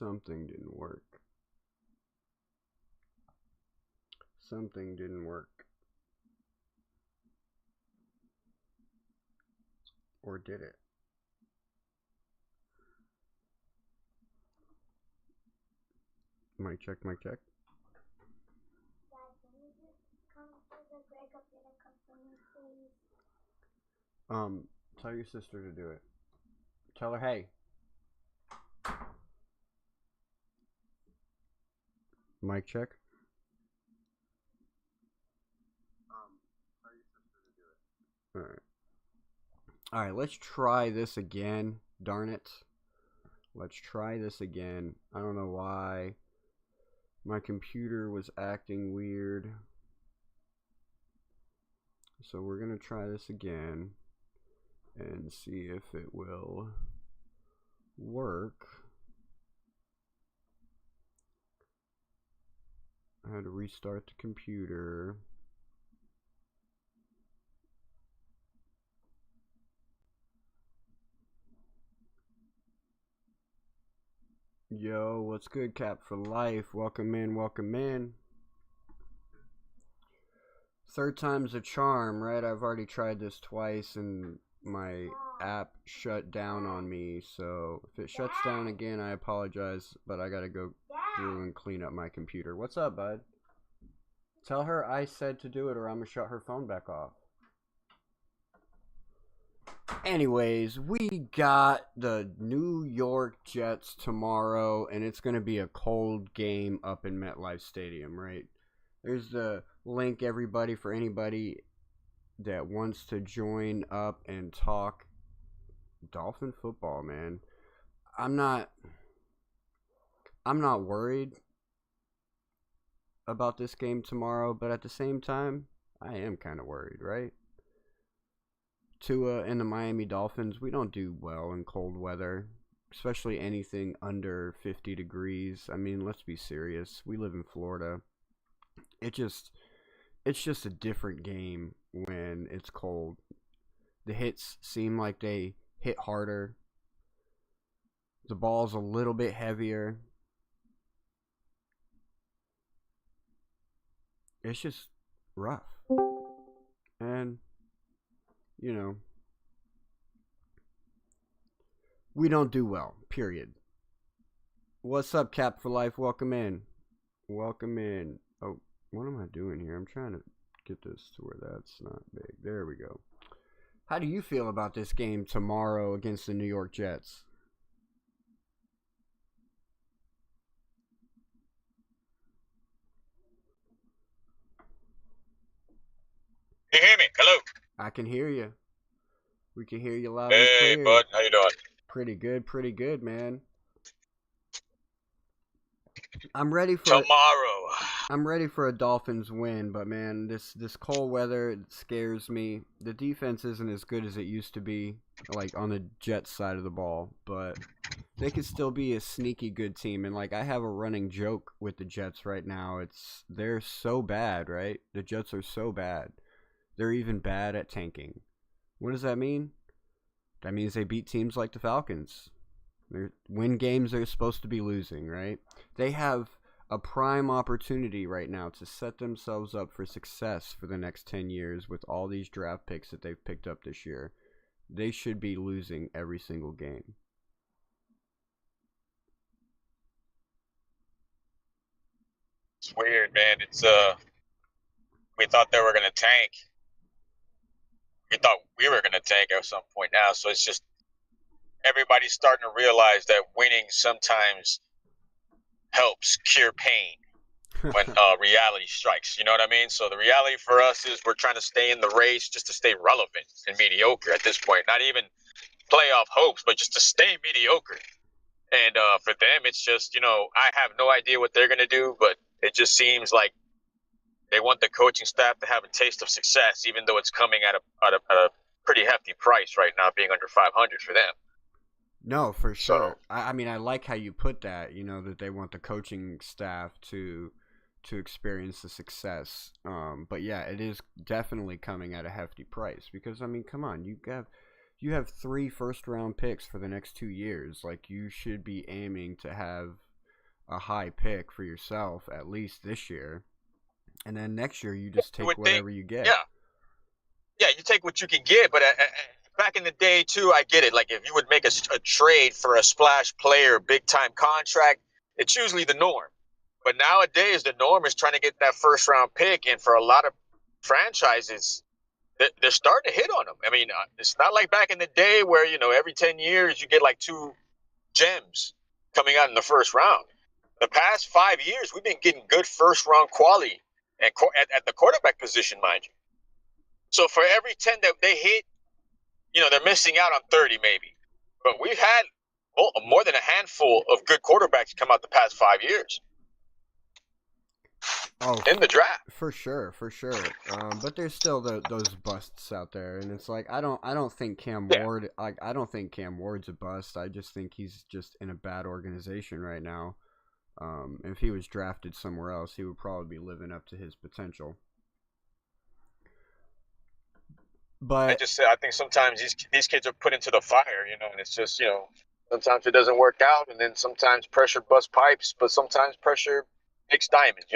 Something didn't work. Something didn't work. Or did it? Mic check, mic check. Tell your sister to do it. Tell her, hey. Mic check. Tell your sister to do it. Alright. Alright, let's try this again. Darn it. Let's try this again. I don't know why my computer was acting weird. So we're going to try this again and see if it will work. I had to restart the computer. Yo, what's good, Cap for Life? Welcome in, welcome in. Third time's a charm, right? I've already tried this twice and my app shut down on me. So if it shuts down again, I apologize, but I gotta go through and clean up my computer. What's up, bud? Tell her I said to do it or I'm gonna shut her phone back off. Anyways, we got the New York Jets tomorrow, and it's going to be a cold game up in MetLife Stadium, right? There's the link, everybody, for anybody that wants to join up and talk Dolphin football, man. I'm not worried about this game tomorrow, but at the same time, I am kind of worried, right? Tua and the Miami Dolphins, we don't do well in cold weather, especially anything under 50 degrees. I mean, let's be serious. We live in Florida. It's just a different game when it's cold. The hits seem like they hit harder. The ball's a little bit heavier. It's just rough. And you know, we don't do well, period. What's up, Cap for Life? Welcome in. Welcome in. Oh, what am I doing here? I'm trying to get this to where that's not big. There we go. How do you feel about this game tomorrow against the New York Jets? Can you hear me? Hello. I can hear you. We can hear you loud and Hey, clear. bud. How you doing? Pretty good, man. I'm ready for Tomorrow. I'm ready for a Dolphins win, but man, this cold weather, it scares me. The defense isn't as good as it used to be, like on the Jets side of the ball, but they could still be a sneaky good team. And like I have a running joke with the Jets right now. They're so bad, right? The Jets are so bad. They're even bad at tanking. What does that mean? That means they beat teams like the Falcons. They win games they're supposed to be losing, right? They have a prime opportunity right now to set themselves up for success for the next 10 years with all these draft picks that they've picked up this year. They should be losing every single game. It's weird, man. We thought they were gonna tank. We thought we were gonna tank at some point now. So it's just everybody's starting to realize that winning sometimes helps cure pain when reality strikes. You know what I mean? So the reality for us is we're trying to stay in the race just to stay relevant and mediocre at this point. Not even playoff hopes, but just to stay mediocre. And for them, it's just, I have no idea what they're going to do, but it just seems like they want the coaching staff to have a taste of success, even though it's coming at a pretty hefty price right now, being under 500 for them. No, for sure. So, I mean, I like how you put that, that they want the coaching staff to experience the success. But yeah, it is definitely coming at a hefty price because, I mean, come on, you have 3 first-round picks for the next 2 years. Like, you should be aiming to have a high pick for yourself at least this year, and then next year you Yeah, just you take would think. whatever you get. Yeah, yeah, you take what you can get. But back in the day, too, I get it. Like if you would make a trade for a splash player, big time contract, it's usually the norm. But nowadays, the norm is trying to get that first round pick, and for a lot of franchises, they're starting to hit on them. I mean, it's not like back in the day where every 10 years you get like two gems coming out in the first round. The past 5 years, we've been getting good first round quality at the quarterback position, mind you. So for every 10 that they hit, they're missing out on 30 maybe. But we've had more than a handful of good quarterbacks come out the past 5 years Oh, in the draft. for sure, for sure. But there's still those busts out there, and it's like I don't think Cam Yeah, Ward. I don't think Cam Ward's a bust. I just think he's just in a bad organization right now. If he was drafted somewhere else, he would probably be living up to his potential. I But just said I think sometimes these kids are put into the fire, and it's just sometimes it doesn't work out, and then sometimes pressure busts pipes, but sometimes pressure makes diamonds.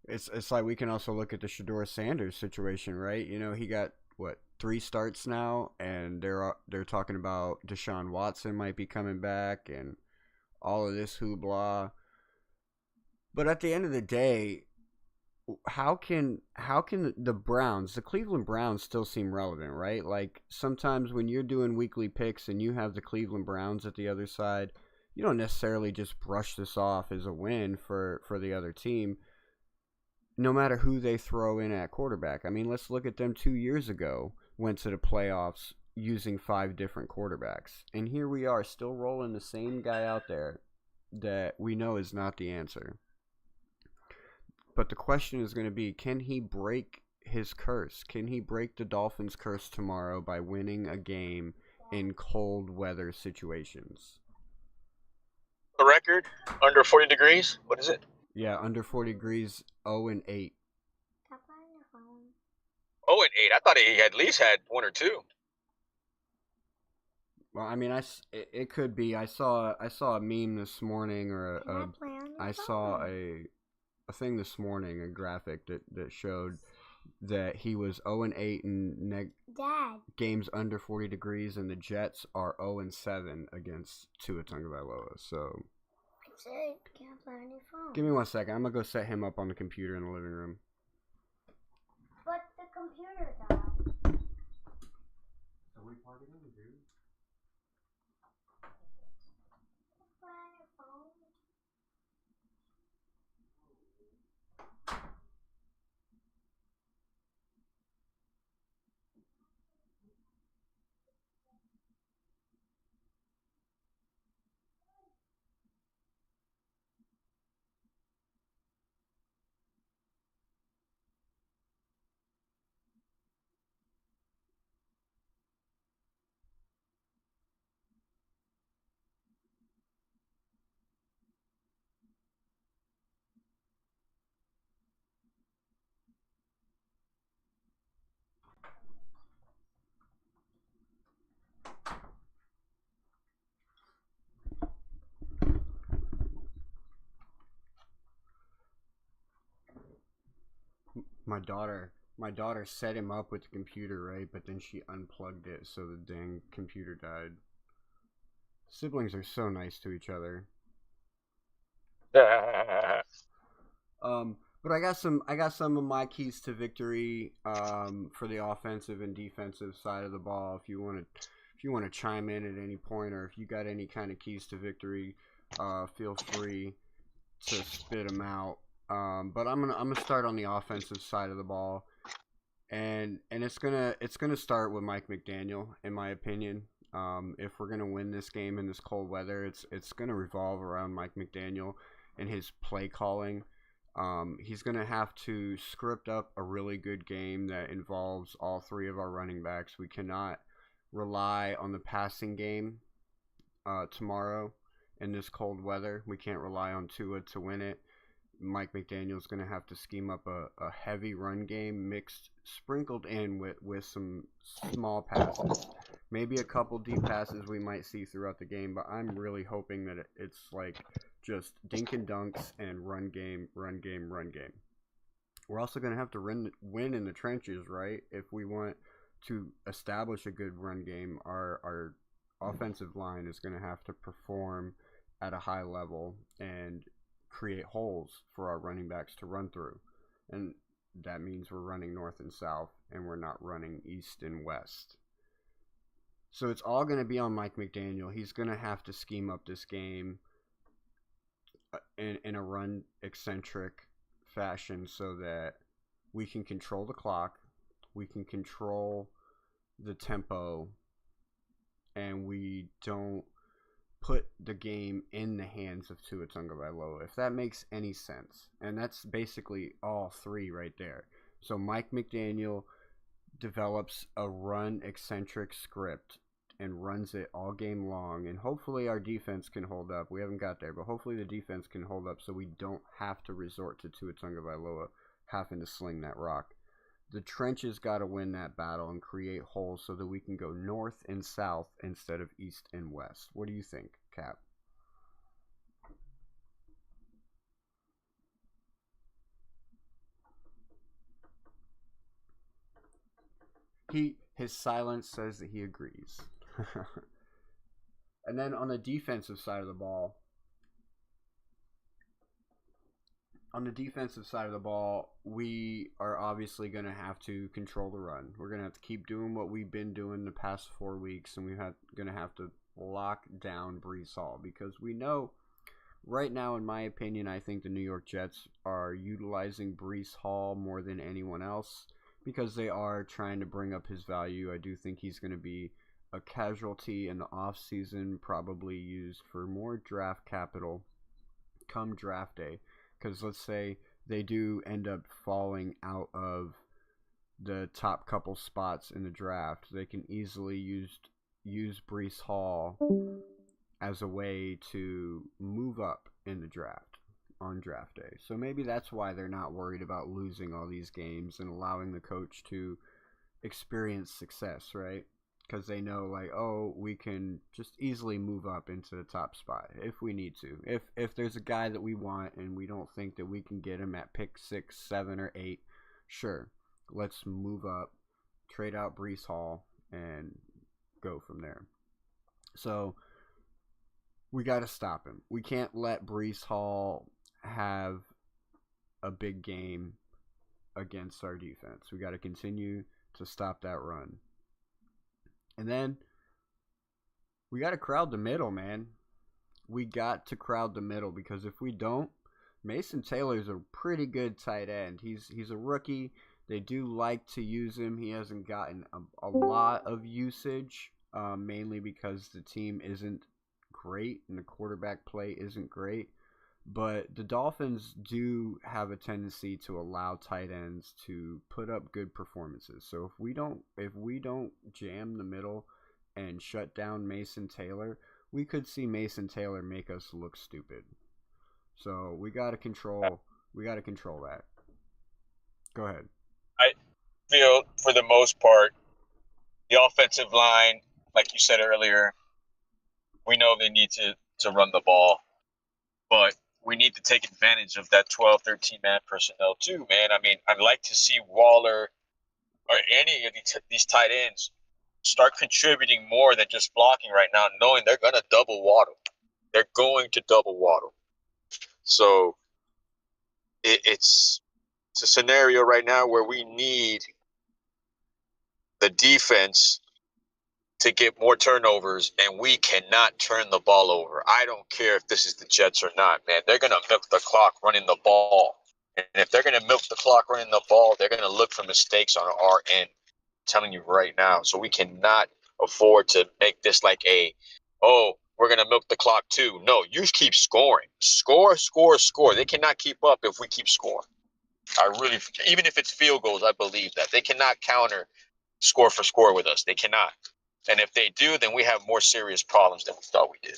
it's like we can also look at the Shador Sanders situation, right? He got what 3 starts now, and they're talking about Deshaun Watson might be coming back, and all of this hoopla. But at the end of the day, how can the Browns, the Cleveland Browns, still seem relevant, right? Like sometimes when you're doing weekly picks and you have the Cleveland Browns at the other side, you don't necessarily just brush this off as a win for the other team, no matter who they throw in at quarterback. I mean, let's look at them 2 years ago, went to the playoffs using 5 different quarterbacks, and here we are still rolling the same guy out there that we know is not the answer. But the question is going to be, can he break his curse? Can he break the Dolphins' curse tomorrow by winning a game in cold weather situations? The record under 40 degrees. What is it? Yeah, under 40 degrees, 0-8. 0-8. I thought he at least had one or two. Well, I mean, it could be. I saw a meme this morning, or I saw a thing this morning, a graphic that showed that he was 0-8 in games under 40 degrees, and the Jets are 0-7 against Tua Tagovailoa. So, give me 1 second. I'm gonna go set him up on the computer in the living room. But the computer died. So we plug it in, dude. My daughter set him up with the computer, right? But then she unplugged it, so the dang computer died. Siblings are so nice to each other. But I got some of my keys to victory for the offensive and defensive side of the ball. If you want to chime in at any point, or if you got any kind of keys to victory, feel free to spit them out. But I'm gonna start on the offensive side of the ball, and it's gonna start with Mike McDaniel, in my opinion. If we're gonna win this game in this cold weather, it's gonna revolve around Mike McDaniel and his play calling. He's gonna have to script up a really good game that involves all 3 of our running backs. We cannot rely on the passing game tomorrow in this cold weather. We can't rely on Tua to win it. Mike McDaniel's going to have to scheme up a heavy run game mixed, sprinkled in with some small passes. Maybe a couple deep passes we might see throughout the game, but I'm really hoping that it's like just dink and dunks and run game, run game, run game. We're also going to have to win in the trenches, right? If we want to establish a good run game, our offensive line is going to have to perform at a high level and create holes for our running backs to run through. And that means we're running north and south, and we're not running east and west. So it's all going to be on Mike McDaniel. He's going to have to scheme up this game in a run eccentric fashion so that we can control the clock, we can control the tempo, and we don't put the game in the hands of Tua Tagovailoa, if that makes any sense. And that's basically all three right there. So Mike McDaniel develops a run eccentric script and runs it all game long, and hopefully our defense can hold up. We haven't got there, but hopefully the defense can hold up so we don't have to resort to Tua Tagovailoa having to sling that rock. The trenches got to win that battle and create holes so that we can go north and south instead of east and west. What do you think, Cap? His silence says that he agrees. And then on the defensive side of the ball, we are obviously going to have to control the run. We're going to have to keep doing what we've been doing the past 4 weeks, and we're going to have to lock down Breece Hall, because we know right now, in my opinion, I think the New York Jets are utilizing Breece Hall more than anyone else because they are trying to bring up his value. I do think he's going to be a casualty in the offseason, probably used for more draft capital come draft day. Because let's say they do end up falling out of the top couple spots in the draft, they can easily use Breece Hall as a way to move up in the draft on draft day. So maybe that's why they're not worried about losing all these games and allowing the coach to experience success, right? Because they know, like, oh, we can just easily move up into the top spot if we need to. If there's a guy that we want and we don't think that we can get him at pick 6, 7, or 8, sure, let's move up, trade out Breece Hall, and go from there. So we got to stop him. We can't let Breece Hall have a big game against our defense. We got to continue to stop that run. And then we got to crowd the middle, man. We got to crowd the middle, because if we don't, Mason Taylor's a pretty good tight end. He's a rookie. They do like to use him. He hasn't gotten a lot of usage, mainly because the team isn't great and the quarterback play isn't great. But the Dolphins do have a tendency to allow tight ends to put up good performances. So if we don't jam the middle and shut down Mason Taylor, we could see Mason Taylor make us look stupid. So we got to control that. Go ahead. I feel for the most part, the offensive line, like you said earlier, we know they need to run the ball, but we need to take advantage of that 12, 13-man personnel too, man. I mean, I'd like to see Waller or any of these tight ends start contributing more than just blocking right now, knowing they're going to double Waddle. They're going to double Waddle. So it's a scenario right now where we need the defense to get more turnovers, and we cannot turn the ball over. I don't care if this is the Jets or not, man. They're going to milk the clock running the ball. And if they're going to milk the clock running the ball, they're going to look for mistakes on our end. I'm telling you right now. So we cannot afford to make this like we're going to milk the clock too. No, you keep scoring. Score, score, score. They cannot keep up if we keep scoring. Even if it's field goals, I believe that. They cannot counter score for score with us. They cannot. And if they do, then we have more serious problems than we thought we did.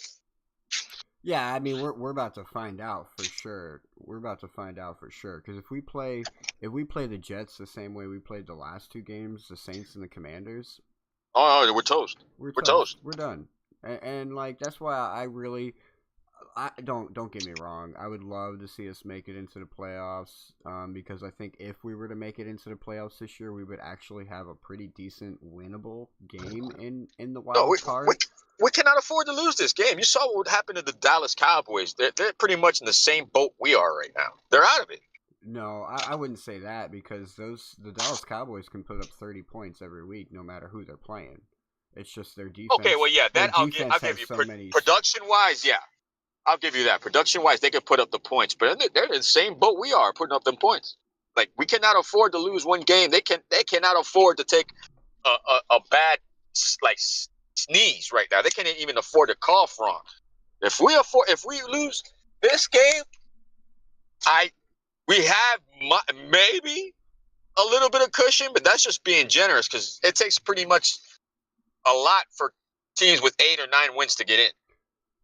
Yeah, I mean, we're about to find out for sure. Because if we play the Jets the same way we played the last 2 games, the Saints and the Commanders, we're toast. We're toast. We're done. And like, that's why I really don't get me wrong. I would love to see us make it into the playoffs, because I think if we were to make it into the playoffs this year, we would actually have a pretty decent winnable game in the No, wild card. we cannot afford to lose this game. You saw what happened to the Dallas Cowboys. They're pretty much in the same boat we are right now. They're out of it. No, I wouldn't say that, because the Dallas Cowboys can put up 30 points every week, no matter who they're playing. It's just their defense. Okay, well, yeah, that I'll give you. Production wise, yeah, I'll give you that. Production wise, they can put up the points, but they're in the same boat we are, putting up them points. Like, we cannot afford to lose one game. They cannot afford to take a bad sneeze right now. They can't even afford to cough wrong. If we lose this game, we have maybe a little bit of cushion, but that's just being generous, because it takes pretty much a lot for teams with 8 or 9 wins to get in.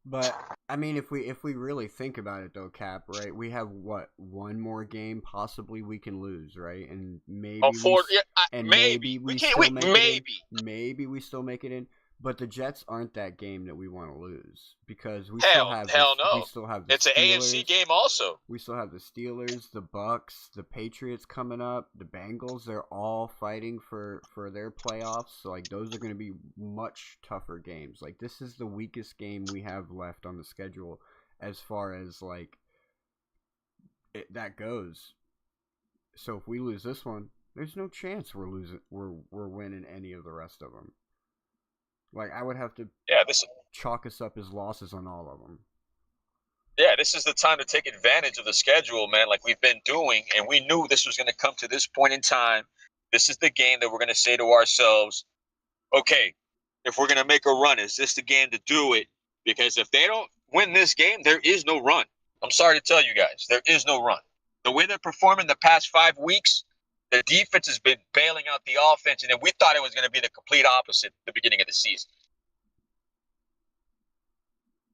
But I mean, if we really think about it, though, Cap, right? We have one more game possibly we can lose, right? And maybe maybe we still make it in. But the Jets aren't that game that we want to lose, because we still have the it's Steelers. An AFC game also. We still have the Steelers, the Bucks, the Patriots coming up, the Bengals. They're all fighting for their playoffs. So, like, those are going to be much tougher games. Like, this is the weakest game we have left on the schedule as far as, like, that goes. So if we lose this one, there's no chance we're winning any of the rest of them. Like, I would have to chalk us up as losses on all of them. Yeah, this is the time to take advantage of the schedule, man, like we've been doing, and we knew this was going to come to this point in time. This is the game that we're going to say to ourselves, okay, if we're going to make a run, is this the game to do it? Because if they don't win this game, there is no run. I'm sorry to tell you guys, there is no run. The way they're performing the past 5 weeks, the defense has been bailing out the offense, and then we thought it was going to be the complete opposite at the beginning of the season.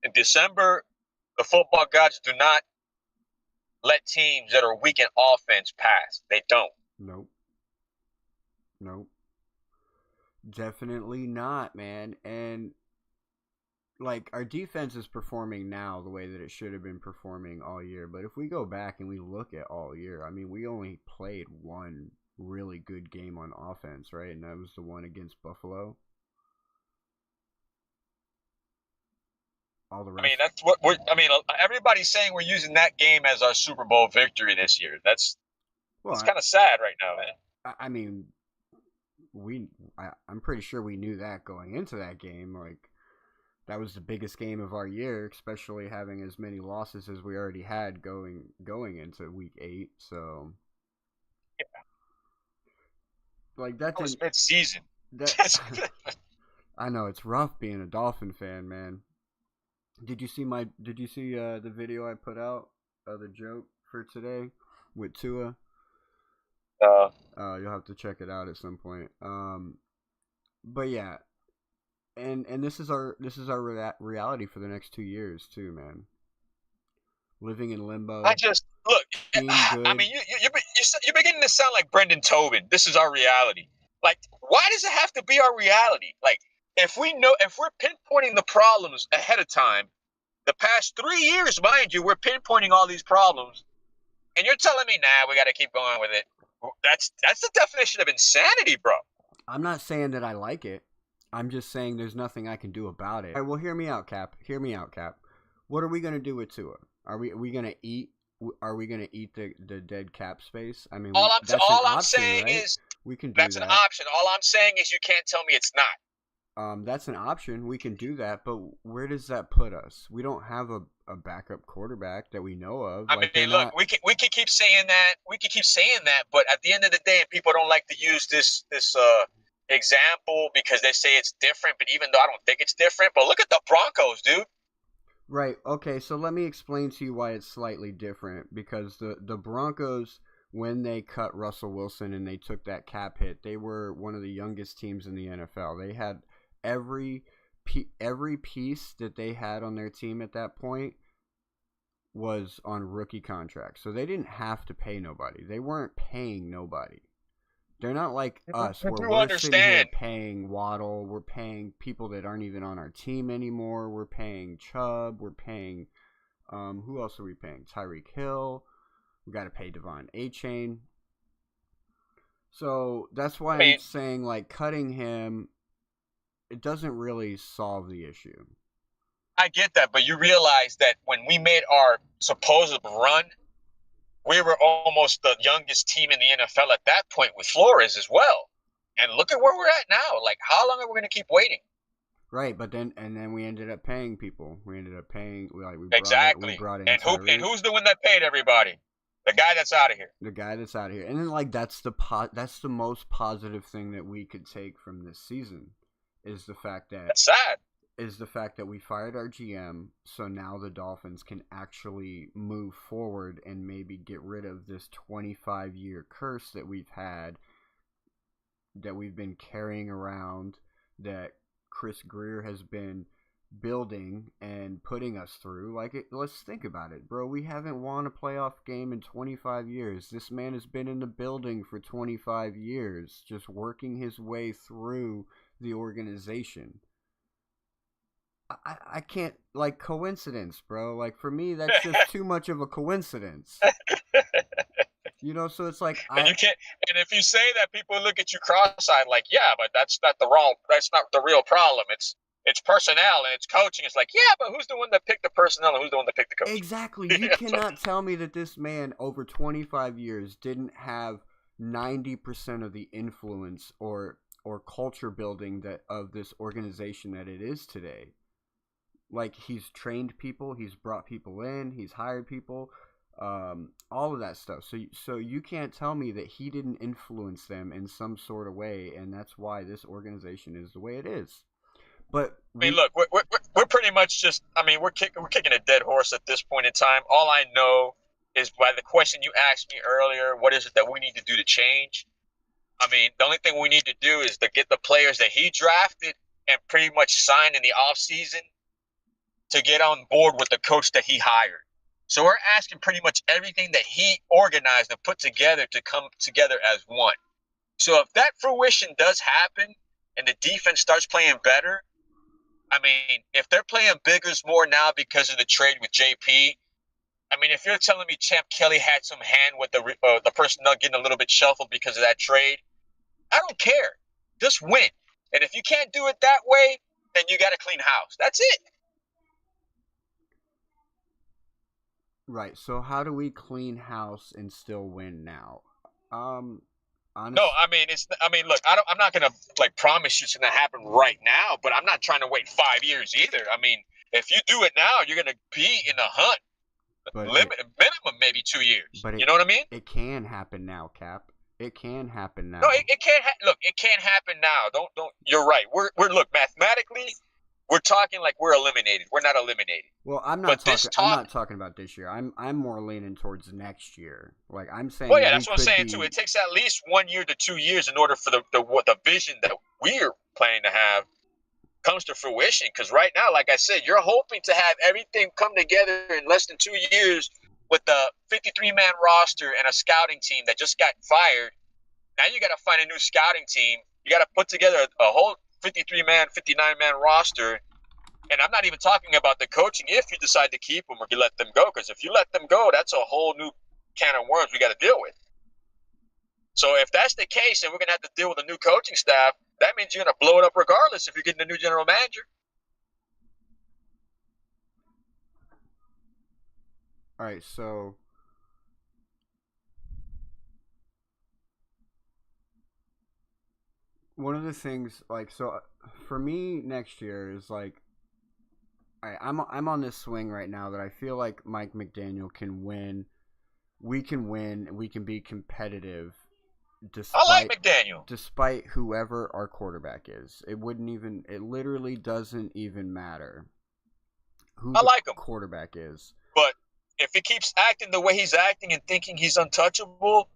In December, the football gods do not let teams that are weak in offense pass. They don't. Nope. Definitely not, man. And, like, our defense is performing now the way that it should have been performing all year. But if we go back and we look at all year, I mean, we only played one really good game on offense, right? And that was the one against Buffalo. All the rest. I mean, that's what everybody's saying we're using that game as our Super Bowl victory this year. That's kind of sad right now, man. I mean, I'm pretty sure we knew that going into that game. Like, that was the biggest game of our year, especially having as many losses as we already had going into week 8. So, yeah, like, that was mid-season. I know, it's rough being a Dolphin fan, man. Did you see the video I put out of the joke for today with Tua? You'll have to check it out at some point. But yeah, and this is our reality for the next 2 years too, man. Living in limbo. I just look. I mean, you're beginning to sound like Brendan Tobin. This is our reality. Like, why does it have to be our reality? Like, if we're pinpointing the problems ahead of time, the past 3 years, mind you, we're pinpointing all these problems, and you're telling me, nah, we got to keep going with it. That's the definition of insanity, bro. I'm not saying that I like it. I'm just saying there's nothing I can do about it. All right, well, hear me out, Cap. What are we gonna do with Tua? Are we gonna eat? Are we gonna eat the dead cap space? I mean, I'm saying is we can do that's that. an option. All I'm saying is you can't tell me it's not. That's an option. We can do that, but where does that put us? We don't have a backup quarterback that we know of. I mean, look, we can keep saying that. We can keep saying that, but at the end of the day, people don't like to use this example because they say it's different. But even though I don't think it's different, but look at the Broncos, dude. Right. Okay. So let me explain to you why it's slightly different. Because the Broncos, when they cut Russell Wilson and they took that cap hit, they were one of the youngest teams in the NFL. They had every piece that they had on their team at that point was on rookie contracts. So they didn't have to pay nobody. They weren't paying nobody. They're not like us where we're sitting here paying Waddle. We're paying people that aren't even on our team anymore. We're paying Chubb. We're paying Who else are we paying? Tyreek Hill. We got to pay Devon A-Chain. So that's why I'm saying, like, cutting him, it doesn't really solve the issue. I get that, but you realize that when we made our supposed run, we were almost the youngest team in the NFL at that point with Flores as well. And look at where we're at now. Like, how long are we going to keep waiting? Right, but then we ended up paying people. We ended up paying we brought in and who's the one that paid everybody? The guy that's out of here. The guy that's out of here. And then, like, that's the most positive thing that we could take from this season is the fact that that's sad. Is the fact that we fired our GM, so now the Dolphins can actually move forward and maybe get rid of this 25-year curse that we've had, that we've been carrying around, that Chris Greer has been building and putting us through. Like, let's think about it, bro. We haven't won a playoff game in 25 years. This man has been in the building for 25 years, just working his way through the organization. I can't, like, coincidence, bro. Like, for me, that's just too much of a coincidence. You know, so it's like you can't. And if you say that, people look at you cross-eyed, like, yeah, but that's not the real problem. It's personnel and it's coaching. It's like, yeah, but who's the one that picked the personnel and who's the one that picked the coach? Exactly. You cannot tell me that this man over 25 years didn't have 90% of the influence or culture building of this organization that it is today. Like, he's trained people, he's brought people in, he's hired people, all of that stuff. So you can't tell me that he didn't influence them in some sort of way, and that's why this organization is the way it is. But I mean, look, we're pretty much just. I mean, we're kicking a dead horse at this point in time. All I know is by the question you asked me earlier, what is it that we need to do to change? I mean, the only thing we need to do is to get the players that he drafted and pretty much sign in the offseason to get on board with the coach that he hired. So we're asking pretty much everything that he organized and put together to come together as one. So if that fruition does happen and the defense starts playing better, I mean, if they're playing biggers more now because of the trade with JP, I mean, if you're telling me Champ Kelly had some hand with the personnel getting a little bit shuffled because of that trade, I don't care. Just win. And if you can't do it that way, then you got to clean house. That's it. Right. So how do we clean house and still win now? Honestly, no, I mean, look, I'm not gonna like promise you it's gonna happen right now, but I'm not trying to wait 5 years either. I mean, if you do it now, you're gonna be in the hunt. Minimum maybe 2 years. But you know what I mean? It can happen now, Cap. It can happen now. No, it can't. Look, it can't happen now. Don't. You're right. We're look, mathematically, we're talking like we're eliminated. We're not eliminated. Well, I'm not talking about this year. I'm more leaning towards next year. Like, I'm saying. Well, yeah, that's what I'm saying too. It takes at least 1 year to 2 years in order for the vision that we're planning to have comes to fruition. Because right now, like I said, you're hoping to have everything come together in less than 2 years with the 53-man roster and a scouting team that just got fired. Now you got to find a new scouting team. You got to put together a whole 53-man, 59-man roster. And I'm not even talking about the coaching if you decide to keep them or you let them go. Because if you let them go, that's a whole new can of worms we got to deal with. So if that's the case and we're going to have to deal with a new coaching staff, that means you're going to blow it up regardless if you're getting a new general manager. All right, so one of the things, like, so for me next year is like, I'm on this swing right now that I feel like Mike McDaniel can win. We can win. We can be competitive. I like McDaniel. Despite whoever our quarterback is, it literally doesn't even matter who the quarterback is. But if he keeps acting the way he's acting and thinking he's untouchable,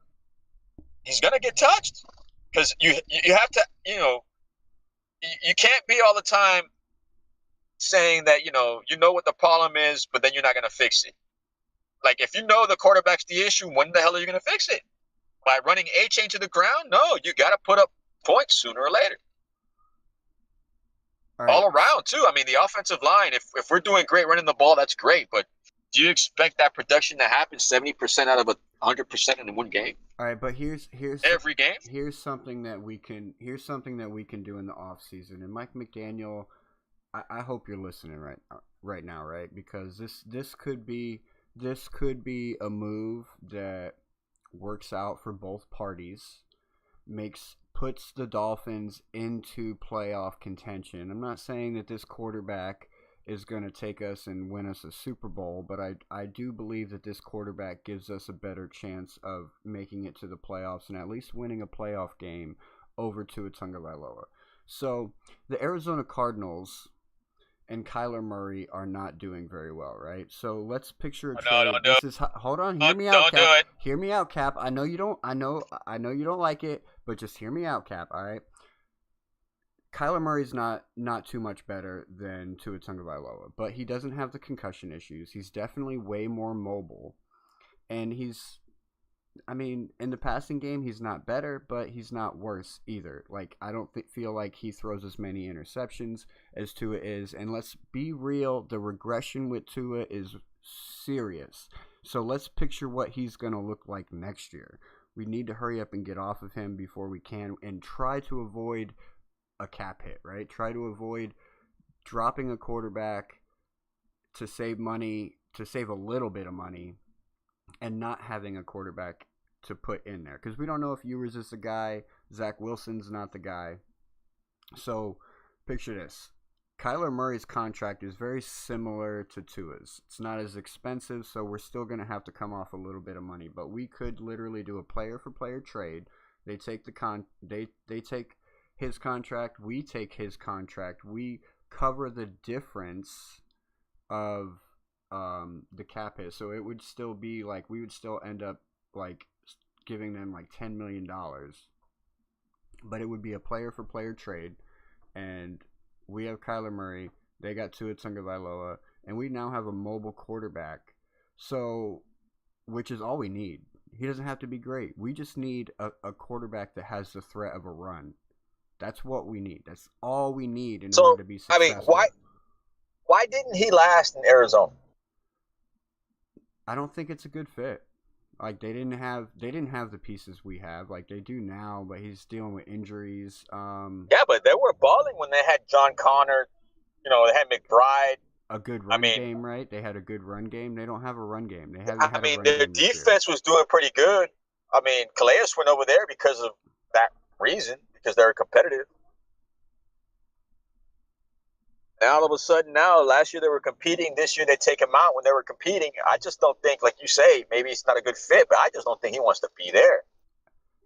he's gonna get touched. Because you have to, you can't be all the time saying that you know what the problem is, but then you're not gonna fix it. Like, if you know the quarterback's the issue, when the hell are you gonna fix it? By running A-Chain to the ground? No, you got to put up points sooner or later. All around, too. I mean, the offensive line, if we're doing great running the ball, that's great. But Do you expect that production to happen 70% out of 100% in one game? All right, but here's Every game? here's something that we can do in the off season. And Mike McDaniel, I hope you're listening right now, right? Because this could be a move that works out for both parties, puts the Dolphins into playoff contention. I'm not saying that this quarterback is going to take us and win us a Super Bowl, but I do believe that this quarterback gives us a better chance of making it to the playoffs and at least winning a playoff game over Tua Tagovailoa. So the Arizona Cardinals and Kyler Murray are not doing very well, right? So let's picture a trade. don't do Hold on, hear me out, Cap. Don't do it. Hear me out, Cap. I know you don't like it, but just hear me out, Cap, all right? Kyler Murray's not too much better than Tua Tagovailoa, but he doesn't have the concussion issues. He's definitely way more mobile, and in the passing game, he's not better, but he's not worse either. Like, I don't feel like he throws as many interceptions as Tua is, and let's be real, the regression with Tua is serious. So let's picture what he's going to look like next year. We need to hurry up and get off of him before we can, and try to avoid a cap hit, right? Try to avoid dropping a quarterback to save money, to save a little bit of money, and not having a quarterback to put in there. Because we don't know if Ewers is the guy, Zach Wilson's not the guy. So picture this. Kyler Murray's contract is very similar to Tua's. It's not as expensive, so we're still going to have to come off a little bit of money. But we could literally do a player-for-player trade. They take they take his contract, we take his contract, we cover the difference of the cap hit. So it would still be like, we would still end up like giving them like $10 million, but it would be a player for player trade. And we have Kyler Murray, they got Tua Tagovailoa, and we now have a mobile quarterback. So, which is all we need. He doesn't have to be great. We just need a quarterback that has the threat of a run. That's what we need. That's all we need in order to be successful. Why didn't he last in Arizona? I don't think it's a good fit. Like, they didn't have the pieces we have. Like, they do now, but he's dealing with injuries. Yeah, but they were balling when they had John Connor. They had McBride. A good run game, right? They had a good run game. They don't have a run game. They haven't had a run their game this year. defense was doing pretty good. Calais went over there because of that reason, because they're competitive. And all of a sudden now, last year they were competing. This year they take him out when they were competing. I just don't think, like you say, maybe it's not a good fit, but I just don't think he wants to be there.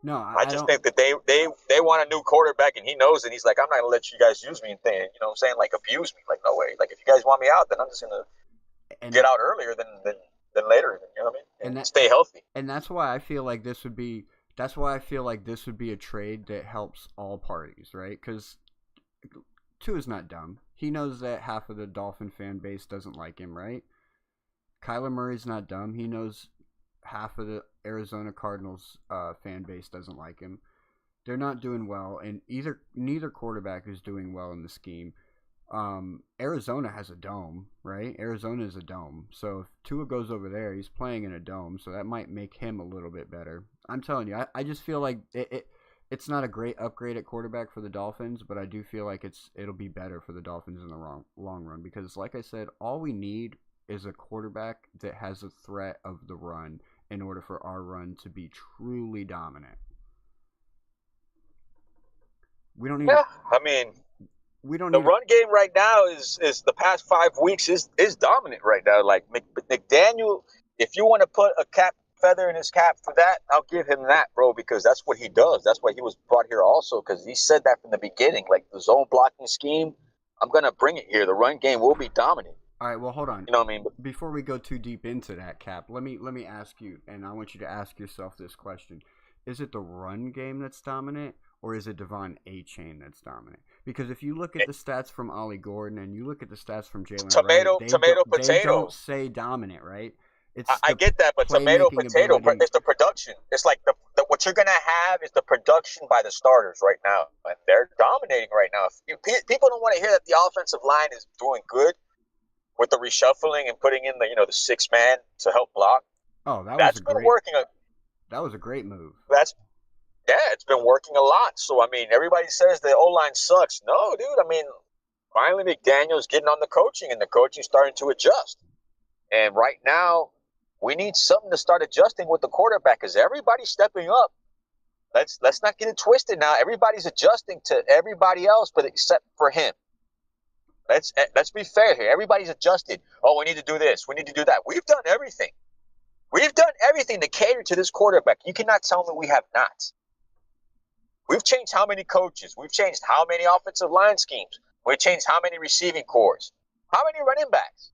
No, I just think that they want a new quarterback, and he knows it. He's like, I'm not going to let you guys use me and like abuse me. Like, no way. Like, if you guys want me out, then I'm just going to get out earlier than later. You know what I mean? And stay healthy. And that's why I feel like this would be a trade that helps all parties, right? Because Tua's not dumb. He knows that half of the Dolphin fan base doesn't like him, right? Kyler Murray's not dumb. He knows half of the Arizona Cardinals fan base doesn't like him. They're not doing well, and neither quarterback is doing well in the scheme. Arizona has a dome, right? Arizona is a dome. So if Tua goes over there, he's playing in a dome, so that might make him a little bit better. I'm telling you, I just feel like it's not a great upgrade at quarterback for the Dolphins, but I do feel like it'll be better for the Dolphins in the long run, because like I said, all we need is a quarterback that has a threat of the run in order for our run to be truly dominant. We don't need we don't the need run game right now is the past 5 weeks is dominant right now. Like McDaniel, if you want to put a cap feather in his cap for that, I'll give him that, bro, because that's what he does. That's why he was brought here also, because he said that from the beginning. Like, the zone blocking scheme, I'm going to bring it here. The run game will be dominant. All right, well, hold on. You know what I mean? Before we go too deep into that, Cap, let me ask you, and I want you to ask yourself this question. Is it the run game that's dominant, or is it Devon Achane that's dominant? Because if you look at the stats from Ollie Gordon and you look at the stats from Jalen Wright, they don't say dominant, right? I get that, but tomato, potato, it's the production. It's like what you're going to have is the production by the starters right now. And they're dominating right now. People don't want to hear that the offensive line is doing good. with the reshuffling and putting in the 6 man to help block. Oh, that was That's a been great. working. That was a great move. That's it's been working a lot. So I mean, everybody says the O line sucks. No, dude. I mean, finally McDaniel's getting on the coaching, and the coaching's starting to adjust. And right now, we need something to start adjusting with the quarterback because everybody's stepping up. Let's not get it twisted now. Everybody's adjusting to everybody else, but except for him. Let's be fair here. Everybody's adjusted. Oh, we need to do this. We need to do that. We've done everything. We've done everything to cater to this quarterback. You cannot tell me we have not. We've changed how many coaches? We've changed how many offensive line schemes? We've changed how many receiving cores? How many running backs?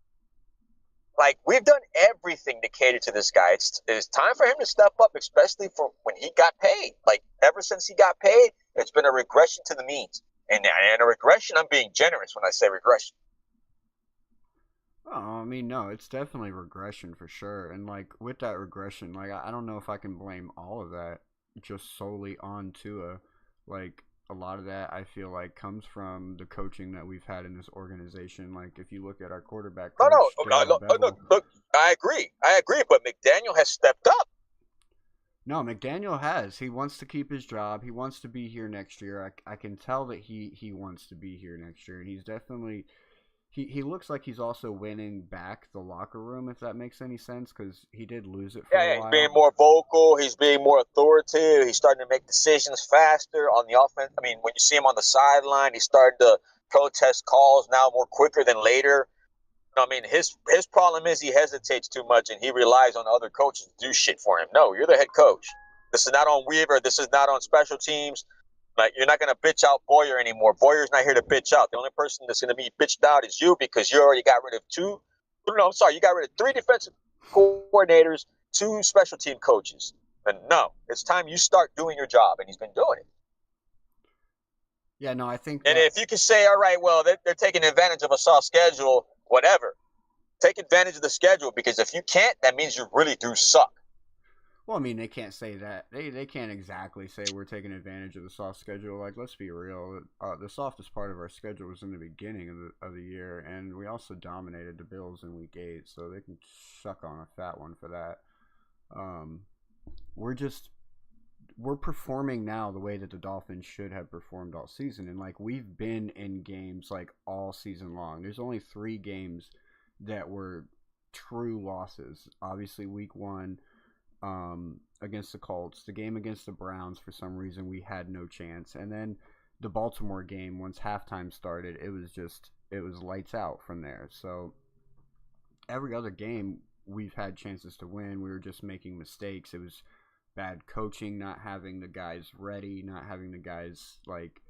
Like, we've done everything to cater to this guy. It's time for him to step up, especially for when he got paid. Like, ever since he got paid, it's been a regression to the means. And a regression, I'm being generous when I say regression. Oh, I mean, no, it's definitely regression for sure. And, like, with that regression, like, I don't know if I can blame all of that just solely on Tua. Like, a lot of that I feel like comes from the coaching that we've had in this organization. Like, if you look at our quarterback coach, No, look, I agree, but McDaniel has stepped up. No, McDaniel has. He wants to keep his job. He wants to be here next year. I can tell that he wants to be here next year, and he's definitely. He looks like he's also winning back the locker room, if that makes any sense, because he did lose it for a while. He's being more vocal. He's being more authoritative. He's starting to make decisions faster on the offense. I mean, when you see him on the sideline, he's starting to protest calls now more quicker than later. I mean, his problem is he hesitates too much and he relies on other coaches to do shit for him. No, you're the head coach. This is not on Weaver. This is not on special teams. Like, you're not going to bitch out Boyer anymore. Boyer's not here to bitch out. The only person that's going to be bitched out is you because you already got rid of you got rid of 3 defensive coordinators, 2 special team coaches. And no, it's time you start doing your job, and he's been doing it. Yeah, no, I think. And if you can say, all right, well, they're taking advantage of a soft schedule, whatever. Take advantage of the schedule, because if you can't, that means you really do suck. Well, I mean, they can't say that. They can't exactly say we're taking advantage of the soft schedule. Like, let's be real. The softest part of our schedule was in the beginning of the year, and we also dominated the Bills in Week 8, so they can suck on a fat one for that. We're performing now the way that the Dolphins should have performed all season, and like we've been in games like all season long. There's only 3 games that were true losses. Obviously, Week 1. Against the Colts, the game against the Browns, for some reason we had no chance, and then the Baltimore game, once halftime started, it was lights out from there. So every other game we've had chances to win. We were just making mistakes. It was bad coaching, not having the guys ready, not having the guys like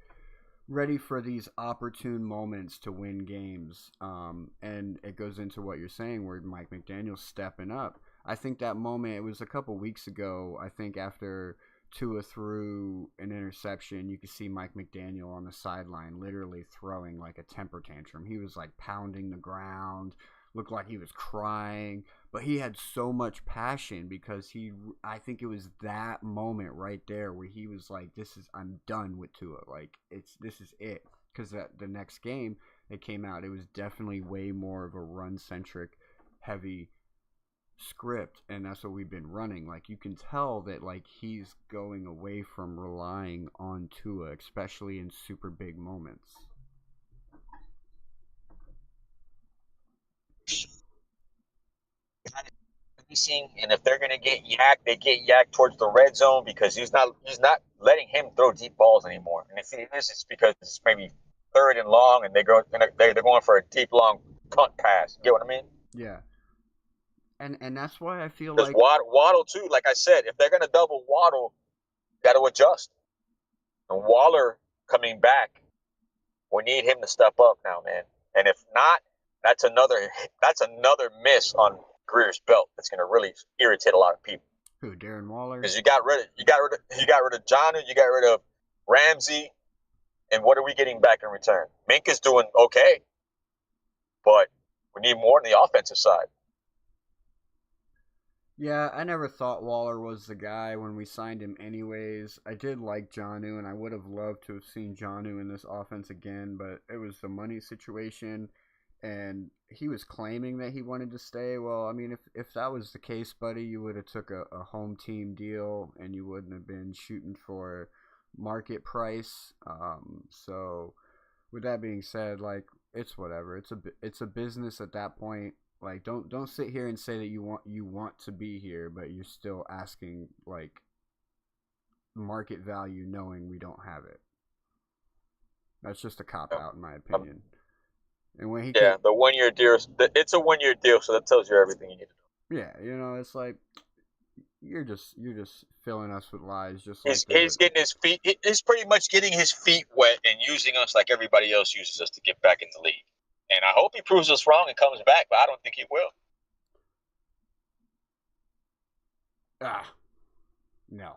ready for these opportune moments to win games. And it goes into what you're saying, where Mike McDaniel's stepping up. I think that moment, it was a couple weeks ago, I think after Tua threw an interception, you could see Mike McDaniel on the sideline literally throwing like a temper tantrum. He was like pounding the ground, looked like he was crying, but he had so much passion because I think it was that moment right there where he was like, I'm done with Tua. Like, this is it. Because the next game that came out, it was definitely way more of a run-centric, heavy script, and that's what we've been running. Like, you can tell that like he's going away from relying on Tua, especially in super big moments. And if they're gonna get yacked, they get yacked towards the red zone because he's not letting him throw deep balls anymore. And if it is, it's because it's maybe 3rd and long, and they're going for a deep long punt pass. You get what I mean? Yeah. And that's why I feel Because like Waddle too. Like I said, if they're gonna double Waddle, got to adjust. And Waller coming back, we need him to step up now, man. And if not, that's another miss on Greer's belt. That's gonna really irritate a lot of people. who, Darren Waller? Because you got rid of Jonnu, you got rid of Ramsey, and what are we getting back in return? Mink is doing okay, but we need more on the offensive side. Yeah, I never thought Waller was the guy when we signed him anyways. I did like Jonnu, and I would have loved to have seen Jonnu in this offense again, but it was the money situation, and he was claiming that he wanted to stay. Well, I mean, if that was the case, buddy, you would have took a home team deal, and you wouldn't have been shooting for market price. So, with that being said, like it's whatever. It's a business at that point. Like don't sit here and say that you want to be here, but you're still asking like market value, knowing we don't have it. That's just a cop out, in my opinion. And when he Yeah, the 1 year deal. It's a 1 year deal, so that tells you everything you need to know. yeah, it's like you're just filling us with lies, just He's like the. getting his feet. He's pretty much getting his feet wet and using us like everybody else uses us to get back in the league. And I hope he proves us wrong and comes back, but I don't think he will. No.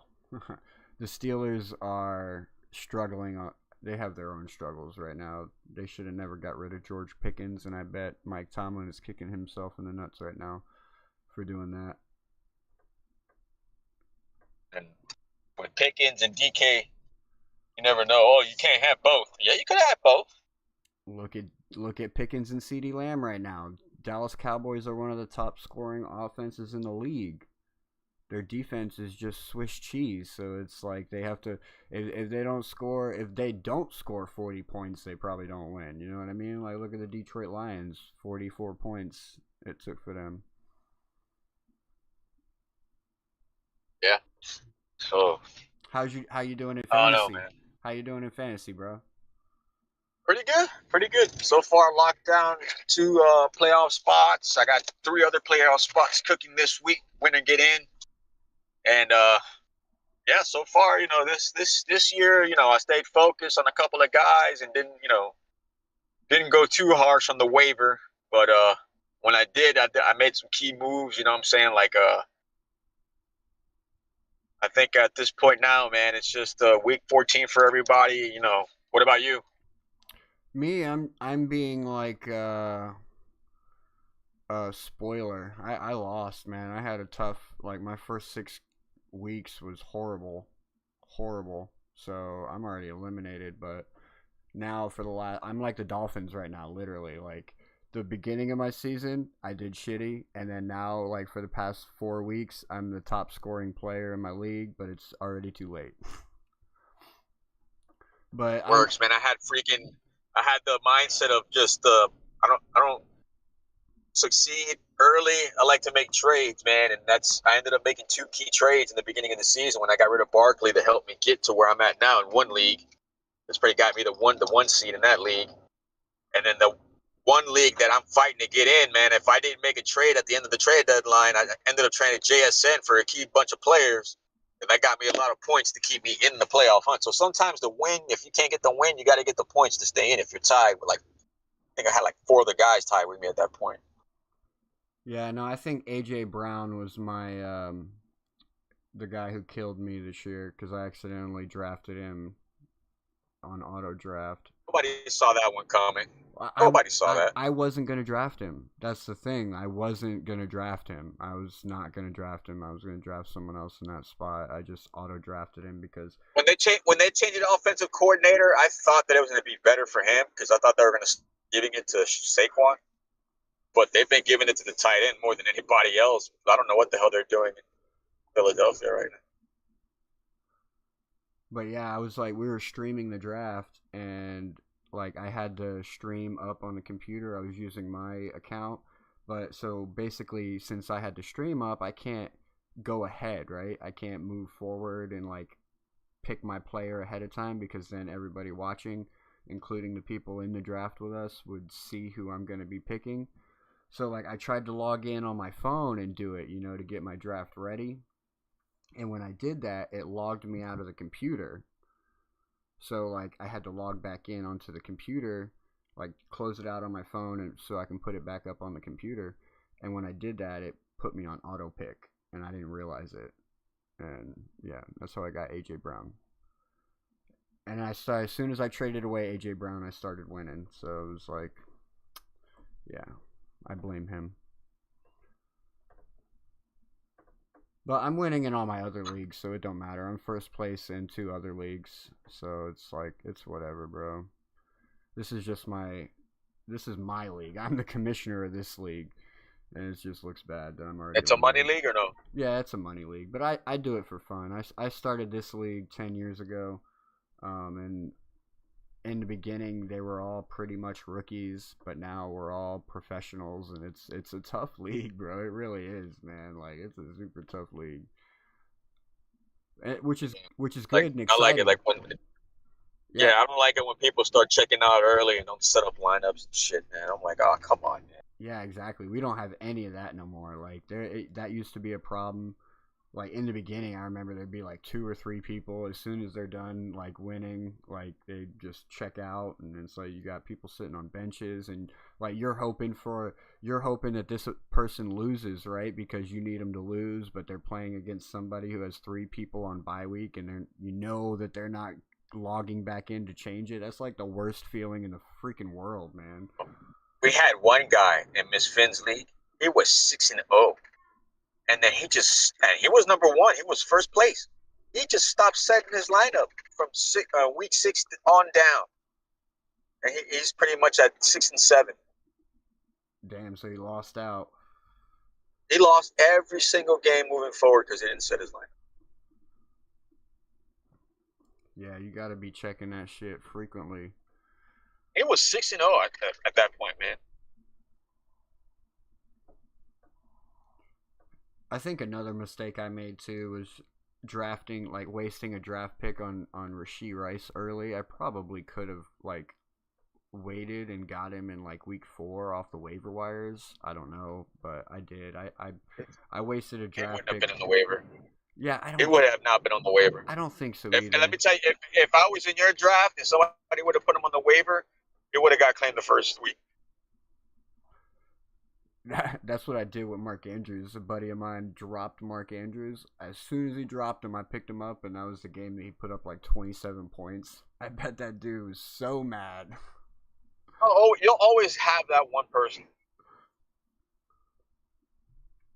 The Steelers are struggling. They have their own struggles right now. They should have never got rid of George Pickens, and I bet Mike Tomlin is kicking himself in the nuts right now for doing that. And with Pickens and DK, you never know. Oh, you can't have both. Yeah, you could have both. Look at Pickens and CeeDee Lamb right now. Dallas Cowboys are one of the top scoring offenses in the league. Their defense is just Swiss cheese, so it's like they have to. If they don't score 40 points, they probably don't win. You know what I mean? Like look at the Detroit Lions, 44 points it took for them. Yeah. So How you doing in fantasy? I don't know, man. How you doing in fantasy, bro? Pretty good. So far, locked down 2 playoff spots. I got 3 other playoff spots cooking this week. Win and get in. And yeah, so far, this year, I stayed focused on a couple of guys and didn't go too harsh on the waiver. But when I did, I made some key moves. You know what I'm saying? Like I think at this point now, man, it's just week 14 for everybody. What about you? Me, I'm being like spoiler. I lost, man. I had a tough my first 6 weeks was horrible. So I'm already eliminated, but now for the last I'm like the Dolphins right now, literally. Like the beginning of my season, I did shitty, and then now like for the past 4 weeks, I'm the top scoring player in my league, but it's already too late. But Works, man. I had the mindset of just I don't succeed early. I like to make trades, man, and I ended up making 2 key trades in the beginning of the season when I got rid of Barkley to help me get to where I'm at now in one league. It's pretty got me the one seed in that league, and then the one league that I'm fighting to get in, man. If I didn't make a trade at the end of the trade deadline, I ended up trading JSN for a key bunch of players, and that got me a lot of points to keep me in the playoff hunt. So sometimes the win, if you can't get the win, you got to get the points to stay in. If you're tied with I think I had 4 other guys tied with me at that point. Yeah, no, I think AJ Brown was my the guy who killed me this year because I accidentally drafted him on auto draft. Nobody saw that one coming. Nobody saw that. I wasn't gonna draft him. That's the thing. I wasn't gonna draft him. I was not gonna draft him. I was gonna draft someone else in that spot. I just auto drafted him because when they changed the offensive coordinator, I thought that it was gonna be better for him because I thought they were gonna giving it to Saquon. But they've been giving it to the tight end more than anybody else. I don't know what the hell they're doing in Philadelphia right now. But yeah, I was like, we were streaming the draft, and I had to stream up on the computer. I was using my account, but so basically, since I had to stream up, I can't go ahead, right? I can't move forward and pick my player ahead of time because then everybody watching, including the people in the draft with us, would see who I'm going to be picking. So I tried to log in on my phone and do it, to get my draft ready. And when I did that, it logged me out of the computer. So I had to log back in onto the computer, close it out on my phone and so I can put it back up on the computer. And when I did that, it put me on auto pick and I didn't realize it. And yeah, that's how I got AJ Brown. And as soon as I traded away AJ Brown, I started winning. So it was yeah. I blame him. But I'm winning in all my other leagues, so it don't matter. I'm first place in 2 other leagues, so it's it's whatever, bro. This is this is my league. I'm the commissioner of this league, and it just looks bad that I'm already. It's a money winning. league or no? Yeah, it's a money league, but I do it for fun. I started this league 10 years ago, and in the beginning they were all pretty much rookies, but now we're all professionals, and it's a tough league, bro. It really is, man. Like it's a super tough league, which is good Like and I like it exciting. like when Yeah, I don't like it when people start checking out early and don't set up lineups and shit, man. I'm like, oh come on, man. yeah, exactly. We don't have any of that no more. Like that used to be a problem. Like in the beginning, I remember there'd be like 2 or 3 people. As soon as they're done like winning, like they just check out, and it's like you got people sitting on benches, and like you're hoping that this person loses, right? Because you need them to lose, but they're playing against somebody who has 3 people on bye week, and that they're not logging back in to change it. That's like the worst feeling in the freaking world, man. We had one guy in Miss Finn's league. He was 6-0, and then he was number one. He was first place. He just stopped setting his lineup from week 6 on down, and he's pretty much at 6-7. Damn, so he lost out. He lost every single game moving forward because he didn't set his lineup. Yeah, you got to be checking that shit frequently. He was 6-0 at that point, man. I think another mistake I made too was wasting a draft pick on Rashee Rice early. I probably could have like waited and got him in like week 4 off the waiver wires. I don't know, but I did. I wasted a draft He wouldn't pick. have been on the waiver. Yeah, I don't. He would have not been on the waiver. I don't think so And either. let me tell you, if I was in your draft and somebody would have put him on the waiver, he would have got claimed the first week. That's what I did with Mark Andrews. A buddy of mine dropped Mark Andrews. As soon as he dropped him, I picked him up, and that was the game that he put up like 27 points. I bet that dude was so mad. Oh, you'll always have that one person.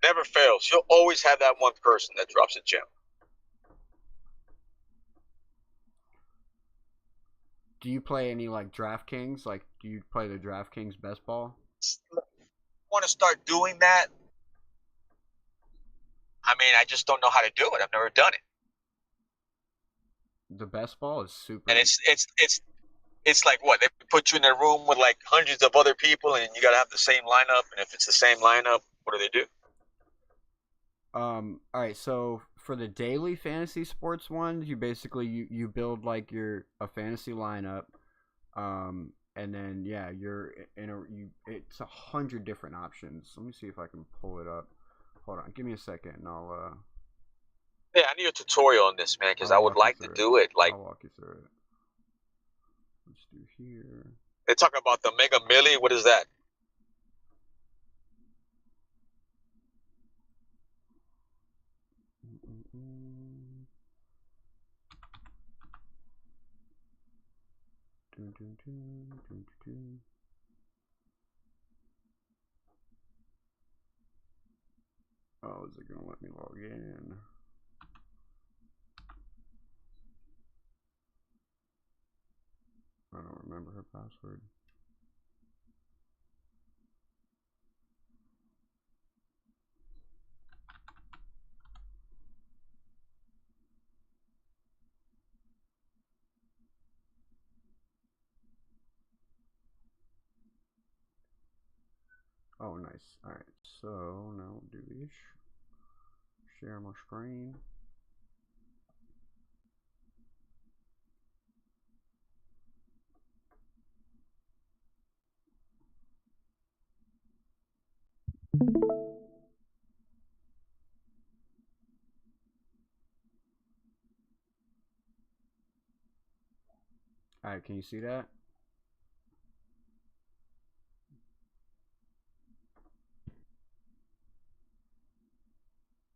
Never fails. You'll always have that one person that drops a gem. Do you play any like DraftKings? Like, do you play the DraftKings best ball? Want to start doing that? I mean, I just don't know how to do it. I've never done it. The best ball is super. And it's like what? They put you in a room with like hundreds of other people, and you got to have the same lineup. And if it's the same lineup, what do they do? All right, so for the daily fantasy sports ones, you basically you build like a fantasy lineup, and then yeah, it's 100 different options. Let me see if I can pull it up. Hold on, give me a second, and I'll Yeah, I need a tutorial on this, man, because I would like to do it. Like, I'll walk you through it. Let's do here. they talk about the Mega Milli. What is that? Oh, is it gonna let me log in? I don't remember her password. Oh, nice. Alright, so now we'll do this. Share my screen. Alright, can you see that?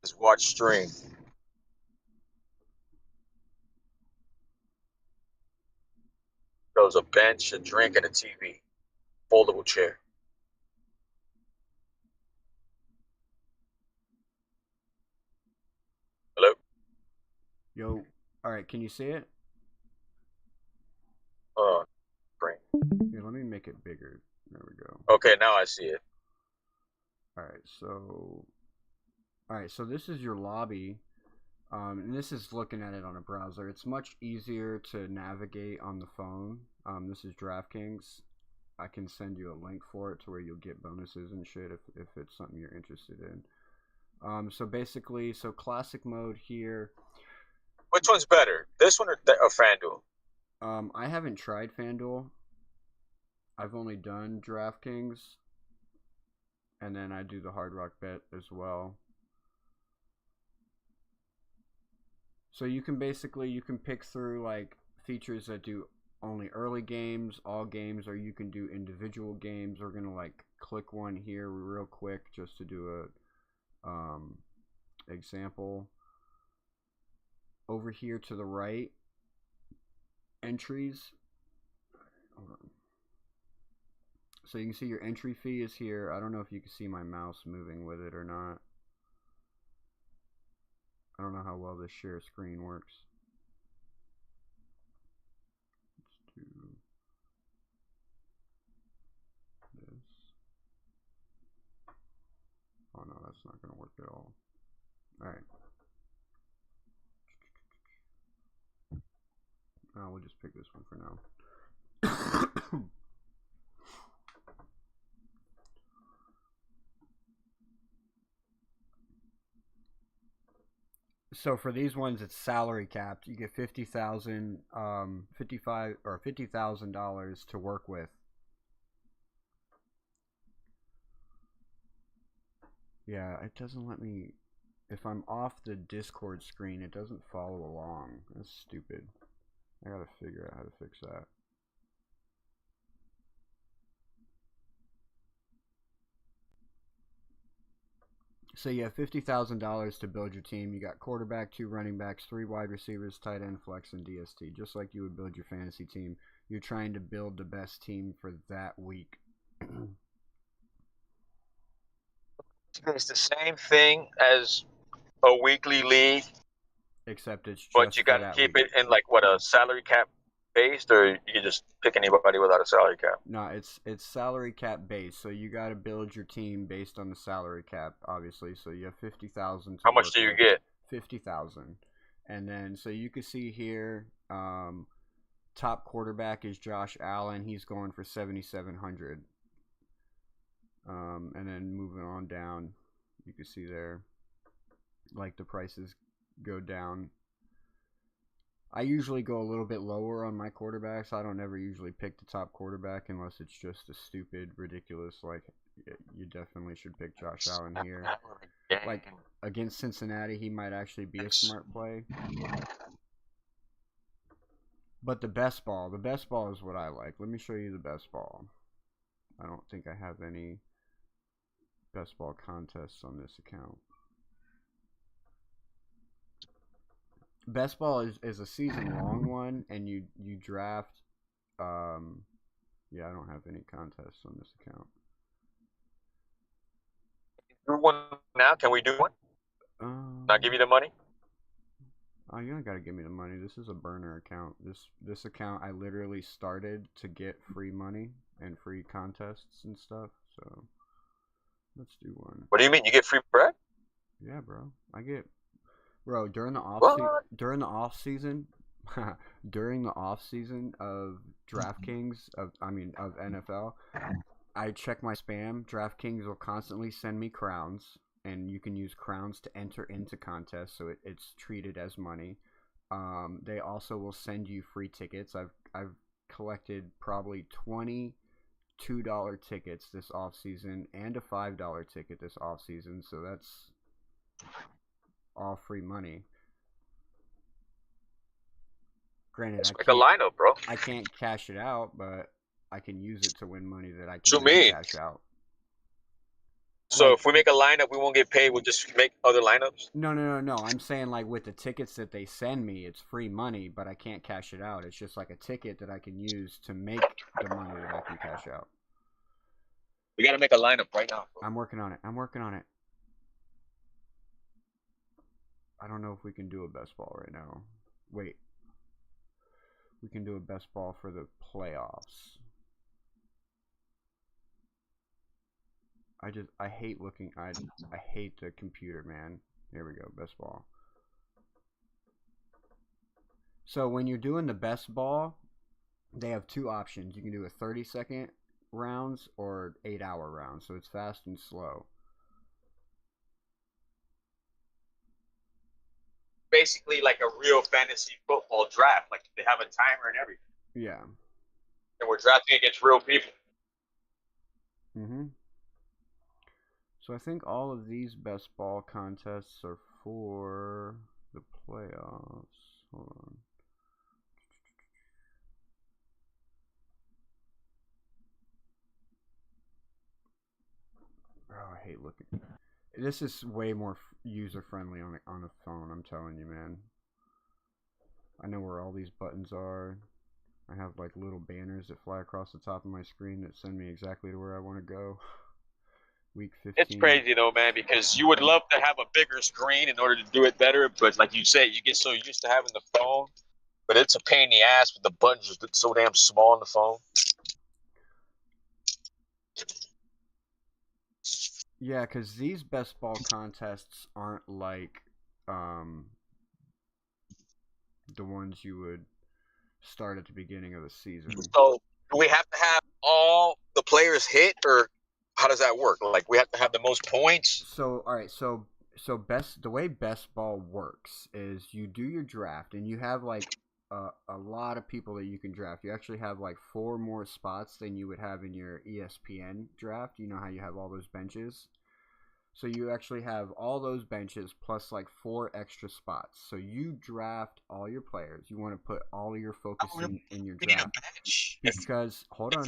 Just watch stream. Shows a bench, a drink, and a TV. Foldable chair. Hello? Yo, alright, can you see it? Screen. Here, let me make it bigger. There we go. Okay, now I see it. Alright, so this is your lobby. And this is looking at it on a browser. It's much easier to navigate on the phone. This is DraftKings. I can send you a link for it to where you'll get bonuses and shit if it's something you're interested in. So basically, classic mode here. Which one's better, this one or FanDuel? I haven't tried FanDuel. I've only done DraftKings, and then I do the Hard Rock Bet as well. So you can pick through like features that do only early games, all games, or you can do individual games. We're gonna like click one here real quick just to do a example. Over here to the right, entries. Hold on. So you can see your entry fee is here. I don't know if you can see my mouse moving with it or not. I don't know how well this share screen works. Let's do this. Oh no, that's not going to work at all. Alright. Oh, we'll just pick this one for now. So for these ones, it's salary capped. You get $50,000 to work with. Yeah, it doesn't let me. If I'm off the Discord screen, it doesn't follow along. That's stupid. I gotta figure out how to fix that. So you have $50,000 to build your team. You got quarterback, 2 running backs, 3 wide receivers, tight end, flex, and DST. Just like you would build your fantasy team. You're trying to build the best team for that week. It's the same thing as a weekly league, Except it's just but you for got to that keep week. it in like what, a salary cap based, or you can just pick anybody without a salary cap? No, it's salary cap based. So you got to build your team based on the salary cap, obviously. So you have 50,000. How much do you get? 50,000, and then so you can see here, top quarterback is Josh Allen. He's going for 7,700. And then moving on down, you can see there, like the prices go down. I usually go a little bit lower on my quarterbacks. I don't ever usually pick the top quarterback unless it's just a stupid, ridiculous, like, you definitely should pick Josh Allen here. Like, against Cincinnati, he might actually be a smart play. But the best ball is what I like. Let me show you the best ball. I don't think I have any best ball contests on this account. Best ball is a season long one, and you draft. Yeah, I don't have any contests on this account. Do one now? Can we do one? Not give you the money? Oh, you don't gotta give me the money. This is a burner account. This account I literally started to get free money and free contests and stuff. So let's do one. What do you mean? You get free bread? Yeah, bro. I get. Bro, during the off season, during the off season of DraftKings of NFL, I check my spam. DraftKings will constantly send me crowns, and you can use crowns to enter into contests, so it's treated as money. They also will send you free tickets. I've collected probably 20 $2 tickets this off season and a $5 ticket this off season, so that's all free money. Granted, It's like a lineup, bro. I can't cash it out, but I can use it to win money that I So can then me. cash out. So if we make a lineup, we won't get paid. We'll just make other lineups. No. I'm saying, like, with the tickets that they send me, it's free money, but I can't cash it out. It's just like a ticket that I can use to make the money that I can cash out. We gotta make a lineup right now, bro. I'm working on it. I don't know if we can do a best ball right now. Wait. We can do a best ball for the playoffs. I hate looking. I hate the computer, man. Here we go. Best ball. So when you're doing the best ball, they have two options. You can do a 30-second rounds or 8-hour rounds. So it's fast and slow. Basically, like a real fantasy football draft. Like they have a timer and everything. Yeah. And we're drafting against real people. So I think all of these best ball contests are for the playoffs. Hold on. Oh, I hate looking. This is way more user friendly on a phone. I'm telling you, man. I know where all these buttons are. I have like little banners that fly across the top of my screen that send me exactly to where I want to go. Week 15. It's crazy though, man, because you would love to have a bigger screen in order to do it better, but like you say, you get so used to having the phone, but it's a pain in the ass with the buttons just so damn small on the phone. Yeah, because these best ball contests aren't like the ones you would start at the beginning of the season. So do we have to have all the players hit, or how does that work? Like we have to have the most points? So all right, so the way best ball works is you do your draft and you have like a lot of people that you can draft. You actually have like 4 more spots than you would have in your ESPN draft. You know how you have all those benches. So you actually have all those benches plus like 4 extra spots. So you draft all your players. You want to put all of your focus in your draft. Because hold on.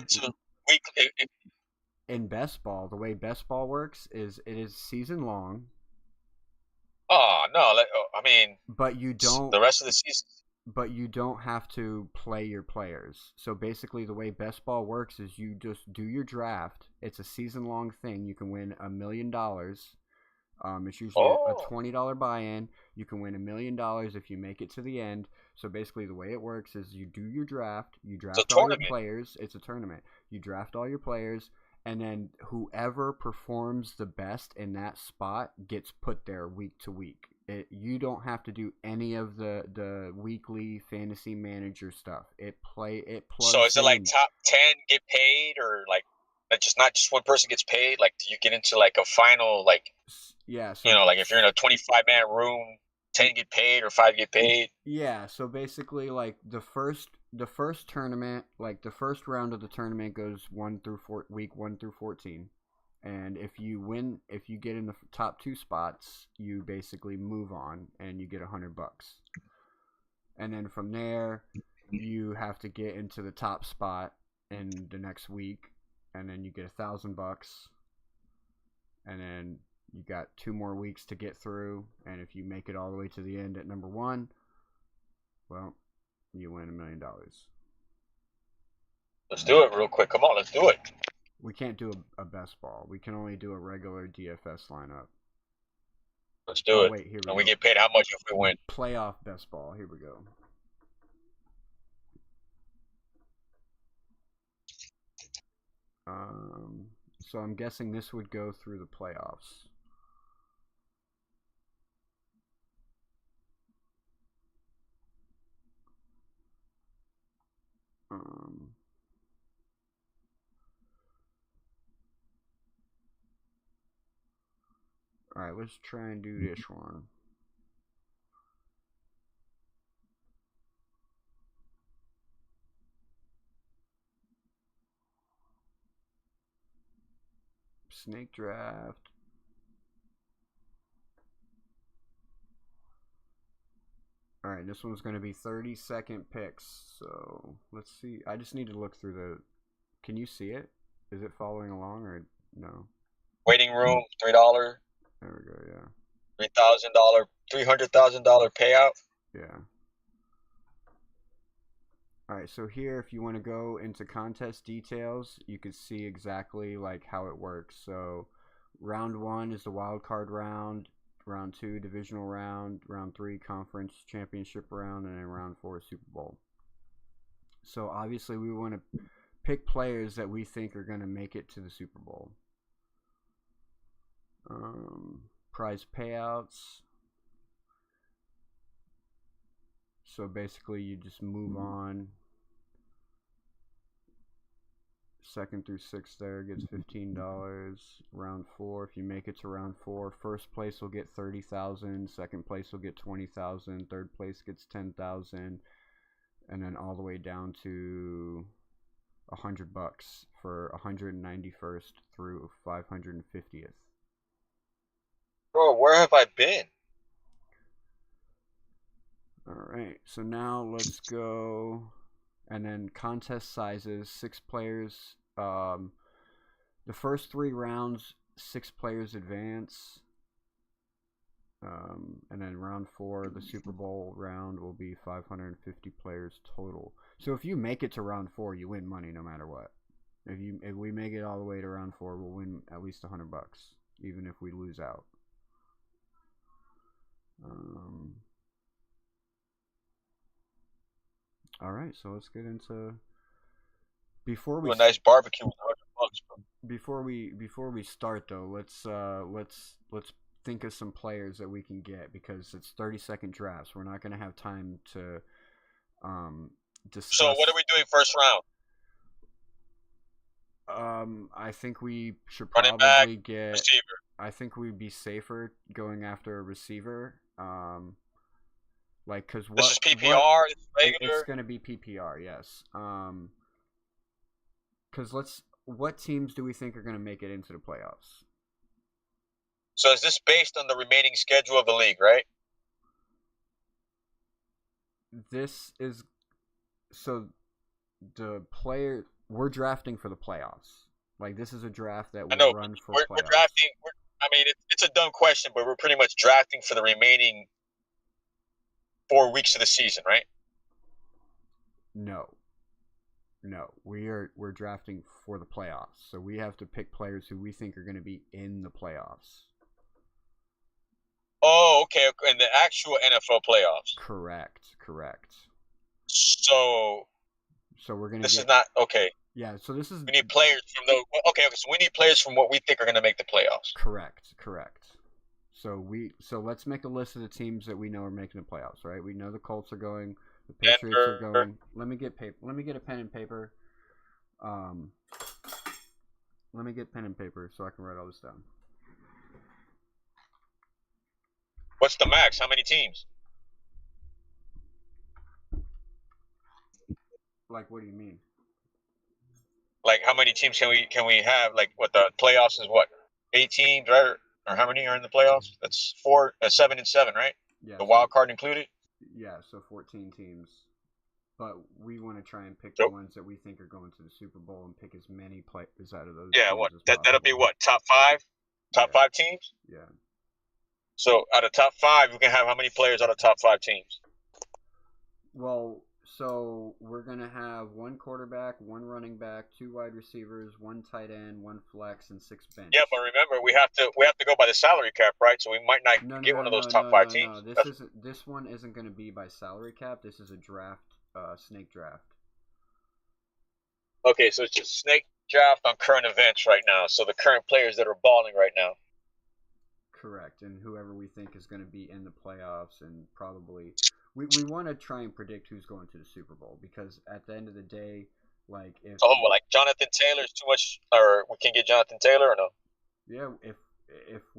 In best ball, the way best ball works is it is season long. Oh no! I mean, but you don't. The rest of the season. But you don't have to play your players. So basically, the way best ball works is you just do your draft. It's a season long thing. You can win $1 million. It's usually a $20 buy-in. You can win $1 million if you make it to the end. So basically, the way it works is you do your draft. You draft all your players. It's a tournament. You draft all your players, and then whoever performs the best in that spot gets put there week to week. You don't have to do any of the weekly fantasy manager stuff. It plugs. So is it like top 10 get paid, or like just not just one person gets paid? Like do you get into like a final yeah? So, you know, like if you're in a 25-man room, 10 get paid or 5 get paid. Yeah. So basically, like the first tournament, like the first round of the tournament goes week 1 through 14. And if you get in the top 2 spots, you basically move on and you get $100. And then from there, you have to get into the top spot in the next week, and then you get $1,000. And then you got 2 more weeks to get through, and if you make it all the way to the end at number 1, well, you win $1 million. Let's do it real quick. Come on, let's do it. We can't do a best ball. We can only do a regular DFS lineup. Let's do it. Wait, here we go. We get paid how much if we win? Playoff best ball. Here we go. So I'm guessing this would go through the playoffs. Alright, let's try and do this one. Snake draft. Alright, this one's going to be 30-second picks. So, let's see. I just need to look through the... Can you see it? Is it following along or no? Waiting room, $3. There we go, yeah. $300,000 payout. Yeah. Alright, so here, if you want to go into contest details, you can see exactly like how it works. So, round 1 is the wild card round. Round 2, divisional round. Round 3, conference championship round. And then round 4, Super Bowl. So, obviously, we want to pick players that we think are going to make it to the Super Bowl. Prize payouts. So basically, you just move on. Second through sixth there gets $15. Round 4, if you make it to round 4, first place will get 30,000. Second place will get 20,000. Third place gets 10,000, and then all the way down to $100 for 191st through 550th. Bro, where have I been? All right, so now let's go, and then contest sizes: 6 players. The first 3 rounds, 6 players advance, and then round 4, the Super Bowl round, will be 550 players total. So if you make it to round 4, you win money no matter what. If we make it all the way to round 4, we'll win at least $100, even if we lose out. All right, so let's get into before we Do a nice barbecue with $100, bro. Before we start though, let's think of some players that we can get, because it's 30-second drafts. We're not going to have time to discuss. So what are we doing first round? I think we should Running probably back, get receiver. I think we'd be safer going after a receiver. Like, cause This is PPR. This is regular. it's gonna be PPR, yes. Cause what teams do we think are gonna make it into the playoffs? So is this based on the remaining schedule of the league, right? This is so the player we're drafting for the playoffs. Like, this is a draft that will run for playoffs. We're drafting. It's a dumb question, but we're pretty much drafting for the remaining 4 weeks of the season, right? No, we're drafting for the playoffs. So we have to pick players who we think are going to be in the playoffs. Oh, okay. In the actual NFL playoffs. Correct. So we're gonna. This is not okay. Yeah. So this is. We need players from those. Okay. So we need players from what we think are going to make the playoffs. Correct. So let's make a list of the teams that we know are making the playoffs. Right. We know the Colts are going. The Patriots are going. Let me get paper. Let me get a pen and paper. Let me get pen and paper so I can write all this down. What's the max? How many teams? Like, what do you mean? Like, how many teams can we have? Like, what the playoffs is? What, 8 teams, right? Or how many are in the playoffs? That's 7 and 7, right? Yeah. The wild card included. Yeah, so 14 teams. But we want to try and pick the ones that we think are going to the Super Bowl and pick as many players out of those. Yeah, teams what? As possible. That'll be what? Top 5? Top 5 teams? Yeah. So out of top 5, we can have how many players out of top 5 teams? Well, so we're gonna have 1 quarterback, 1 running back, 2 wide receivers, 1 tight end, 1 flex, and 6 bench. Yeah, but remember, we have to go by the salary cap, right? So we might not get one of those top 5 teams. No. This one isn't going to be by salary cap. This is a draft, snake draft. Okay, so it's just snake draft on current events right now. So the current players that are balling right now. Correct, and whoever we think is going to be in the playoffs, and probably we want to try and predict who's going to the Super Bowl, because at the end of the day, like, if like Jonathan Taylor's too much, or we can get Jonathan Taylor or no? Yeah, if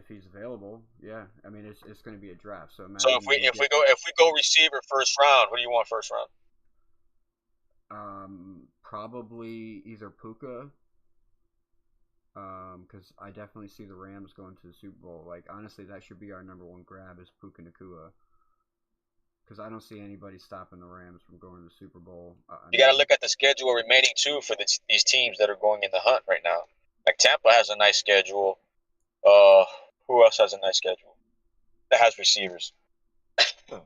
he's available, yeah. I mean, it's going to be a draft, so if we go receiver first round, what do you want first round? Probably either Puka. Because I definitely see the Rams going to the Super Bowl. Like, honestly, that should be our number 1 grab, is Puka Nacua. Because I don't see anybody stopping the Rams from going to the Super Bowl. You got to look at the schedule remaining too for these teams that are going in the hunt right now. Like, Tampa has a nice schedule. Who else has a nice schedule that has receivers? That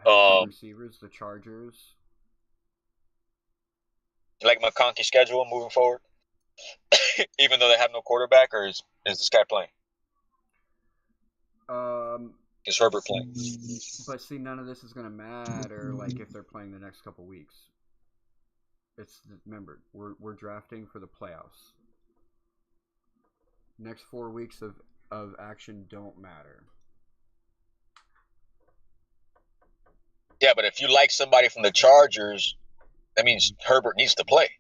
has receivers. The Chargers. You like McConkey's schedule moving forward? Even though they have no quarterback, or is this guy playing? Is Herbert playing? But see, none of this is going to matter, like, if they're playing the next couple weeks. Remember, we're drafting for the playoffs. Next 4 weeks of action don't matter. Yeah, but if you like somebody from the Chargers, that means Herbert needs to play.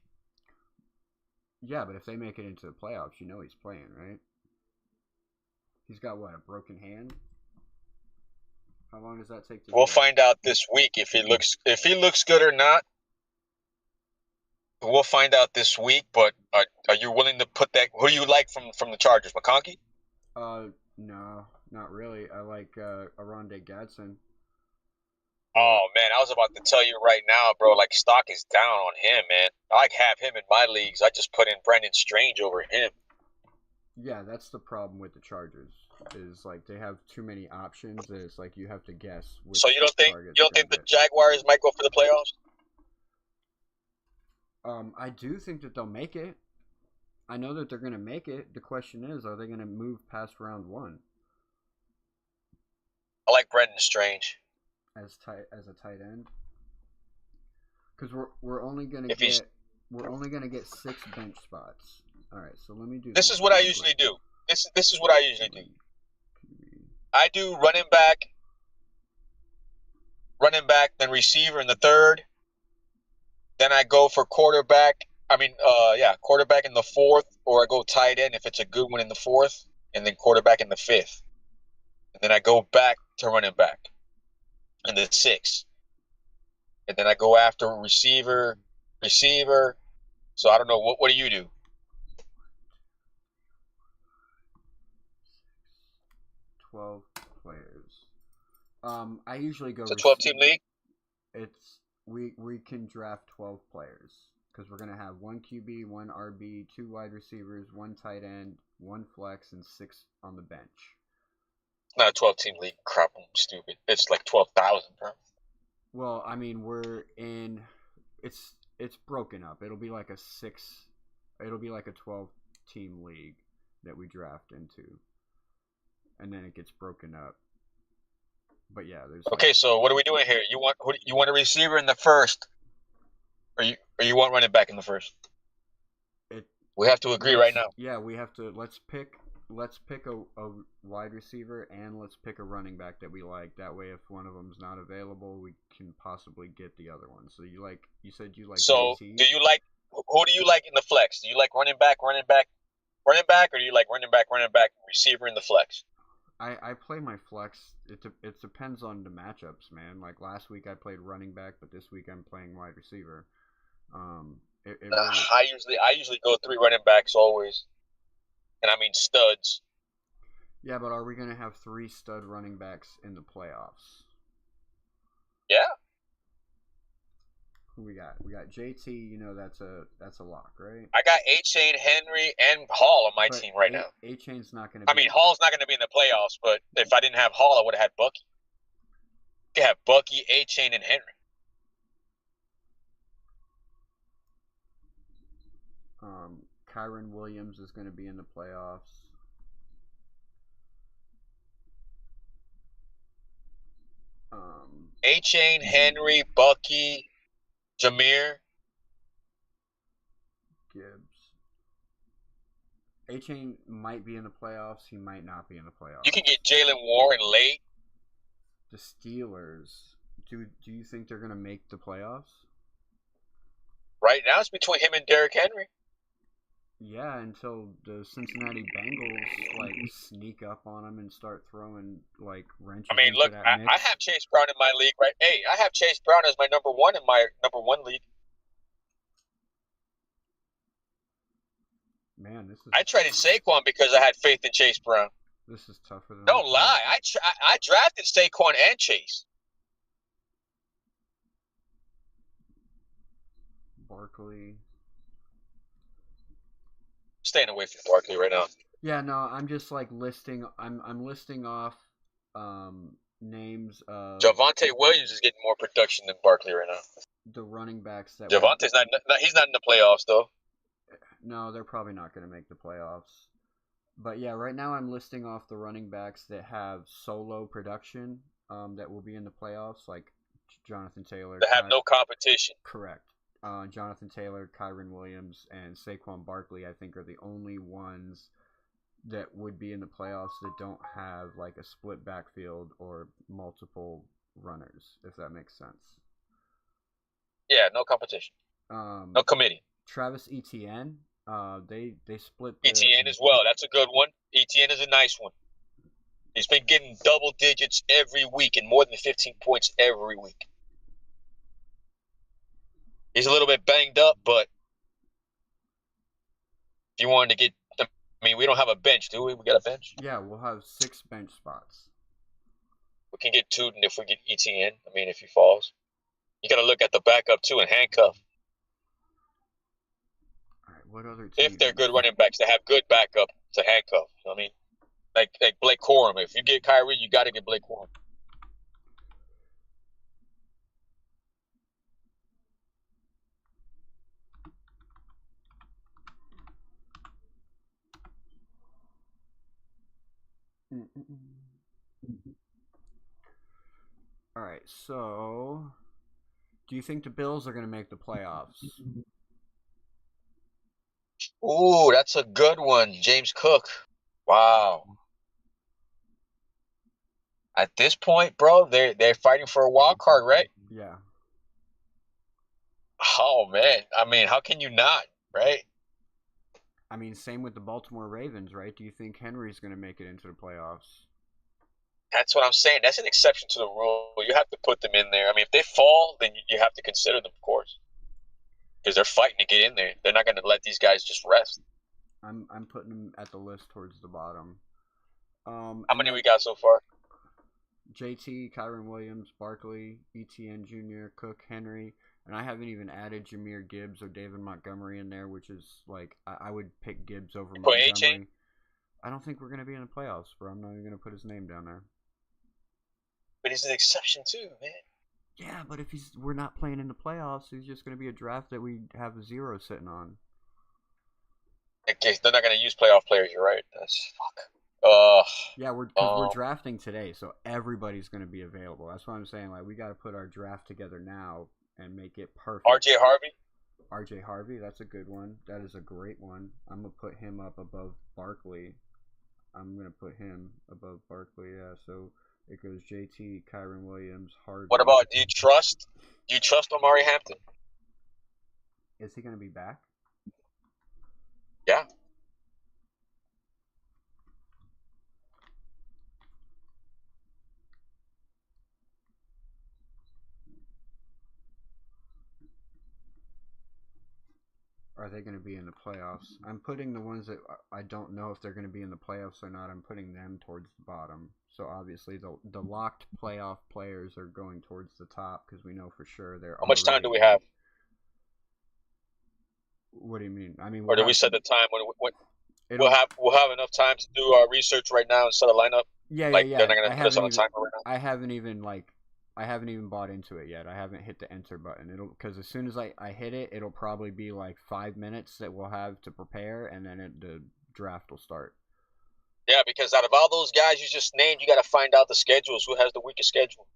Yeah, but if they make it into the playoffs, you know he's playing, right? He's got what, a broken hand? How long does that take to We'll heal? find out this week if he looks good or not. We'll find out this week. But are you willing to put that? Who do you like from the Chargers? McConkey? No, not really. I like Aronde Gadsden. Oh man, I was about to tell you right now, bro. Like stock is down on him, man. I like have him in my leagues. I just put in Brendan Strange over him. Yeah, that's the problem with the Chargers. Is like they have too many options. That it's like you have to guess. Which So you don't think the hit. Jaguars might go for the playoffs? I do think that they'll make it. I know that they're going to make it. The question is, are they going to move past round 1? I like Brendan Strange as a tight end, because we're only going to get 6 bench spots. All right, so let me do. This is what I usually do. This is what I usually do. I do running back, then receiver in the third. Then I go for quarterback. Quarterback in the fourth, or I go tight end if it's a good one in the fourth, and then quarterback in the fifth. And then I go back to running back in the sixth. And then I go after receiver. So I don't know. What do you do? 12 players. I usually go. It's a 12-team league. We can draft 12 players because we're gonna have 1 QB, 1 RB, 2 wide receivers, 1 tight end, 1 flex, and 6 on the bench. It's not a 12-team league. Crap, I'm stupid. It's like 12,000, bro. Well, I mean, we're in. It's broken up. It'll be like a 12-team league that we draft into, and then it gets broken up. But yeah, there's. Okay, so what are we doing here? You want a receiver in the first, or you want running back in the first? We have to agree right now. Yeah, we have to. Let's pick a wide receiver and let's pick a running back that we like. That way, if one of them's not available, we can possibly get the other one. So you said you like. So JT? who do you like in the flex? Do you like running back, or do you like running back, receiver in the flex? I play my flex. It depends on the matchups, man. Like last week I played running back, but this week I'm playing wide receiver. Really... I usually go 3 running backs always, and I mean studs. Yeah, but are we gonna have 3 stud running backs in the playoffs? Yeah. Who we got? We got JT. You know that's a lock, right? I got A-Chain, Henry, and Hall on my team right now. A-Chain's not gonna. I mean, Hall's not gonna be in the playoffs, but if I didn't have Hall, I would have had Bucky. You have Bucky, A-Chain, and Henry. Kyron Williams is going to be in the playoffs. A-Chain, Henry, Bucky, Jameer, Gibbs. A-Chain might be in the playoffs. He might not be in the playoffs. You can get Jalen Warren late. The Steelers. Do you think they're going to make the playoffs? Right now, it's between him and Derrick Henry. Yeah, until the Cincinnati Bengals sneak up on him and start throwing wrenches. I mean, look, I have Chase Brown in my league, right? Hey, I have Chase Brown as my number 1 in my number 1 league. Man, I traded Saquon because I had faith in Chase Brown. This is tougher than. Don't lie. I drafted Saquon and Chase. Barkley. Staying away from Barkley right now. Yeah, no, I'm just listing. I'm listing off names of. Javonte Williams is getting more production than Barkley right now. The running backs that. Javonte's he's not in the playoffs though. No, they're probably not going to make the playoffs. But yeah, right now I'm listing off the running backs that have solo production that will be in the playoffs, like Jonathan Taylor. That have no competition. Correct. Jonathan Taylor, Kyron Williams, and Saquon Barkley, I think, are the only ones that would be in the playoffs that don't have like a split backfield or multiple runners, if that makes sense. Yeah, no competition. No committee. Travis Etienne, they split ETN as well. That's a good one. ETN is a nice one. He's been getting double digits every week and more than 15 points every week. He's a little bit banged up, but if you wanted to get, I mean, we don't have a bench, do we? We got a bench? Yeah, we'll have 6 bench spots. We can get Tootin if we get ETN. I mean, if he falls. You got to look at the backup, too, and handcuff. All right, what other teams? If they're good running backs, they have good backup to handcuff. I mean, like Blake Corum. If you get Kyrie, you got to get Blake Corum. All right, so do you think the Bills are going to make the playoffs? Ooh, that's a good one. James Cook. Wow. At this point, bro, they're fighting for a wild card, right? Yeah. Oh, man. I mean, how can you not, right? I mean, same with the Baltimore Ravens, right? Do you think Henry's going to make it into the playoffs? That's what I'm saying. That's an exception to the rule. You have to put them in there. I mean, if they fall, then you have to consider them, of course, because they're fighting to get in there. They're not going to let these guys just rest. I'm putting them at the list towards the bottom. How many we got so far? JT, Kyron Williams, Barkley, ETN Jr., Cook, Henry, and I haven't even added Jahmyr Gibbs or David Montgomery in there, which is like I would pick Gibbs over Montgomery. I don't think we're going to be in the playoffs, bro. I'm not even going to put his name down there. But he's an exception too, man. Yeah, but if we're not playing in the playoffs, he's just going to be a draft that we have a 0 sitting on. Okay, they're not going to use playoff players. You're right. That's fuck. Yeah, we're drafting today, so everybody's going to be available. That's what I'm saying. Like, we got to put our draft together now and make it perfect. RJ Harvey. RJ Harvey, that's a good one. That is a great one. I'm gonna put him up above Barkley. Yeah. So it goes JT, Kyron Williams, Harvey. What about do you trust Omari Hampton? Is he gonna be back? Yeah. Are they going to be in the playoffs? I'm putting the ones that I don't know if they're going to be in the playoffs or not. I'm putting them towards the bottom. So obviously the locked playoff players are going towards the top because we know for sure they're. How much time do we have? What do you mean? I mean, or do we set the time when we'll have enough time to do our research right now and set a lineup? Yeah. They're not going to put us on a timer right now. I haven't even bought into it yet. I haven't hit the enter button. Because as soon as I hit it, it'll probably be like 5 minutes that we'll have to prepare, and then the draft will start. Yeah, because out of all those guys you just named, you got to find out the schedules. Who has the weakest schedule?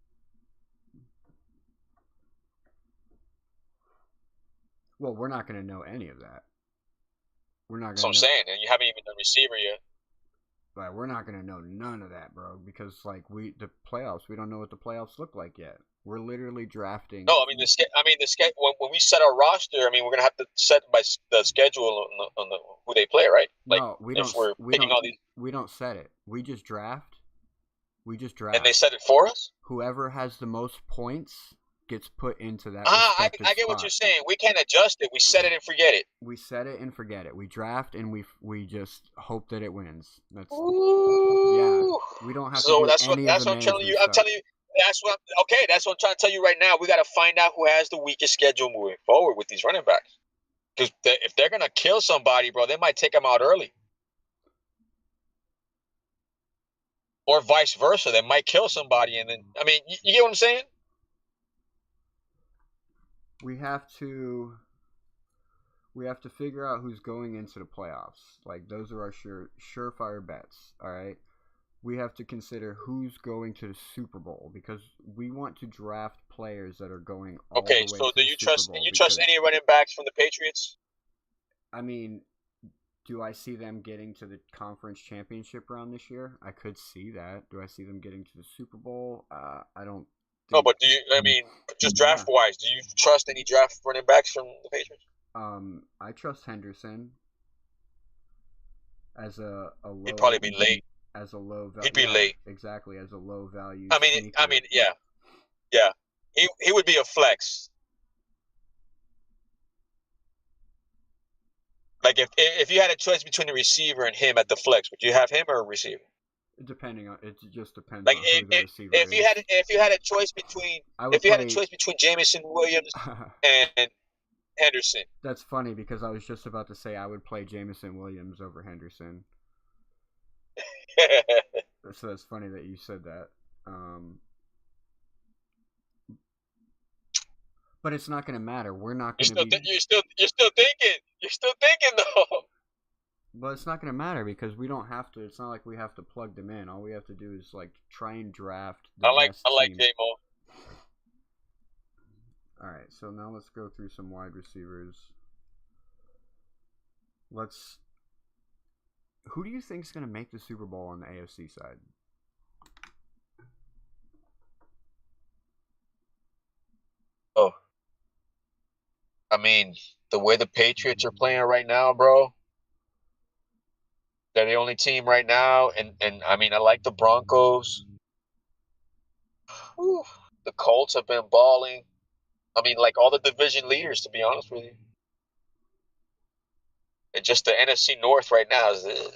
Well, we're not going to know any of that. We're not going. That's what I'm saying, and you haven't even done receiver yet. But we're not going to know none of that, bro, because like the playoffs, we don't know what the playoffs look like yet. We're literally drafting. No, I mean the when we set our roster, I mean we're gonna have to set by the schedule on the who they play, right? Like, no, we don't. We don't set it. We just draft. And they set it for us. Whoever has the most points gets put into that. I get what you're saying. We can't adjust it. We set it and forget it. We set it and forget it. We draft and we just hope that it wins. That's Ooh. Yeah. We don't have so to. That's what I'm telling you. I'm telling you. That's what I'm trying to tell you right now. We got to find out who has the weakest schedule moving forward with these running backs. Because if they're gonna kill somebody, bro, they might take them out early. Or vice versa, they might kill somebody, and then I mean, you get what I'm saying? We have to figure out who's going into the playoffs. Like, those are our surefire bets. All right. we have to consider who's going to the Super Bowl because we want to draft players that are going all Okay, the way so to do the you Super trust? Can Bowl. you trust Because any running backs from the Patriots? I mean, do I see them getting to the conference championship round this year? I could see that. Do I see them getting to the Super Bowl? I don't No, think. but do you? I mean, just Yeah. draft wise, do you trust any draft running backs from the Patriots? I trust Henderson as a He'd probably low be late. as a low value. He'd be Yeah, late. exactly, as a low value I mean, sneaker. yeah, yeah. He would be a flex. Like if you had a choice between a receiver and him at the flex, would you have him or a receiver? Depending on it, just depends Like on who the receiver if you is. had if you had a choice between I would play. Jamison Williams and Henderson. That's funny because I was just about to say I would play Jamison Williams over Henderson. So that's funny that you said that. But it's not going to matter. We're not going to be. You're still thinking. You're still thinking though. But it's not going to matter because we don't have to. It's not like we have to plug them in. All we have to do is like try and draft the best team. J-Mo. All right, so now let's go through some wide receivers. Who do you think is going to make the Super Bowl on the AFC side? Oh, I mean, the way the Patriots are playing right now, bro. They're the only team right now, and I mean, I like the Broncos. Whew. The Colts have been balling. I mean, like all the division leaders, to be honest with you. And just the NFC North right now is the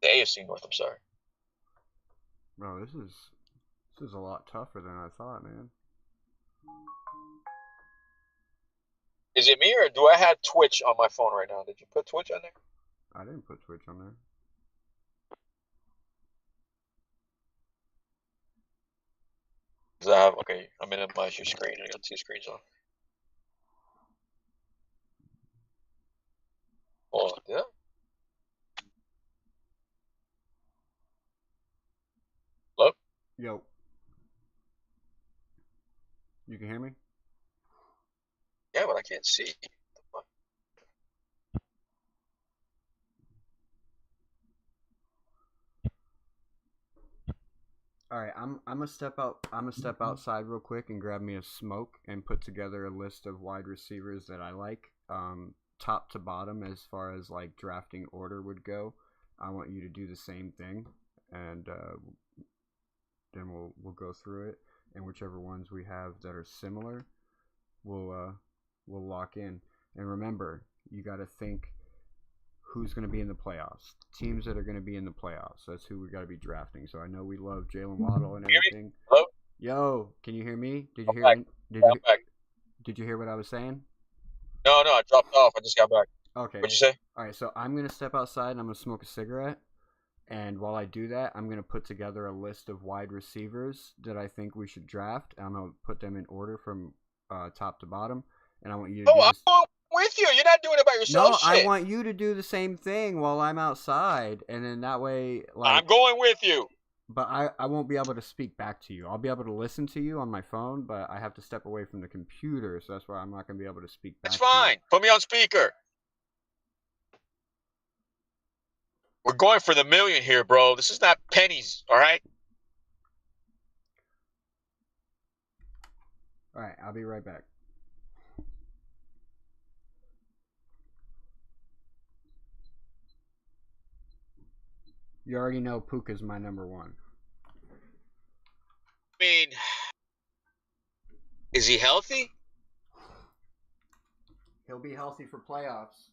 AFC North. I'm sorry. Bro, this is a lot tougher than I thought, man. Is it me or do I have Twitch on my phone right now? Did you put Twitch on there? I didn't put Twitch on there. Okay, I'm gonna minimize your screen. I got two screens on. Hold on, yeah. Hello? Yo. You can hear me? Yeah, but I can't see. All right, I'm gonna step out. I'm gonna step outside real quick and grab me a smoke and put together a list of wide receivers that I like, top to bottom as far as like drafting order would go. I want you to do the same thing, and then we'll go through it, and whichever ones we have that are similar, we'll lock in. And remember, you got to think who's going to be in the playoffs. Teams that are going to be in the playoffs. That's who we got to be drafting. So I know we love Jalen Waddle and everything. Hello? Yo, can you hear me? Did you hear? Back. Did you hear what I was saying? No, I dropped off. I just got back. Okay. What'd you say? All right, so I'm going to step outside and I'm going to smoke a cigarette. And while I do that, I'm going to put together a list of wide receivers that I think we should draft. I'm going to put them in order from top to bottom. And I want you to I'm going with you. You're not doing it by yourself. No, I want you to do the same thing while I'm outside. And then that way, like, I'm going with you. But I won't be able to speak back to you. I'll be able to listen to you on my phone, but I have to step away from the computer. So that's why I'm not going to be able to speak back. That's fine. Put me on speaker. We're going for the million here, bro. This is not pennies, all right? All right, I'll be right back. You already know Puka's my number one. I mean, is he healthy? He'll be healthy for playoffs.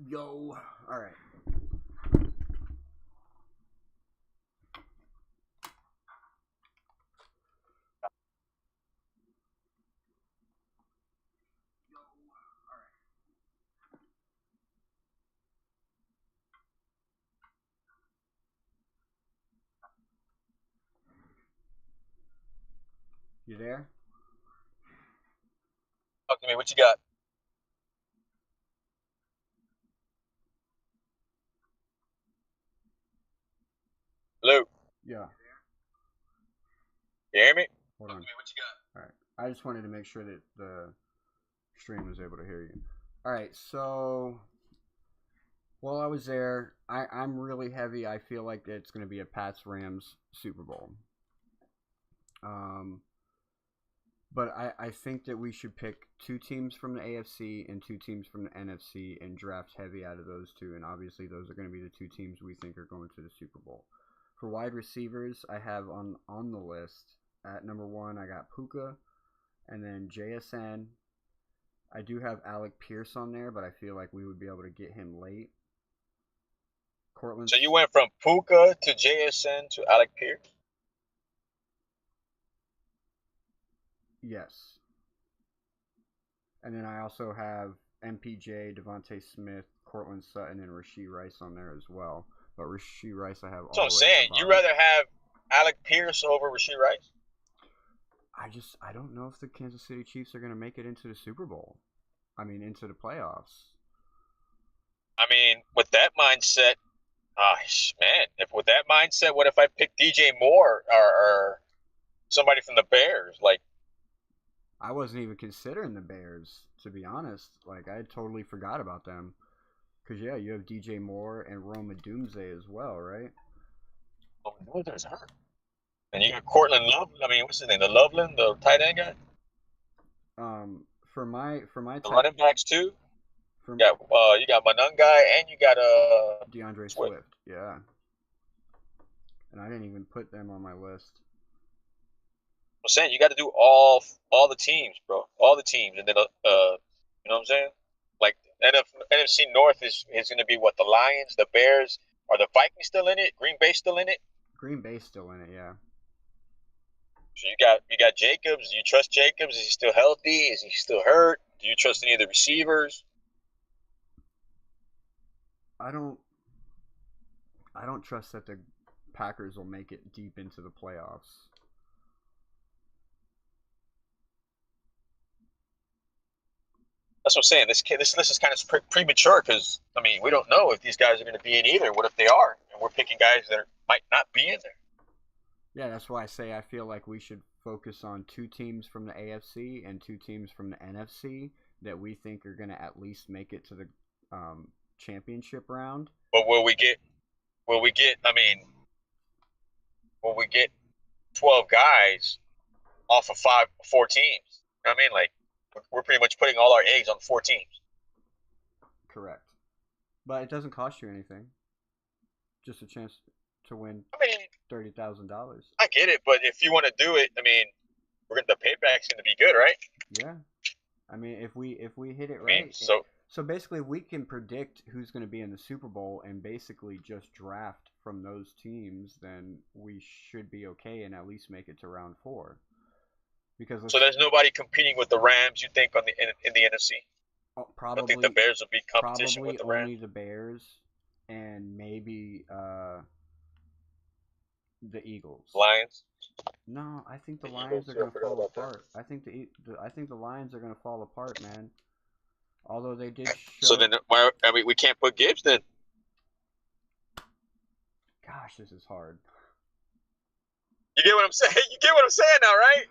Yo. All right. You there? Talk to me. What you got? Luke, Yeah. you hear me? Hold on. Talk to me. What you got? All right. I just wanted to make sure that the stream was able to hear you. All right. So while I was there, I'm really heavy. I feel like it's going to be a Pats Rams Super Bowl. But I think that we should pick two teams from the AFC and two teams from the NFC and draft heavy out of those two. And obviously, those are going to be the two teams we think are going to the Super Bowl. For wide receivers, I have on the list at number 1, I got Puka, and then JSN. I do have Alec Pierce on there, but I feel like we would be able to get him late. Cortland. So you went from Puka to JSN to Alec Pierce? Yes. And then I also have MPJ, Devontae Smith, Cortland Sutton, and Rashee Rice on there as well. But Rashee Rice I have all the way So I'm saying, you rather have Alec Pierce over Rashee Rice? I don't know if the Kansas City Chiefs are going to make it into the Super Bowl. I mean, into the playoffs. I mean, with that mindset, man, with that mindset, what if I pick DJ Moore or somebody from the Bears? Like, I wasn't even considering the Bears, to be honest. Like, I totally forgot about them. Because, yeah, you have DJ Moore and Roma Doomsday as well, right? oh, there's hurt. And you got Cortland Love. I mean, what's his name? The Loveland, the tight end guy. For my The running backs too. For you got Manungai and you got DeAndre Swift. Yeah. And I didn't even put them on my list. I'm saying you got to do all the teams, bro. All the teams, and then you know what I'm saying? Like NFC North is going to be what, the Lions, the Bears, are the Vikings still in it? Green Bay still in it? Green Bay's still in it, yeah. So you got Jacobs. Do you trust Jacobs? Is he still healthy? Is he still hurt? Do you trust any of the receivers? I don't trust that the Packers will make it deep into the playoffs. That's what I'm saying. This list is kind of premature because, I mean, we don't know if these guys are going to be in either. What if they are? And we're picking guys that might not be in there. Yeah, that's why I say I feel like we should focus on two teams from the AFC and two teams from the NFC that we think are going to at least make it to the championship round. But will we get 12 guys off of 4 teams? You know what I mean? Like, we're pretty much putting all our eggs on 4 teams. Correct. But it doesn't cost you anything. Just a chance to win $30,000. I get it, but if you want to do it, I mean, the payback's going to be good, right? Yeah. I mean, if we hit it right. So basically, we can predict who's going to be in the Super Bowl and basically just draft from those teams, then we should be okay and at least make it to round 4. So there's nobody competing with the Rams, you think, in the NFC? Probably. I think the Bears will be competition with the Rams. Only the Bears and maybe the Eagles. Lions? No, I think the Lions are going to fall apart. I think the Lions are going to fall apart, man. Although they did show... So then, we can't put Gibbs then? Gosh, this is hard. You get what I'm saying? You get what I'm saying now, right?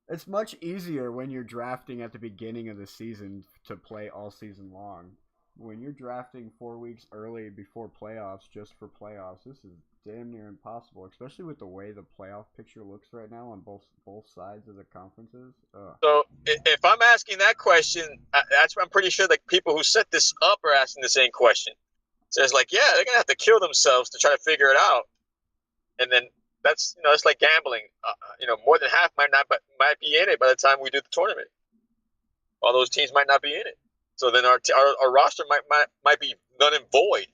It's much easier when you're drafting at the beginning of the season to play all season long. When you're drafting 4 weeks early before playoffs, just for playoffs, this is damn near impossible, especially with the way the playoff picture looks right now on both sides of the conferences. So if I'm asking that question, I'm pretty sure the people who set this up are asking the same question. So it's like, yeah, they're gonna have to kill themselves to try to figure it out, and then that's it's like gambling. More than half might be in it by the time we do the tournament. All those teams might not be in it. So then our roster might be null and void.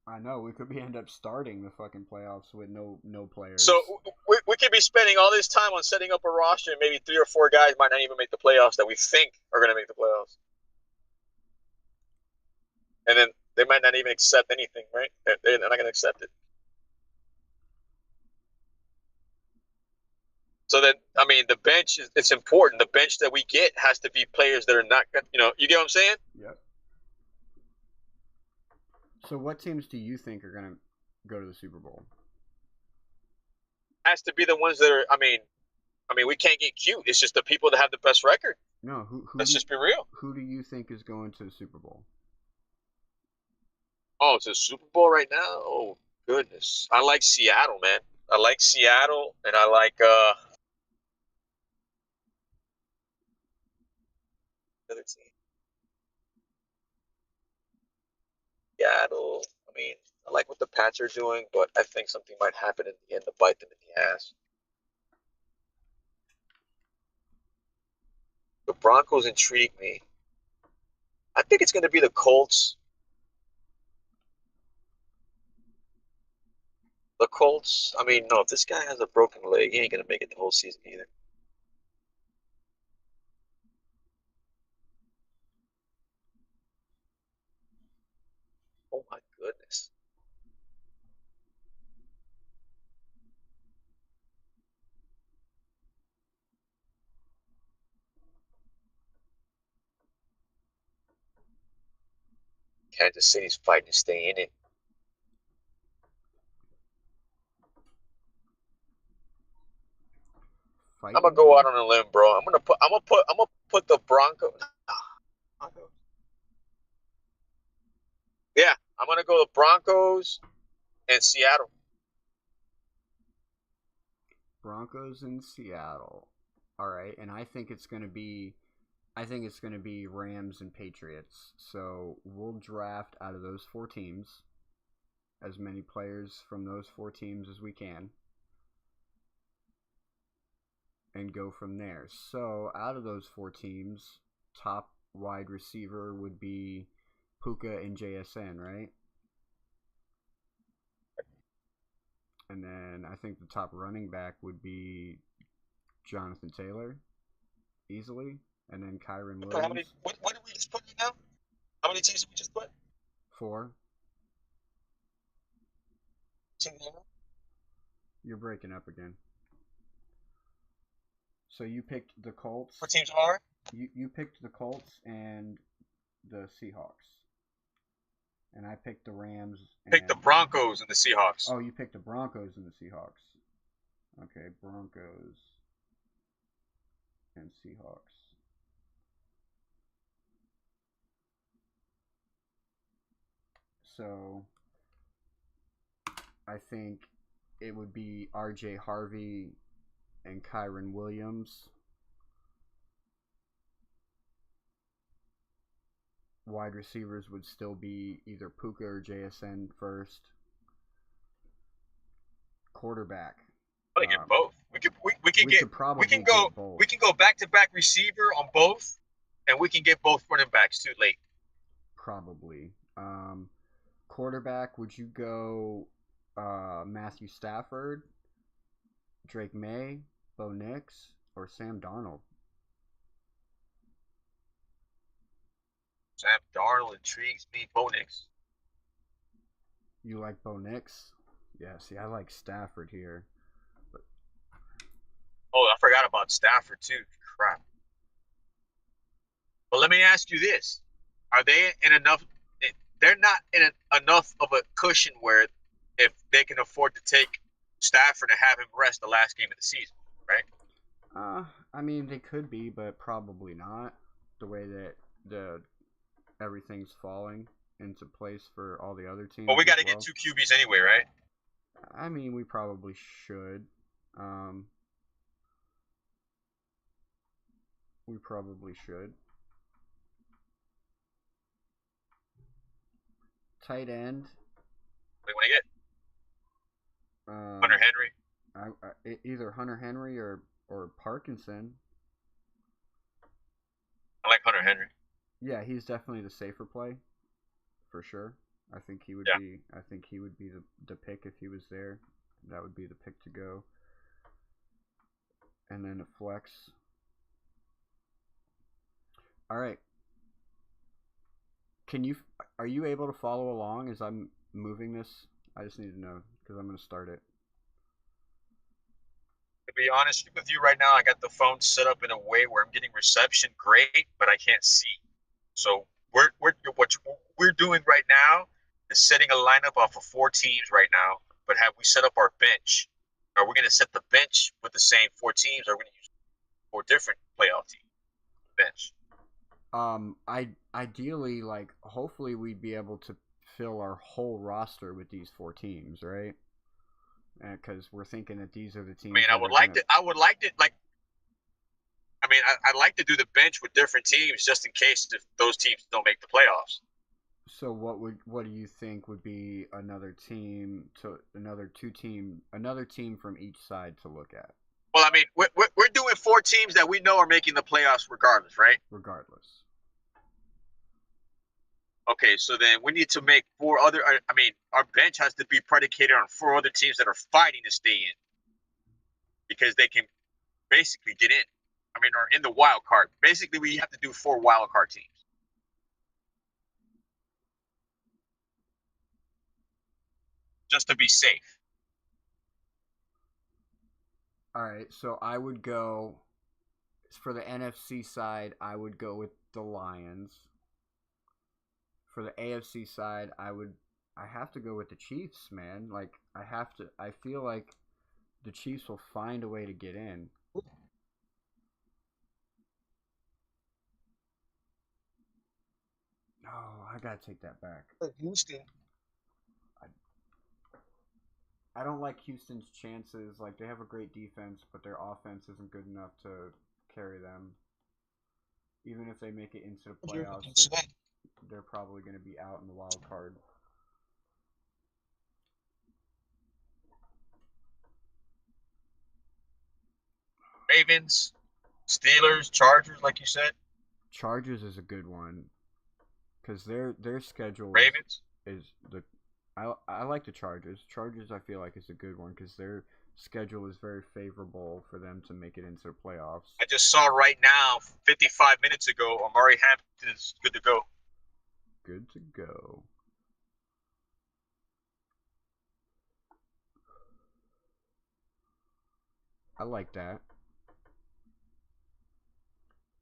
I know we could end up starting the fucking playoffs with no players. So we could be spending all this time on setting up a roster, and maybe 3 or 4 guys might not even make the playoffs that we think are going to make the playoffs, and then they might not even accept anything, right? They're not going to accept it. So then, I mean, the bench it's important. The bench that we get has to be players that are not, you get what I'm saying? Yep. So what teams do you think are going to go to the Super Bowl? Has to be the ones that are. I mean, we can't get cute. It's just the people that have the best record. No, let's just be real. Who do you think is going to the Super Bowl? Oh, it's a Super Bowl right now. Oh goodness, I like Seattle, man. I like Seattle, and I like another team. Seattle. I mean, I like what the Pats are doing, but I think something might happen in the end to bite them in the ass. The Broncos intrigue me. I think it's going to be the Colts. The Colts, I mean, no, if this guy has a broken leg, he ain't going to make it the whole season either. Oh my goodness. Kansas City's fighting to stay in it. I'm gonna go out on a limb, bro. I'm gonna put the Broncos. Yeah, I'm gonna go the Broncos and Seattle. Broncos in Seattle. All right, and I think it's gonna be Rams and Patriots. So we'll draft out of those 4 teams as many players from those 4 teams as we can and go from there. So out of those 4 teams, top wide receiver would be Puka and JSN, right? And then I think the top running back would be Jonathan Taylor, easily. And then Kyron Williams. How many? What did we just put in now? How many teams did we just put? 4. You're breaking up again. So you picked the Colts. What teams are? You picked the Colts and the Seahawks. And I picked the Rams. Picked the Broncos and the Seahawks. Oh, you picked the Broncos and the Seahawks. Okay, Broncos and Seahawks. So I think it would be RJ Harvey and Kyron Williams. Wide receivers would still be either Puka or JSN first. Quarterback. I get both. We can go back to back receiver on both, and we can get both running backs too late. Probably. Quarterback, would you go Matthew Stafford, Drake May, Bo Nix, or Sam Darnold? Sam Darnold intrigues me. Bo Nix. You like Bo Nix? Yeah, see, I like Stafford here. But... Oh, I forgot about Stafford, too. Crap. But let me ask you this. Are they in enough... They're not in enough of a cushion where if they can afford to take Stafford and have him rest the last game of the season, right? I mean, they could be, but probably not. The way that everything's falling into place for all the other teams. But we got to get 2 QBs anyway, right? I mean, we probably should. We probably should. Tight end. What do you want to get? Hunter Henry. Either Hunter Henry or Parkinson. I like Hunter Henry. Yeah, he's definitely the safer play, for sure. I think he would Yeah. be. I think he would be the pick if he was there. That would be the pick to go. And then a flex. All right. Can you? Are you able to follow along as I'm moving this? I just need to know because I'm going to start it. To be honest with you, right now, I got the phone set up in a way where I'm getting reception great, but I can't see. So what we're doing right now is setting a lineup off of 4 teams right now. But have we set up our bench? Are we going to set the bench with the same 4 teams? Or are we going to use 4 different playoff teams bench? I ideally like hopefully we'd be able to fill our whole roster with these 4 teams, right? Because we're thinking that these are the teams. I mean, I would like to. I would like to like. I mean, I'd like to do the bench with different teams just in case if those teams don't make the playoffs. So what do you think would be another team to another team from each side to look at? Well, I mean, we're doing 4 teams that we know are making the playoffs regardless, right? Regardless. Okay, so then we need to make 4 other. I mean, our bench has to be predicated on 4 other teams that are fighting to stay in because they can basically get in. I mean, or in the wild card. Basically, we have to do 4 wild card teams just to be safe. All right, so I would go for the NFC side. I would go with the Lions. For the AFC side, I have to go with the Chiefs, man. Like I have to. I feel like the Chiefs will find a way to get in. No, I gotta take that back. Houston. I don't like Houston's chances. Like they have a great defense, but their offense isn't good enough to carry them. Even if they make it into the playoffs, they're probably going to be out in the wild card. Ravens, Steelers, Chargers, like you said. Chargers is a good one because their schedule Ravens is the. I like the Chargers. Chargers I feel like is a good one because their schedule is very favorable for them to make it into the playoffs. I just saw right now, 55 minutes ago, Amari Hampton is good to go. Good to go. I like that.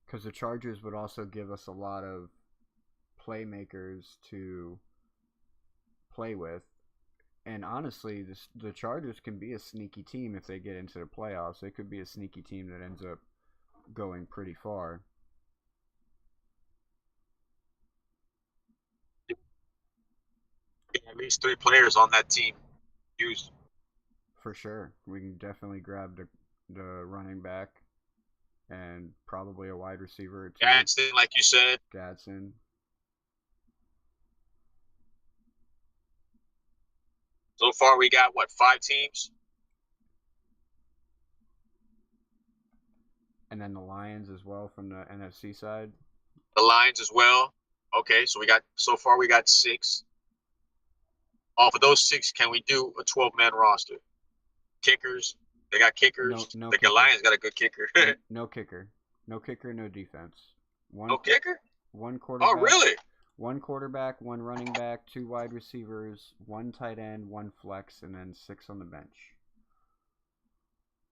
Because the Chargers would also give us a lot of playmakers to play with. And honestly, the Chargers can be a sneaky team if they get into the playoffs. They could be a sneaky team that ends up going pretty far. At least 3 players on that team used. For sure. We can definitely grab the running back and probably a wide receiver or 2. Gadsden, like you said. Gadsden. So far, we got, 5 teams? And then the Lions as well from the NFC side. The Lions as well. Okay, so so far we got 6. Off of those 6, can we do a 12-man roster? Kickers. They got kickers. No the kicker. Lions got a good kicker. No kicker. No kicker, no defense. No kicker? One quarterback. Oh, really? 1 quarterback, 1 running back, 2 wide receivers, 1 tight end, 1 flex, and then 6 on the bench.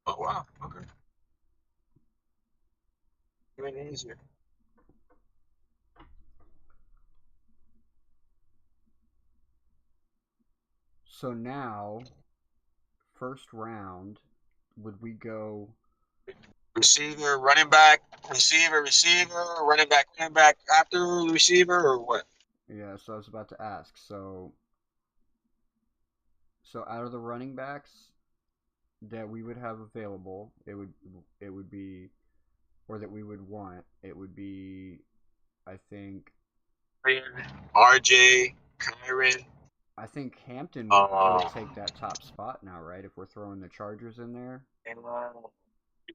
Oh, wow. Okay. Doing it easier. So now, first round, would we go Receiver, running back, receiver, running back after receiver, or what? Yeah, so I was about to ask. So out of the running backs that we would have available, it would be, or that we would want, it would be, I think, RJ, Kyron. I think Hampton would take that top spot now, right? If we're throwing the Chargers in there. And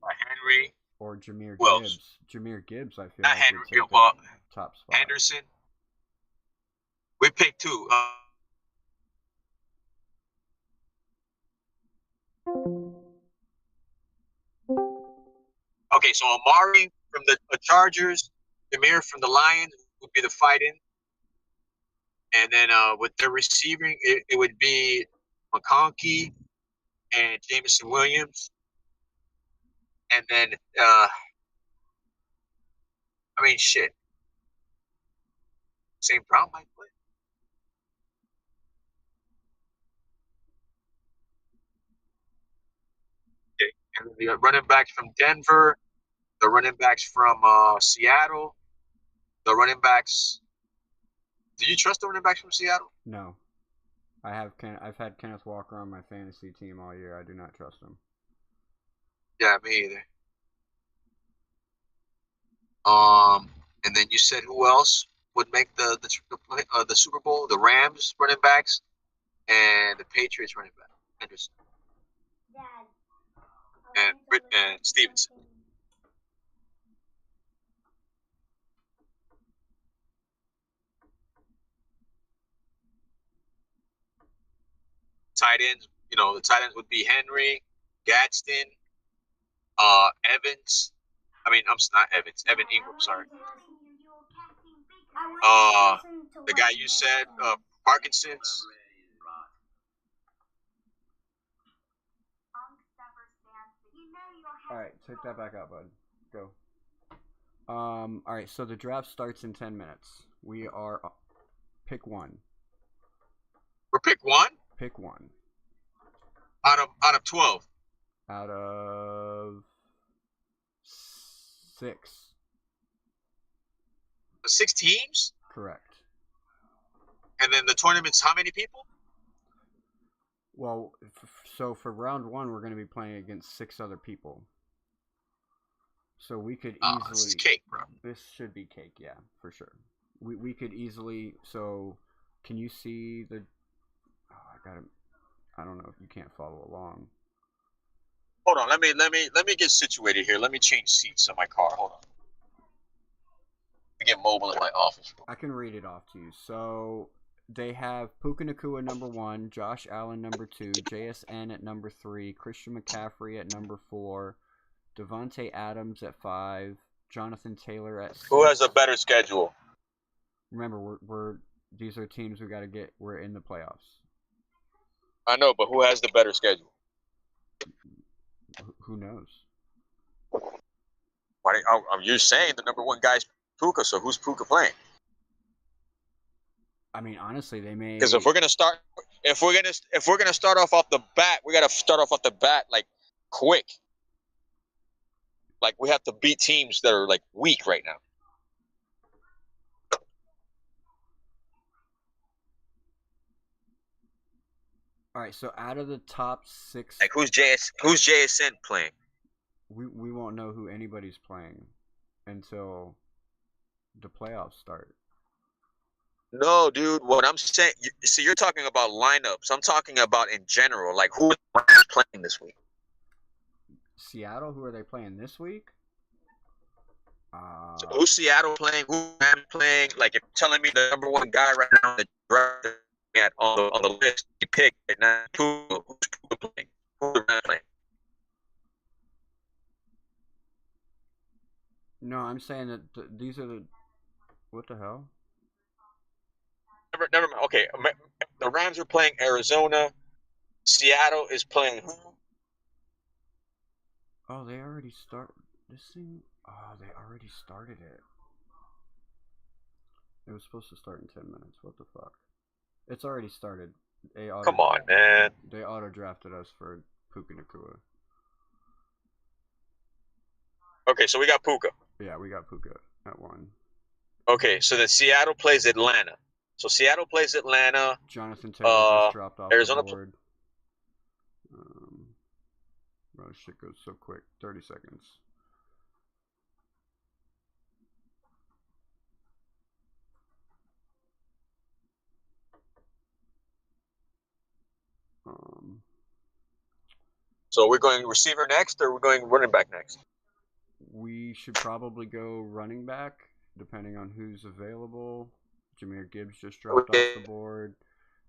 Henry. Or Jahmyr Who else? Gibbs. Jahmyr Gibbs, I feel Not like would Henry. take Well, that top spot. Henderson. We picked 2. Okay, so Amari from the Chargers, Demir from the Lions would be the fight in. And then with the receiving, it would be McConkey and Jameson Williams. And then, I mean, shit. St. Brown might play. Okay. And the running backs from Denver, the running backs from Seattle, the running backs. Do you trust the running backs from Seattle? No. I've had Kenneth Walker on my fantasy team all year. I do not trust him. Yeah, me either. And then you said who else would make the Super Bowl? The Rams running backs and the Patriots running back. Henderson Dad. and Stevenson. Tight ends, the tight ends would be Henry, Gadsden, Evans. I mean, I'm not Evans. Evan Ingram. Sorry. The guy you said, Parkinson's. All right, take that back out, bud. Go. All right, so the draft starts in 10 minutes. We are pick 1. We're pick 1. Pick 1. Out of 12. Out of 6. 6 teams. Correct. And then the tournament's how many people? Well, so for round 1, we're going to be playing against 6 other people. So we could easily. This is cake, bro. This should be cake, yeah, for sure. We could easily. So, can you see the? Oh, I don't know if you can't follow along. Hold on, let me get situated here. Let me change seats in my car. Hold on. Let me get mobile in my office. I can read it off to you. So they have Puka Nacua number 1, Josh Allen number 2, JSN at number 3, Christian McCaffrey at number 4, Devontae Adams at 5, Jonathan Taylor at 6. Who has a better schedule? Remember, these are teams we got to get. We're in the playoffs. I know, but who has the better schedule? Who knows? You're saying the number 1 guy's Puka, so who's Puka playing? I mean, honestly, they may. Because if we're gonna start off the bat, we gotta start off the bat like quick. Like we have to beat teams that are like weak right now. All right, so out of the top 6, Like who's JSN playing? we won't know who anybody's playing until the playoffs start. No, dude. What I'm saying, see, you're talking about lineups. I'm talking about in general. Like who is playing this week? Seattle, who are they playing this week? So who's Seattle playing? Who's Rams playing? Like if you're telling me the number 1 guy right now in the draft on the list you picked right now, who's playing? Who's the Rams playing? No, I'm saying that these are the. What the hell? Never mind. Okay, the Rams are playing Arizona. Seattle is playing who? Oh, they already start this thing. Oh, they already started it. It was supposed to start in 10 minutes. What the fuck? It's already started. Come on, man. They auto drafted us for Puka Nacua. Okay, so we got Puka. Yeah, we got Puka at 1. Okay, so then Seattle plays Atlanta. So Seattle plays Atlanta. Jonathan Taylor just dropped off Arizona the board. Bro, shit goes so quick. 30 seconds. So we're going receiver next, or we're going running back next? We should probably go running back, depending on who's available. Jahmyr Gibbs just dropped off the board.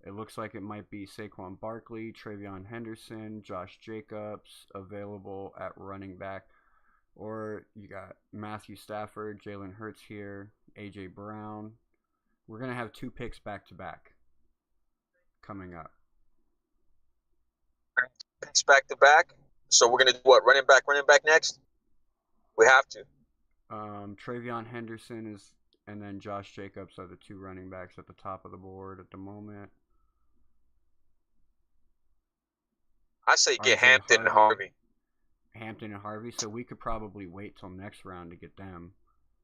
It looks like it might be Saquon Barkley, Travion Henderson, Josh Jacobs available at running back. Or you got Matthew Stafford, Jalen Hurts here, A.J. Brown. We're going to have 2 picks back-to-back coming up. Picks back-to-back. So we're going to do what? Running back next? We have to. Travion Henderson is, and then Josh Jacobs are the 2 running backs at the top of the board at the moment. I say get Hampton and Harvey. Hampton and Harvey, so we could probably wait till next round to get them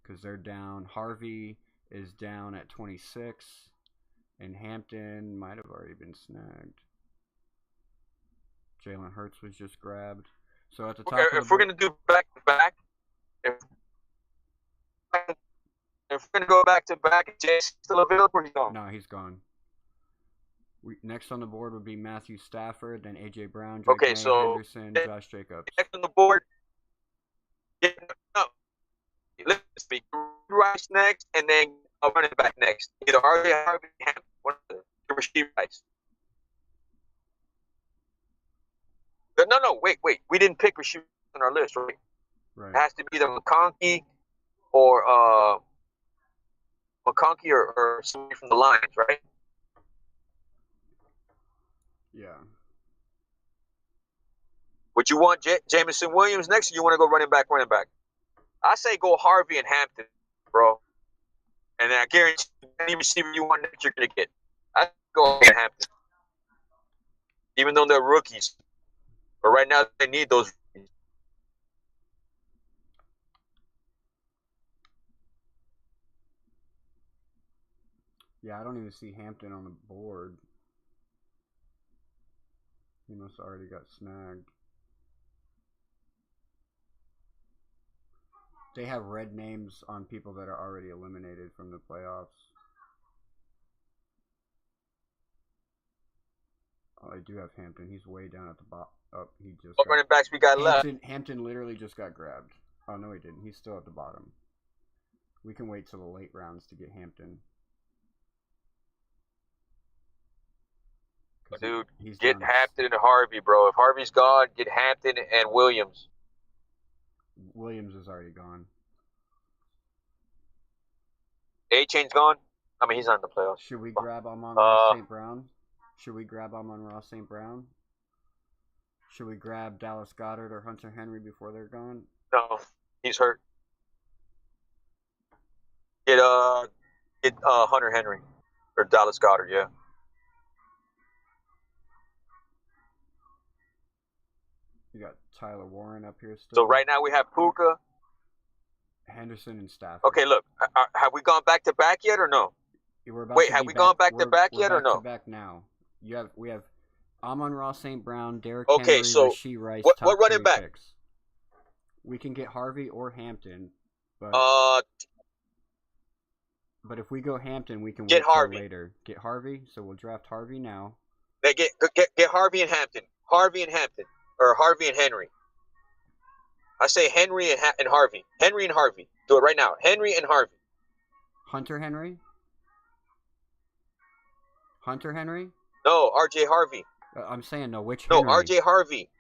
because they're down. Harvey is down at 26, and Hampton might have already been snagged. Jalen Hurts was just grabbed. So at the top, if we're gonna do back to back, if we're gonna go back to back, is Jay's still available or he's gone? No, he's gone. Next on the board would be Matthew Stafford, then A.J. Brown, Henderson, Josh Jacobs. Next on the board, let's speak. Rice next, and then a running back next. Either Harvey or Harvey, one of the Rasheed Rice. No, wait. We didn't pick Rasheed on our list, right? Right. It has to be either McConkey or somebody from the Lions, right? Yeah. Would you want Jameson Williams next, or you want to go running back? I say go Harvey and Hampton, bro. And I guarantee any receiver you want next, you're going to get. I go Harvey and Hampton. Even though they're rookies. But right now, they need those rookies. Yeah, I don't even see Hampton on the board. He must have already got snagged. They have red names on people that are already eliminated from the playoffs. Oh, I do have Hampton. He's way down at the bottom. Oh, he just. What running backs we got left? Hampton literally just got grabbed. Oh, no, he didn't. He's still at the bottom. We can wait till the late rounds to get Hampton. Dude, get Hampton and Harvey, bro. If Harvey's gone, get Hampton and Williams. Williams is already gone. A-Chain's gone? I mean, he's not in the playoffs. Should we grab Amon-Ra St. Brown? Should we grab Amon-Ra St. Brown? Should we grab Dallas Goedert or Hunter Henry before they're gone? No, he's hurt. Get Hunter Henry or Dallas Goedert, yeah. You got Tyler Warren up here still. So right now we have Puka, Henderson, and Stafford. Okay, look, have we gone back to back yet or no? Have we gone back to back yet or no? We're back now. We have Amon-Ra St. Brown, Derrick Henry, so Rasheed Rice. What running back? Picks. We can get Harvey or Hampton, but if we go Hampton, we can wait till later. Get Harvey, so we'll draft Harvey now. They get Harvey and Hampton. Or Harvey and Henry. I say Henry and Harvey. Henry and Harvey. Do it right now. Henry and Harvey. Hunter Henry? Hunter Henry? No, R.J. Harvey. I'm saying no. Which Henry? No, R.J. Harvey.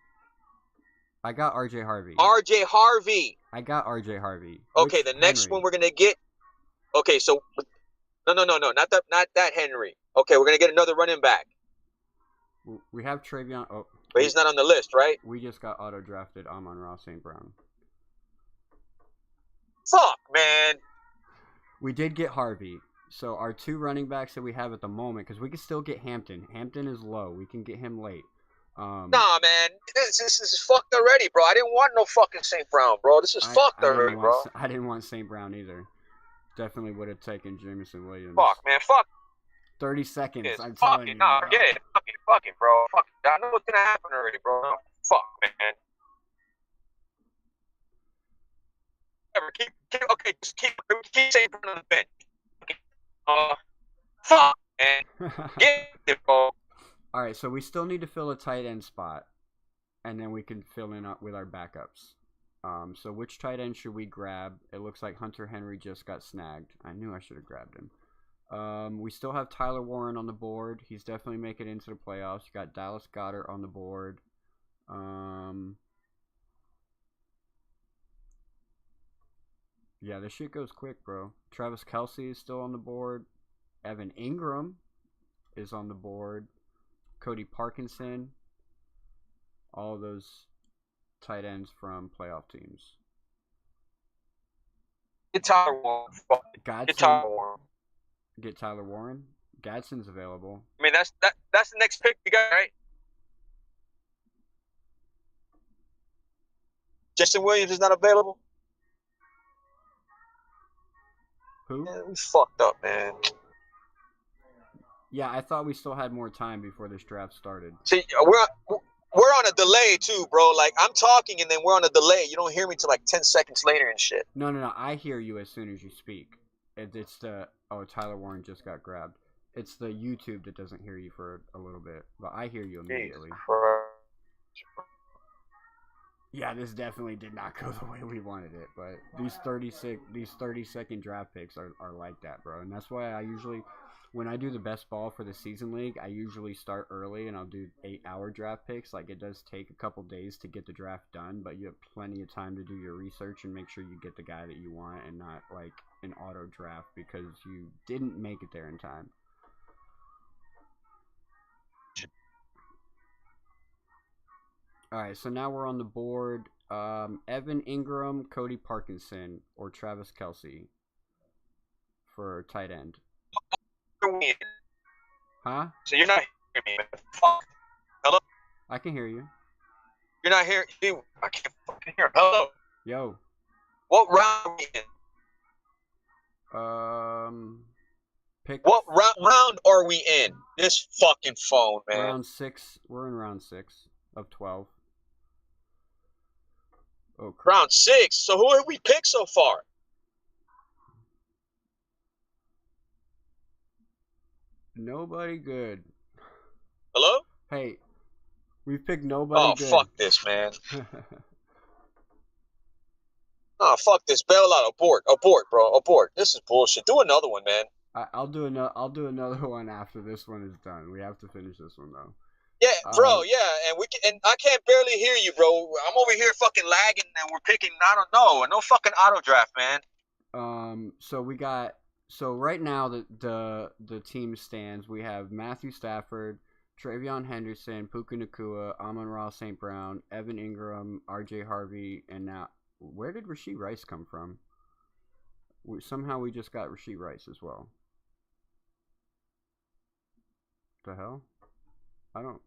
I got R.J. Harvey. R.J. Harvey. I got R.J. Harvey. Okay, the next one we're gonna get. Okay, so no, not that Henry. Okay, we're gonna get another running back. We have Travion. Oh, but he's not on the list, right? We just got auto drafted Amon-Ra St. Brown. Fuck, man. We did get Harvey. So our 2 running backs that we have at the moment, because we can still get Hampton. Hampton is low. We can get him late. Nah, man. This is fucked already, bro. I didn't want no fucking St. Brown, bro. This is fucked already, bro. I didn't want St. Brown either. Definitely would have taken Jameson Williams. Fuck, man. Fuck. 30 seconds. Yes, I'm telling you. Nah, forget it. Fuck it, bro. Fuck it. I know what's gonna happen already, bro. Fuck, man. Just keep St. Brown on the bench. Fuck, man. Get it, bro. All right, so we still need to fill a tight end spot, and then we can fill in with our backups. So which tight end should we grab? It looks like Hunter Henry just got snagged. I knew I should have grabbed him. We still have Tyler Warren on the board. He's definitely making it into the playoffs. You got Dallas Goedert on the board. Yeah, this shit goes quick, bro. Travis Kelce is still on the board. Evan Ingram is on the board. Cody Parkinson. All of those tight ends from playoff teams. Get Tyler Warren. Get Tyler Warren. Get Tyler Warren. Gadsden's available. I mean, that's the next pick you got, right? Justin Williams is not available. Who? Man, we fucked up, man. Yeah, I thought we still had more time before this draft started. See, we're on a delay too, bro. Like, I'm talking and then we're on a delay. You don't hear me till like 10 seconds later and shit. No. I hear you as soon as you speak. It's the Tyler Warren just got grabbed. It's the YouTube that doesn't hear you for a little bit, but I hear you immediately. Yeah, this definitely did not go the way we wanted it, but these 30-second draft picks are like that, bro. And that's why I usually, when I do the best ball for the season league, I usually start early and I'll do 8-hour draft picks. Like, it does take a couple days to get the draft done, but you have plenty of time to do your research and make sure you get the guy that you want and not like an auto draft because you didn't make it there in time. All right, so now we're on the board. Evan Ingram, Cody Parkinson, or Travis Kelce for tight end. Huh? So you're not hearing me, man. Fuck. Hello? I can hear you. You're not hearing me. I can't fucking hear. Hello? Yo. What round are we in? Pick. What round are we in? This fucking phone, man. Round 6. We're in round 6 of 12. Oh, crap. Round 6. So who have we picked so far? Nobody good. Hello? Hey, we've picked nobody good. Oh, fuck this, man. Oh, fuck this. Bail out. Abort, bro. Abort. This is bullshit. Do another one, man. I'll do another one after this one is done. We have to finish this one though. Yeah, bro. Yeah, and I can't barely hear you, bro. I'm over here fucking lagging, and we're picking. I don't know. No fucking auto draft, man. So right now the team stands. We have Matthew Stafford, Travion Henderson, Puka Nacua, Amon-Ra St. Brown, Evan Ingram, R.J. Harvey, and now where did Rashee Rice come from? Somehow we just got Rashee Rice as well. The hell? I don't.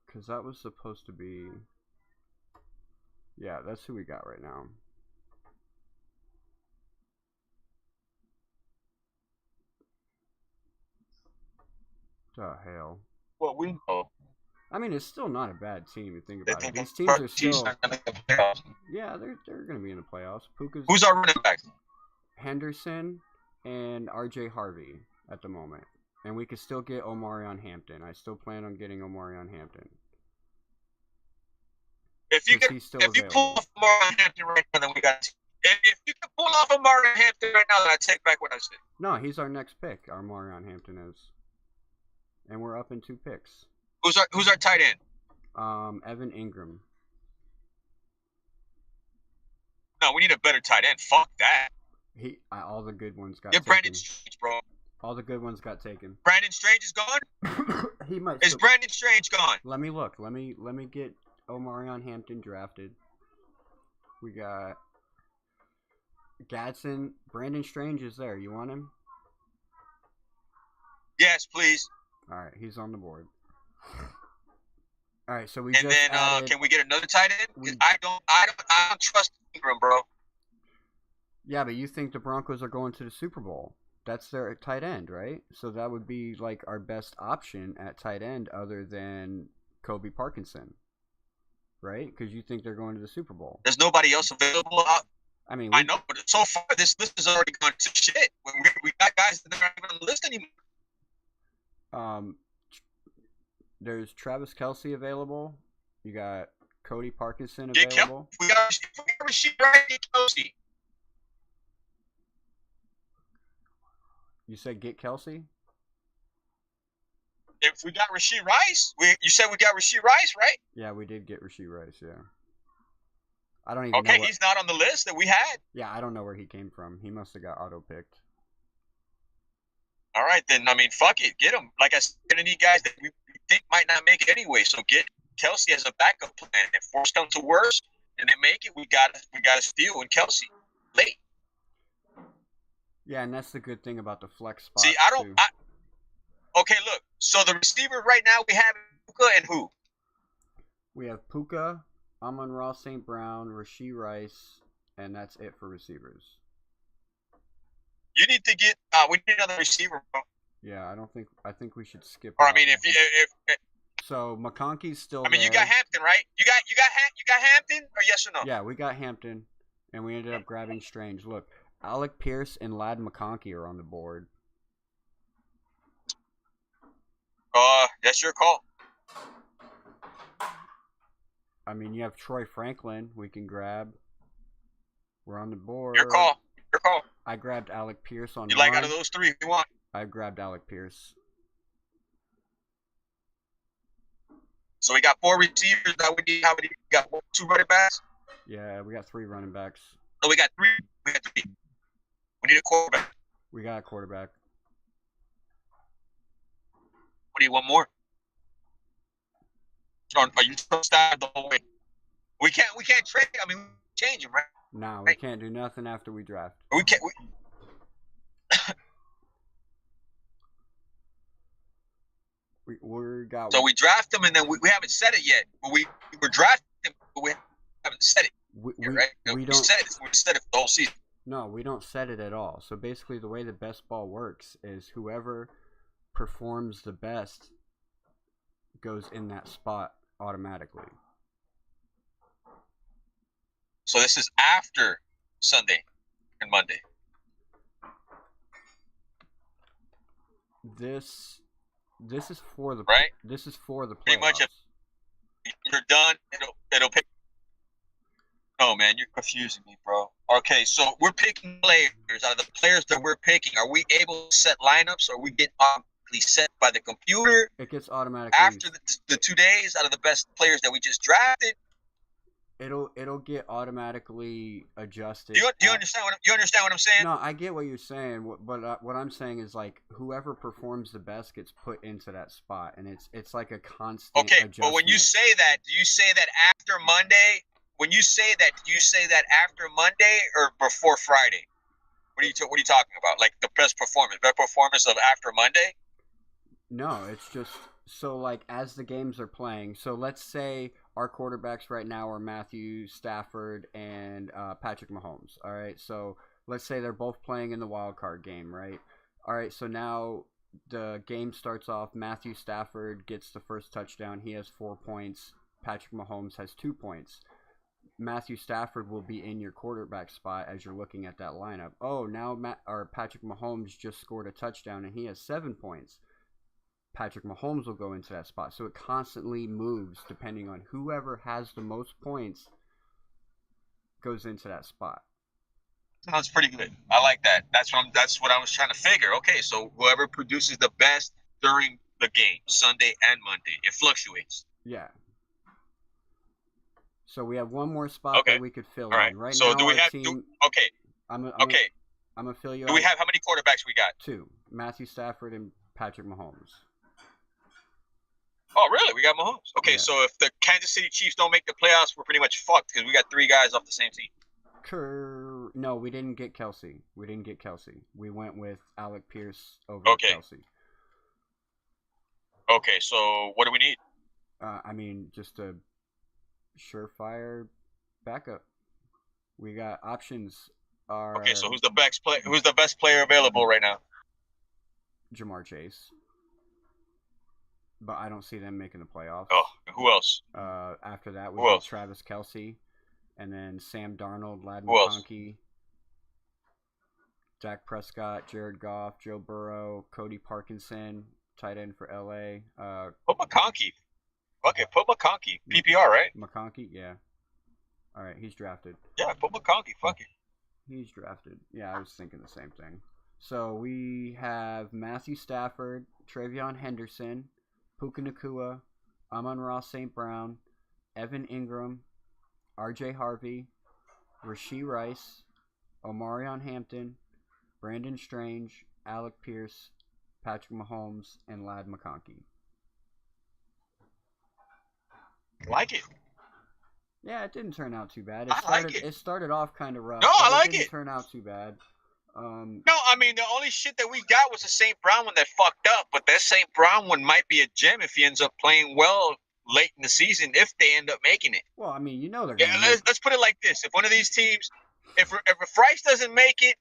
Because that was supposed to be. Yeah, that's who we got right now. The hell? Well, we know. I mean, it's still not a bad team. You think about it. These teams are still. Yeah, they're going to be in the playoffs. Who's our running back? Henderson and R.J. Harvey at the moment, and we could still get Omarion Hampton. I still plan on getting Omarion Hampton. If you pull off Omarion Hampton right now, then we got. If you can pull off Omarion Hampton right now, then I take back what I said. No, he's our next pick. Omarion Hampton is, and we're up in 2 picks. Who's our tight end? Evan Ingram. No, we need a better tight end. Fuck that. All the good ones got taken. Brandon Strange, bro. All the good ones got taken. Brandon Strange is gone? He might. Is Brandon Strange gone? Let me look. Let me get Omarion Hampton drafted. We got Gadsden. Brandon Strange is there. You want him? Yes, please. All right, he's on the board. All right, so we and just then added, can we get another tight end? I don't trust Ingram, bro. Yeah, but you think the Broncos are going to the Super Bowl? That's their tight end, right? So that would be like our best option at tight end, other than Kobe Parkinson, right? Because you think they're going to the Super Bowl. There's nobody else available. I mean, I know, but so far this list has already gone to shit. We got guys that are not even on the list anymore. There's Travis Kelsey available. You got Cody Parkinson Get Kelsey. available. We got Rasheed Rice. Get Kelsey. You said get Kelsey? If we got Rasheed Rice, you said we got Rasheed Rice, right? Yeah, we did get Rasheed Rice, yeah. I don't even know. Okay, he's not on the list that we had. Yeah, I don't know where he came from. He must have got auto-picked. All right, then, I mean, fuck it. Get him. Like I said, we're going to need guys that we think might not make it anyway. So get Kelsey as a backup plan. If worse comes to worse and they make it, we got to steal in Kelsey late. Yeah, and that's the good thing about the flex spot. See, okay, look. So the receiver right now we have Puka and who? We have Puka, Amon-Ra St. Brown, Rasheed Rice, and that's it for receivers. You need to get. We need another receiver, bro. Yeah, I think we should skip. Or I mean, if so, McConkey's still. I mean, there. you got Hampton, right? You got Hampton, or yes or no? Yeah, we got Hampton, and we ended up grabbing Strange. Look, Alec Pierce and Ladd McConkey are on the board. That's your call. I mean, you have Troy Franklin we can grab. We're on the board. Your call. Your call. I grabbed Alec Pierce on. You like out of those three if you want. I grabbed Alec Pierce. So we got 4 receivers. Now we need how many? We got 2 running backs. Yeah, we got 3 running backs. No, we got 3. We got 3. We need a quarterback. We got a quarterback. We need one more. Are you still starting the whole way? We can't trade. I mean, we change him, right? No, we can't do nothing after we draft. We can't. We got. So we draft him, and then we haven't said it yet. But we were drafting him, but we haven't said it. We right? we We don't. said it. We said it for the whole season. No, we don't set it at all. So basically, the way the best ball works is whoever performs the best goes in that spot automatically. So this is after Sunday and Monday. This is for the right. This is for the playoffs. Pretty much, if you're done, it'll pick. Oh man, you're confusing me, bro. Okay, so we're picking players. Out of the players that we're picking, are we able to set lineups, or we get automatically set by the computer? It gets automatically after the 2 days out of the best players that we just drafted. It'll get automatically adjusted. Do you understand what I'm saying? No, I get what you're saying. But what I'm saying is like whoever performs the best gets put into that spot, and it's like a constant. Okay, adjustment. but when you say that, do you say that after Monday? When you say that, do you say that after Monday or before Friday? What are you talking about? Like the best performance of after Monday? No, it's just so like as the games are playing. So let's say our quarterbacks right now are Matthew Stafford and Patrick Mahomes. All right, so let's say they're both playing in the wild card game, right? All right, so now the game starts off. Matthew Stafford gets the first touchdown. He has 4 points. Patrick Mahomes has 2 points. Matthew Stafford will be in your quarterback spot as you're looking at that lineup. Oh, now Patrick Mahomes just scored a touchdown and he has 7 points. Patrick Mahomes will go into that spot. So it constantly moves depending on whoever has the most points goes into that spot. Sounds pretty good. I like that. That's what I was trying to figure. Okay, so whoever produces the best during the game, Sunday and Monday, it fluctuates. Yeah. So we have one more spot that we could fill in. Right so now, do we have team, okay. I'm gonna fill you Do we have how many quarterbacks we got? 2. Matthew Stafford and Patrick Mahomes. Oh, really? We got Mahomes. Okay, Yeah. so if the Kansas City Chiefs don't make the playoffs, we're pretty much fucked because we got 3 guys off the same team. No, we didn't get Kelsey. We went with Alec Pierce over Kelsey. Okay, so what do we need? I mean, just a surefire backup. We got options. Okay, so who's the best player available right now? Jamar Chase. But I don't see them making the playoffs. Oh, who else? After that, we got Travis Kelsey, and then Sam Darnold, Ladd McConkey, Dak Prescott, Jared Goff, Joe Burrow, Cody Parkinson, tight end for LA. Put McConkey. Okay, put McConkey. PPR, right? McConkey, yeah. All right, he's drafted. Yeah, put McConkey. Fuck it. He's drafted. Yeah, I was thinking the same thing. So we have Matthew Stafford, Travion Henderson, Puka Nacua, Amon-Ra St. Brown, Evan Ingram, R.J. Harvey, Rashee Rice, Omarion Hampton, Brandon Strange, Alec Pierce, Patrick Mahomes, and Ladd McConkey. Like it. Yeah, it didn't turn out too bad. It started off kind of rough. No, I like it. Didn't it. turn out too bad. No, I mean, the only shit that we got was the St. Brown one that fucked up, but that St. Brown one might be a gem if he ends up playing well late in the season, if they end up making it. Well, I mean, you know they're Yeah, going to let's put it like this. If one of these teams, if Rice doesn't make it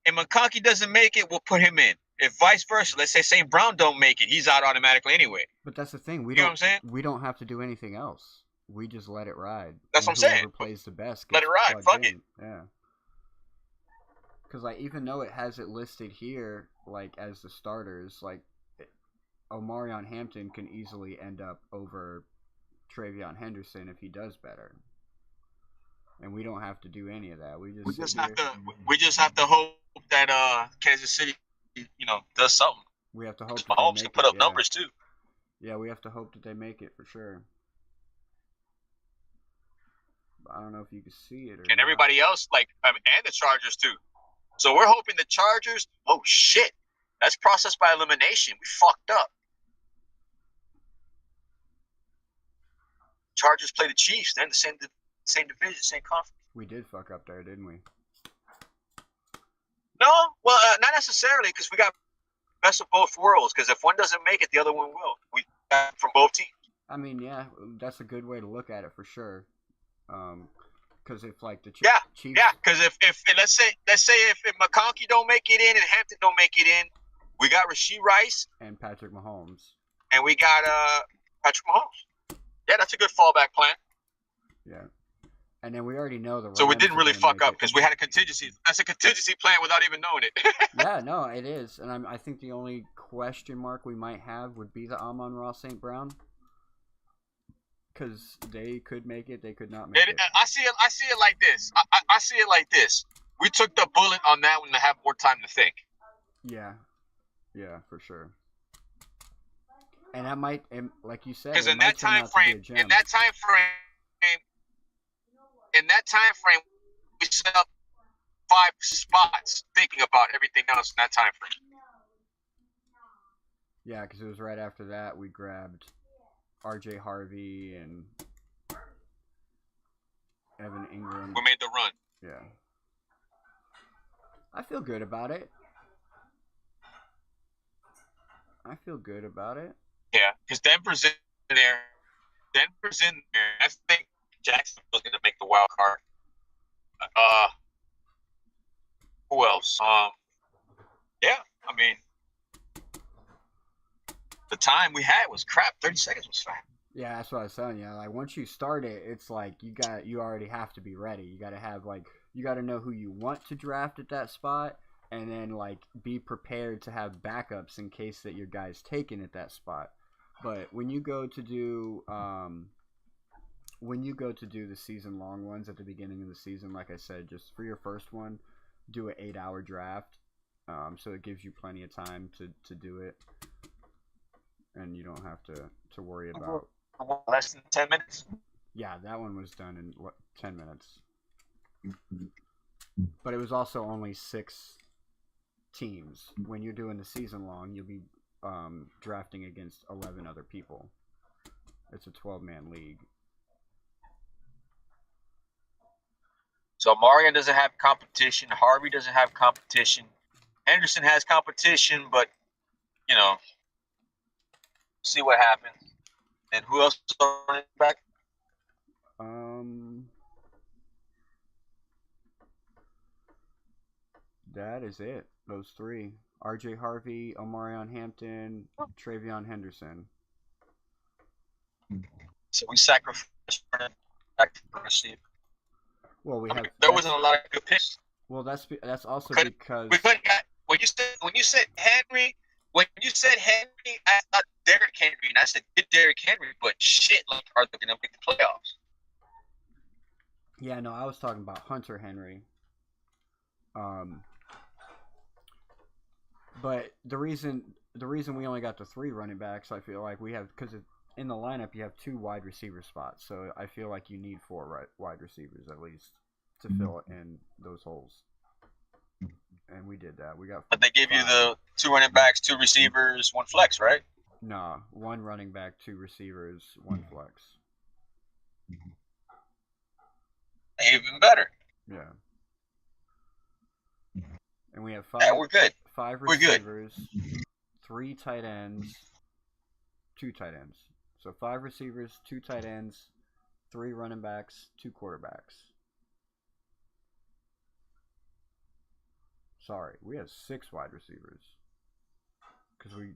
and McConkey doesn't make it, we'll put him in. If vice versa, let's say St. Brown don't make it, he's out automatically anyway. But that's the thing. You know what I'm saying? We don't have to do anything else. We just let it ride. That's what I'm saying. Whoever plays the best Let it ride. Fuck it. Yeah. Because, like, even though it has it listed here, like, as the starters, like, Omarion Hampton can easily end up over Travion Henderson if he does better. And we don't have to do any of that. We just have to hope that Kansas City, does something. We have to hope that Mahomes can put up numbers too. Yeah, we have to hope that they make it for sure. But I don't know if you can see it or and not. everybody else, and the Chargers too. So we're hoping the Chargers. Oh shit, that's processed by elimination. We fucked up. Chargers play the Chiefs. They're in the same division, same conference. We did fuck up there, didn't we? No, well, not necessarily, because we got best of both worlds. Because if one doesn't make it, the other one will. We got from both teams. I mean, yeah, that's a good way to look at it for sure. Because if like the Chiefs, yeah, because if let's say if McConkey don't make it in and Hampton don't make it in, we got Rashee Rice and Patrick Mahomes, and we got Patrick Mahomes. Yeah, that's a good fallback plan. Yeah, and then we already know the. So we didn't really fuck up because we had a contingency. That's a contingency plan without even knowing it. Yeah, no, it is, and I think the only question mark we might have would be the Amon-Ra St. Brown. Because they could make it, they could not make it. I see it like this. I see it like this. We took the bullet on that one to have more time to think. Yeah, for sure. And that might, like you said, because in that time frame, we set up 5 spots thinking about everything else in that time frame. Yeah, because it was right after that we grabbed R.J. Harvey and Evan Ingram. We made the run. Yeah. I feel good about it. Yeah, because Denver's in there. I think Jacksonville's going to make the wild card. Who else? Yeah, I mean, the time we had was crap. 30 seconds was fine. Yeah, that's what I was telling you. Like once you start it, it's like you already have to be ready. You got to have you got to know who you want to draft at that spot, and then be prepared to have backups in case that your guy's taken at that spot. But when you go to do the season long ones at the beginning of the season, like I said, just for your first one, do an 8-hour draft, so it gives you plenty of time to do it. And you don't have to worry about less than 10 minutes. Yeah, that one was done in 10 minutes. But it was also only 6 teams. When you're doing the season long, you'll be drafting against 11 other people. It's a 12-man league. So Marion doesn't have competition. Harvey doesn't have competition. Henderson has competition, but see what happens. And who else is running back? That is it. Those 3. R.J. Harvey, Omarion Hampton, Travion Henderson. So we sacrificed running back for receiver. Well, there wasn't a lot of good picks. Well, that's also because we could have got when you said Henry. when you said Henry, I thought Derrick Henry, and I said get Derrick Henry, but shit, like are they gonna make the playoffs? Yeah, no, I was talking about Hunter Henry. But the reason we only got the 3 running backs, I feel like we have, because in the lineup you have 2 wide receiver spots, so I feel like you need 4 wide receivers at least to fill in those holes. And we did that. We got. But they gave 5. you the 2 running backs, 2 receivers, 1 flex, right? Nah, 1 running back, 2 receivers, 1 flex. Even better. Yeah. And we have 5. Yeah, we're good. 5 We're good. receivers, 3 tight ends, 2 tight ends. So 5 receivers, 2 tight ends, 3 running backs, 2 quarterbacks. Sorry, we have 6 wide receivers because we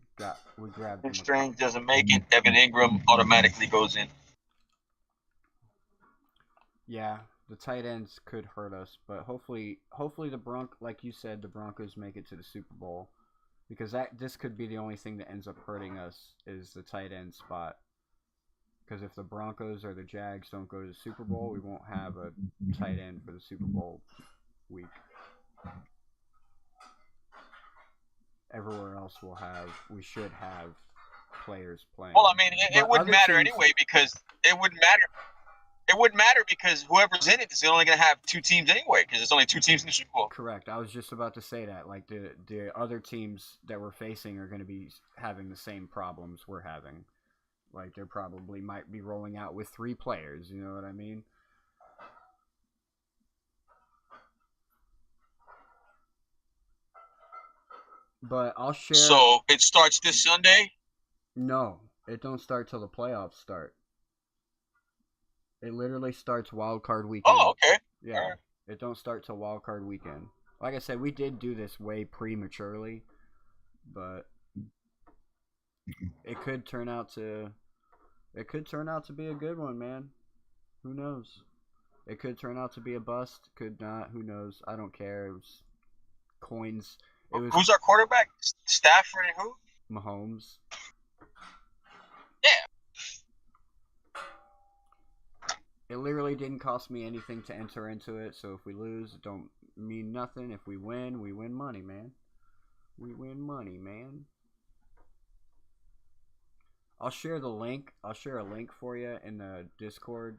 grabbed. If Strange doesn't make it, Evan Ingram automatically goes in. Yeah, the tight ends could hurt us, but hopefully like you said, the Broncos make it to the Super Bowl, because this could be the only thing that ends up hurting us is the tight end spot. Because if the Broncos or the Jags don't go to the Super Bowl, we won't have a tight end for the Super Bowl week. Everywhere else we should have players playing. Well, I mean, it wouldn't matter anyway, because it wouldn't matter. It wouldn't matter because whoever's in it is only going to have 2 teams anyway, because there's only 2 teams in the Super Bowl. Correct. I was just about to say that. Like, the other teams that we're facing are going to be having the same problems we're having. Like, they probably might be rolling out with 3 players. You know what I mean? But I'll share. So it starts this Sunday? No, it don't start till the playoffs start. It literally starts wild card weekend. Oh, okay. Yeah, right. It don't start till wild card weekend. Like I said, we did do this way prematurely, but it could turn out to be a good one, man. Who knows? It could turn out to be a bust. Could not. Who knows? I don't care. It was coins. Who's our quarterback? Stafford and who? Mahomes. Yeah. It literally didn't cost me anything to enter into it, so if we lose, it don't mean nothing. If we win money, man. We win money, man. I'll share the link. I'll share a link for you in the Discord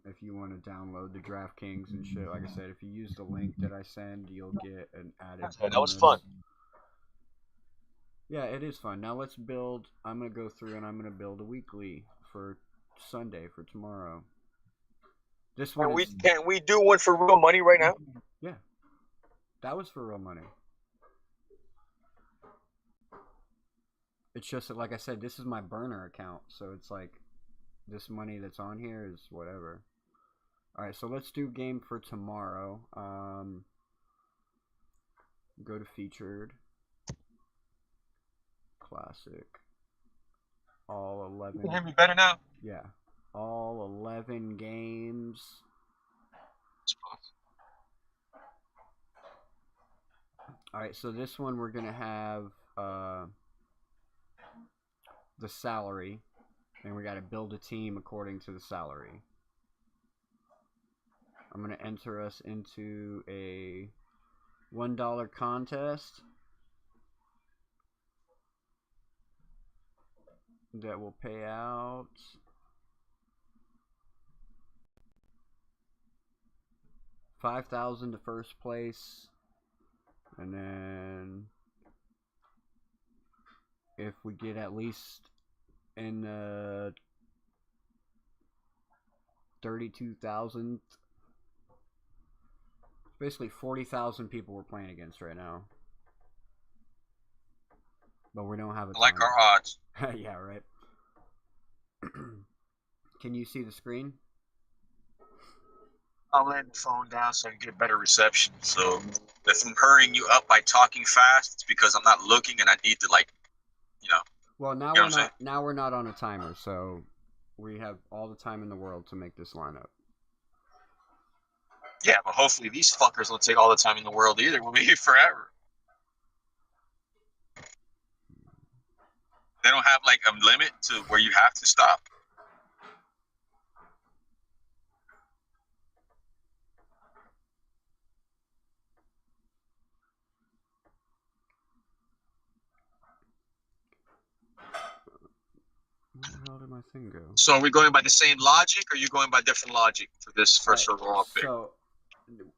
if you want to download the DraftKings and shit. Like I said, if you use the link that I send, you'll get an added bonus. That was fun. Yeah, it is fun. Now let's build. I'm going to go through and I'm going to build a weekly for Sunday, for tomorrow. This one Can we do one for real money right now? Yeah. That was for real money. It's just that, like I said, this is my burner account, so it's like this money that's on here is whatever. Alright, so let's do game for tomorrow. Go to featured. Classic. All 11. Can you hear me better now? Yeah. All 11 games. Alright, so this one we're going to have the salary, and we got to build a team according to the salary. I'm going to enter us into a $1 contest that will pay out $5,000 to first place, and then if we get at least in 32,000, basically 40,000 people we're playing against right now, but we don't have a like our odds. Yeah, right. Can you see the screen? I'll lay the phone down so I can get better reception. So if I'm hurrying you up by talking fast, it's because I'm not looking and I need to, like, you know. Well, now you know we're not. Now we're not on a timer, so we have all the time in the world to make this lineup. Yeah, but hopefully these fuckers don't take all the time in the world either. We'll be here forever. They don't have like a limit to where you have to stop. Where the hell did my thing go? So are we going by the same logic, or are you going by different logic for this first overall pick? So,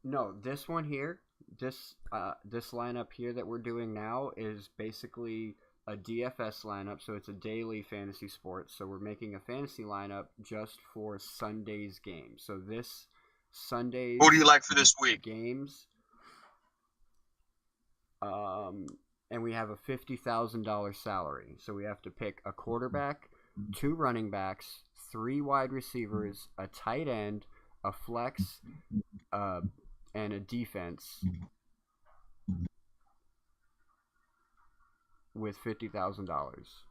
no, this one here, this lineup here that we're doing now is basically a DFS lineup, so it's a daily fantasy sport. So we're making a fantasy lineup just for Sunday's game. So this Sunday's Who do you like for this week? games, and we have a $50,000 salary. So we have to pick a quarterback, 2 running backs, 3 wide receivers, a tight end, a flex, and a defense with $50,000.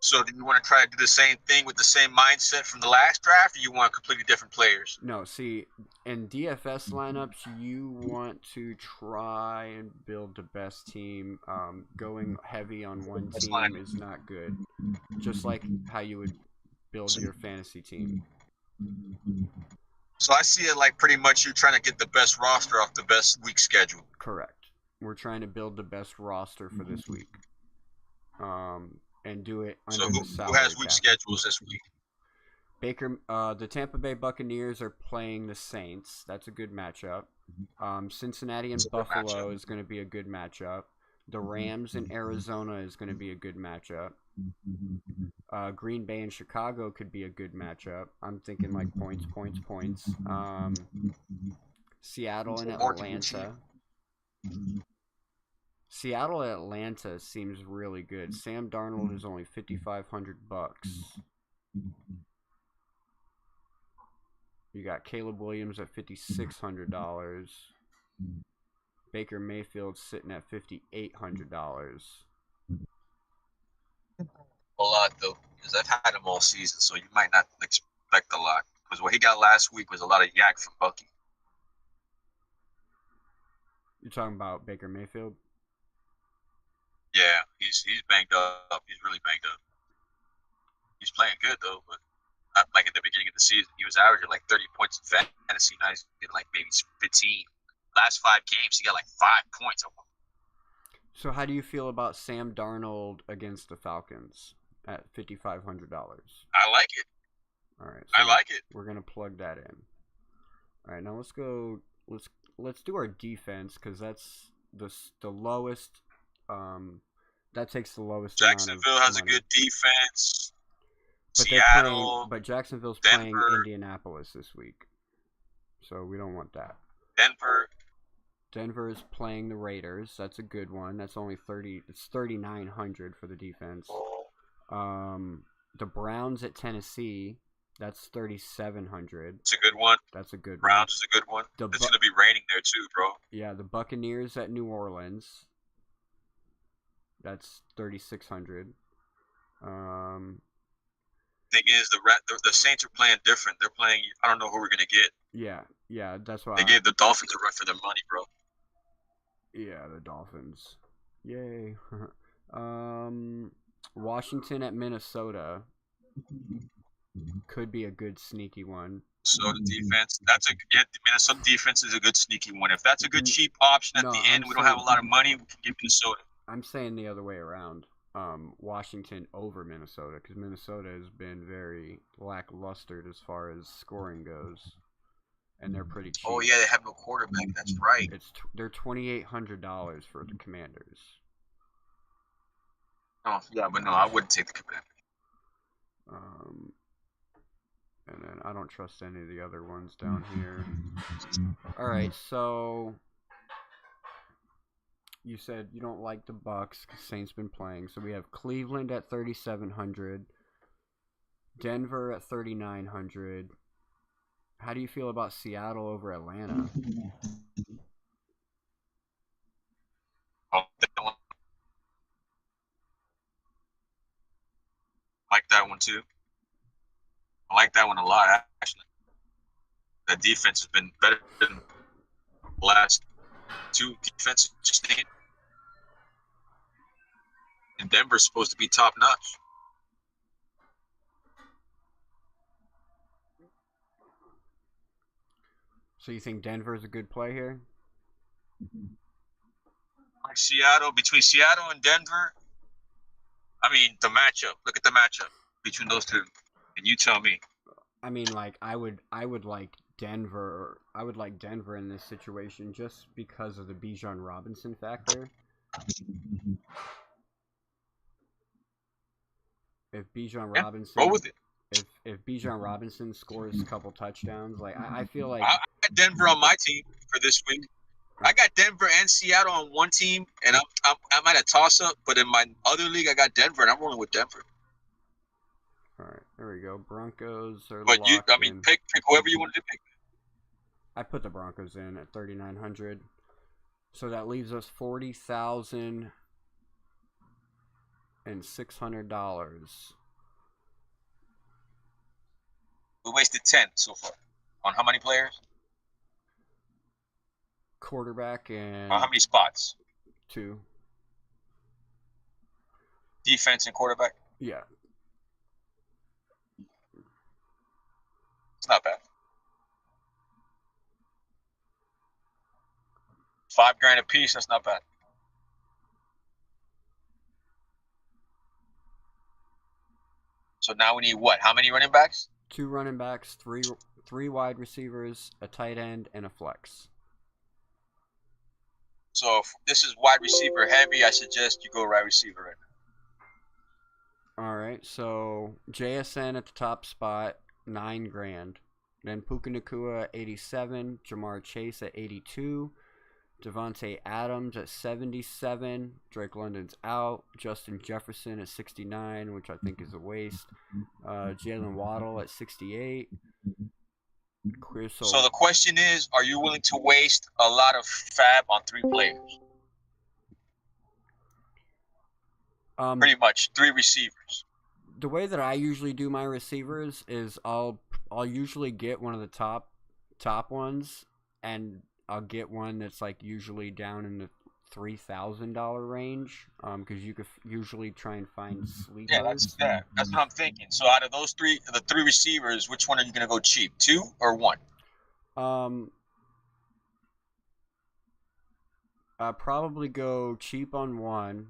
So do you want to try to do the same thing with the same mindset from the last draft, or you want completely different players? No, see, in DFS lineups, you want to try and build the best team. Going heavy on one team is not good. Just like how you would build your fantasy team. So I see it like pretty much you're trying to get the best roster off the best week schedule. Correct. We're trying to build the best roster for this week. And do it under So the who salary has week cap. schedules this week? The Tampa Bay Buccaneers are playing the Saints. That's a good matchup. Cincinnati and Buffalo is going to be a good matchup. The Rams in Arizona is going to be a good matchup. Green Bay and Chicago could be a good matchup. I'm thinking like points. Seattle and Atlanta. Seattle and Atlanta seems really good. Sam Darnold is only $5,500. You got Caleb Williams at $5,600. Baker Mayfield sitting at $5,800. A lot though, because I've had him all season, so you might not expect a lot. Because what he got last week was a lot of yak from Bucky. You're talking about Baker Mayfield? Yeah, he's banged up. He's really banged up. He's playing good though, but not like at the beginning of the season. He was averaging like 30 points in fantasy. Now he's getting like maybe 15. Last 5 games, he got like 5 points. So how do you feel about Sam Darnold against the Falcons at $5,500? I like it. All right. I like it. We're gonna plug that in. All right. Now let's go. Let's do our defense because that's the lowest. That takes the lowest. Jacksonville has a good defense. But Seattle, but Jacksonville's Denver, playing Indianapolis this week, so we don't want that. Denver is playing the Raiders. That's a good one. That's only 30. It's 3,900 for the defense. The Browns at Tennessee. That's 3,700. It's a good one. That's a good Browns one. is a good one. It's gonna be raining there too, bro. Yeah, the Buccaneers at New Orleans. That's 3,600. Thing is, the Saints are playing different. They're playing. I don't know who we're gonna get. Yeah, that's why they gave the Dolphins a run for their money, bro. Yeah, the Dolphins. Yay. Washington at Minnesota could be a good sneaky one. So the defense, the Minnesota defense is a good sneaky one. If that's a good cheap option at the end, we don't have a lot of money, we can get Minnesota. I'm saying the other way around. Washington over Minnesota because Minnesota has been very lackluster as far as scoring goes, and they're pretty cheap. Oh yeah, they have no quarterback. That's right. They're $2,800 for the Commanders. Oh yeah, but no, I wouldn't take the Commanders. And then I don't trust any of the other ones down here. All right, so you said you don't like the Bucks because Saints been playing. So we have Cleveland at 3,700, Denver at 3,900. How do you feel about Seattle over Atlanta? Oh, I like that one too. I like that one a lot, actually. The defense has been better than the last 2 defenses. Just thinking. And Denver's supposed to be top notch. So you think Denver's a good play here? Like Seattle, between Seattle and Denver, I mean, the matchup. Look at the matchup between those two. And you tell me. I mean, like I would like Denver. I would like Denver in this situation just because of the Bijan Robinson factor. If Bijan Yeah, Robinson, roll with it. if Bijan Robinson scores a couple touchdowns, like I feel like I got Denver on my team for this week. I got Denver and Seattle on one team, and I'm at a toss up. But in my other league, I got Denver, and I'm rolling with Denver. all right, there we go. Broncos are But you, locked I mean, in. pick whoever you wanted to pick. I put the Broncos in at 3,900, so that leaves us $40,600. We wasted 10 so far. On how many players? Quarterback and On how many spots? 2. Defense and quarterback. Yeah. It's not bad. $5,000 a piece. That's not bad. So now we need what? How many running backs? 2 running backs, three wide receivers, a tight end, and a flex. So if this is wide receiver heavy, I suggest you go wide receiver right now. All right, so JSN at the top spot, $9,000. Then Puka Nacua at 87, Jamar Chase at 82, Devontae Adams at 77, Drake London's out, Justin Jefferson at 69, which I think is a waste. Jalen Waddle at 68. So the question is, are you willing to waste a lot of fab on 3 players? Pretty much 3 receivers. The way that I usually do my receivers is I'll usually get one of the top ones, and I'll get one that's like usually down in the $3,000 range, because you could usually try and find sleepers. Yeah, that's what I'm thinking. So out of those 3, the 3 receivers, which one are you gonna go cheap? 2 or 1? I'll probably go cheap on one,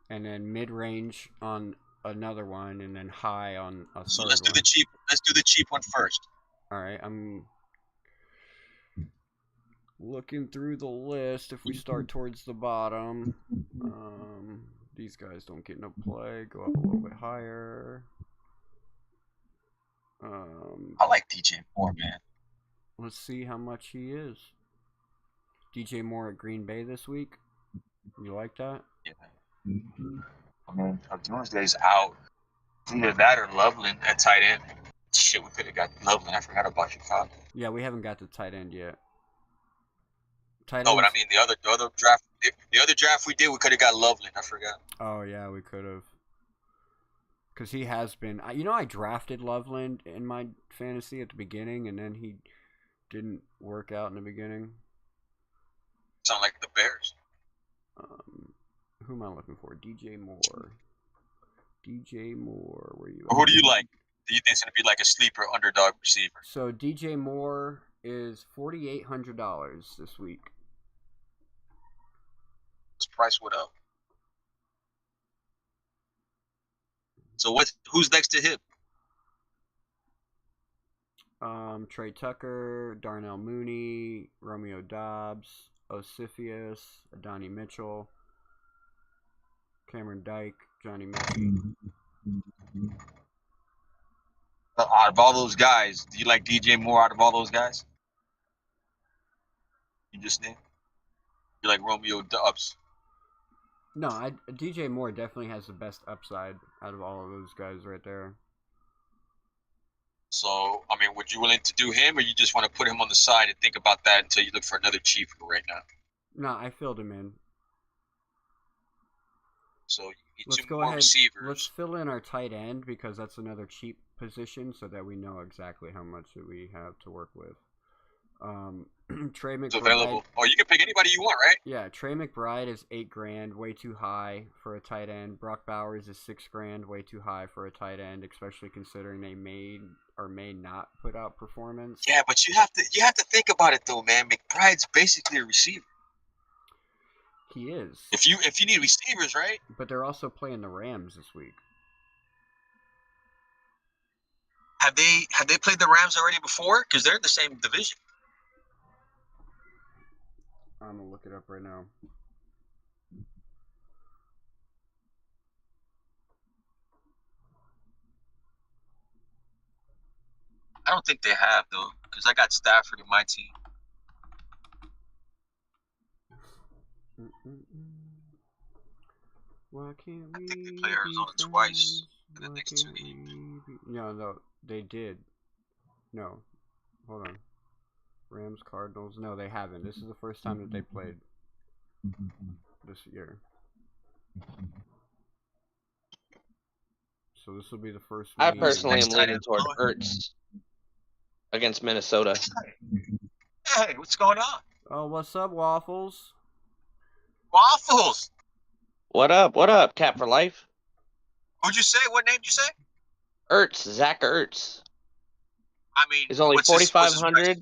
and then mid-range on another one, and then high on a third So let's do one. the cheap. Let's do the cheap one first. All right, I'm looking through the list. If we start towards the bottom, these guys don't get no play. Go up a little bit higher. I like DJ Moore, man. Let's see how much he is. DJ Moore at Green Bay this week. You like that? Yeah. I mean, Doomsday's out. Either that or Loveland at tight end. Shit, we could have got Loveland. I forgot about Chicago. Yeah, we haven't got the tight end yet. Tight No, but I ends- mean the other draft. The other draft we did, we could have got Loveland. I forgot. Oh yeah, we could have. Because he has been. I drafted Loveland in my fantasy at the beginning, and then he didn't work out in the beginning. Sound like the Bears. Who am I looking for? DJ Moore. DJ Moore, where you? Who do you like? Do you think it's gonna be like a sleeper underdog receiver? So DJ Moore is $4,800 this week. His price went up. So who's next to him? Trey Tucker, Darnell Mooney, Romeo Dobbs, Osifius, Adonai Mitchell, Cameron Dyke, Johnny Mechie. Out of all those guys, do you like DJ Moore out of all those guys? You just named? You like Romeo Dobbs? No, DJ Moore definitely has the best upside out of all of those guys right there. So, I mean, would you willing to do him, or you just want to put him on the side and think about that until you look for another cheap one right now? No, I filled him in. So you need Let's 2 go more ahead. receivers. Let's fill in our tight end because that's another cheap position so that we know exactly how much that we have to work with. Trey It's McBride. available. Or you can pick anybody you want, right? Yeah, Trey McBride is $8,000, way too high for a tight end. Brock Bowers is $6,000, way too high for a tight end, especially considering they may or may not put out performance. Yeah, but you have to think about it though, man. McBride's basically a receiver. He is. If you need receivers, right? But they're also playing the Rams this week. Have they played the Rams already before? Because they're in the same division. I'm gonna look it up right now. I don't think they have though, because I got Stafford in my team. Why can't we? I think they play Arizona twice in the next 2 games. No, they did. No, hold on. Rams, Cardinals. No, they haven't. This is the first time that they played this year. So this will be the first. I meeting. personally am leaning toward Ertz against Minnesota. Hey, what's going on? Oh, what's up, Waffles? Waffles. What up? What up, Cap for life? What'd you say? What name did you say? Ertz, Zach Ertz. I mean, He's only what's his 4,500, price?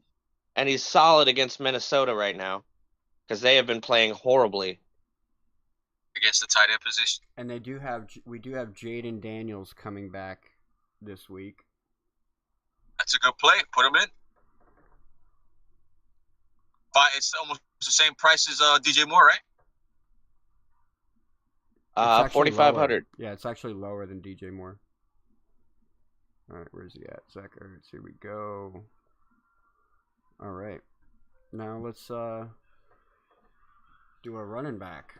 and he's solid against Minnesota right now because they have been playing horribly. Against the tight end position. And we do have Jaden Daniels coming back this week. That's a good play. Put him in. But it's almost the same price as DJ Moore, right? 4,500. Yeah, it's actually lower than DJ Moore. All right, where's he at? Zach Ertz. Here we go. All right, now let's do a running back.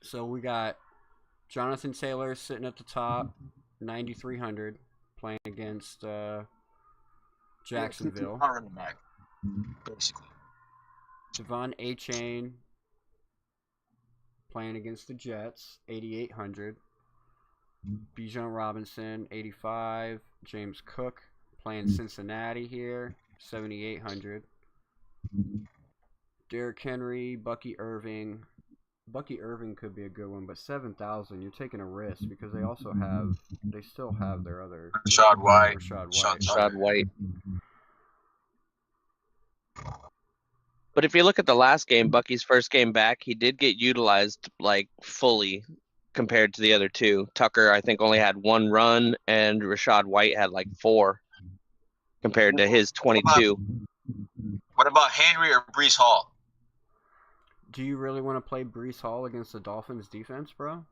So we got Jonathan Taylor sitting at the top, 9,300, playing against Jacksonville. Running back, basically. Devon A-Chain playing against the Jets, 8,800. Bijan Robinson, 85. James Cook playing Cincinnati here, 7,800. Derrick Henry, Bucky Irving. Bucky Irving could be a good one, but 7,000, you're taking a risk because they still have their other Rashad White. Rashad White. But if you look at the last game, Bucky's first game back, he did get utilized like fully compared to the other two. Tucker, I think, only had 1 run, and Rashad White had like 4 compared to his 22. What about Henry or Breece Hall? Do you really want to play Breece Hall against the Dolphins defense, bro?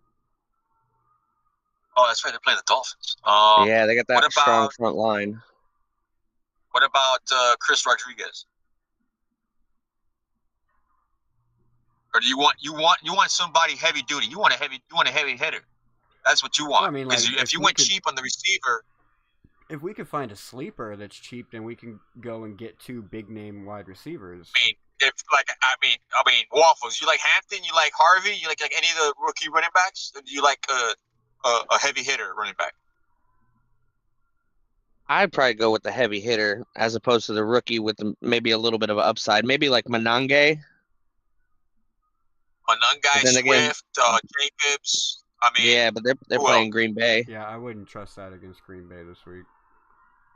Oh, that's right. They're playing the Dolphins. Yeah, they got that strong front line. What about Chris Rodriguez? Or do you want somebody heavy duty? You want a heavy hitter. That's what you want. Well, I mean, like, if you went cheap on the receiver, if we could find a sleeper that's cheap, then we can go and get 2 big name wide receivers. I mean, Waffles. You like Hampton? You like Harvey? You like any of the rookie running backs? Or do you like a heavy hitter running back? I'd probably go with the heavy hitter as opposed to the rookie with maybe a little bit of an upside. Maybe like Manange. Swift, Jacobs. I mean, yeah, but they're playing Green Bay. Yeah, I wouldn't trust that against Green Bay this week.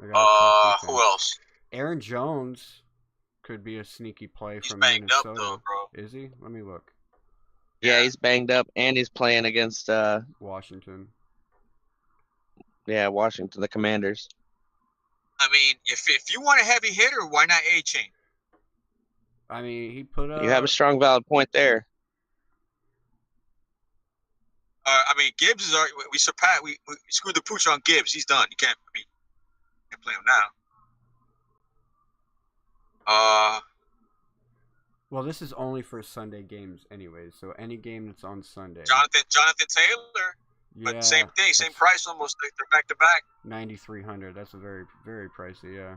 Who else? Aaron Jones could be a sneaky play He's from banged Minnesota. up though, bro. Is he? Let me look. Yeah, he's banged up, and he's playing against Washington. Yeah, Washington, the Commanders. I mean, if you want a heavy hitter, why not A-Chain? I mean, he put up. You have a strong, valid point there. I mean, Gibbs is already, we screwed the pooch on Gibbs. He's done. You can't play him now. Well, this is only for Sunday games, anyways. So any game that's on Sunday. Jonathan Taylor. Yeah, but same thing, same price almost. They're back to back. 9,300. That's a very, very pricey. Yeah.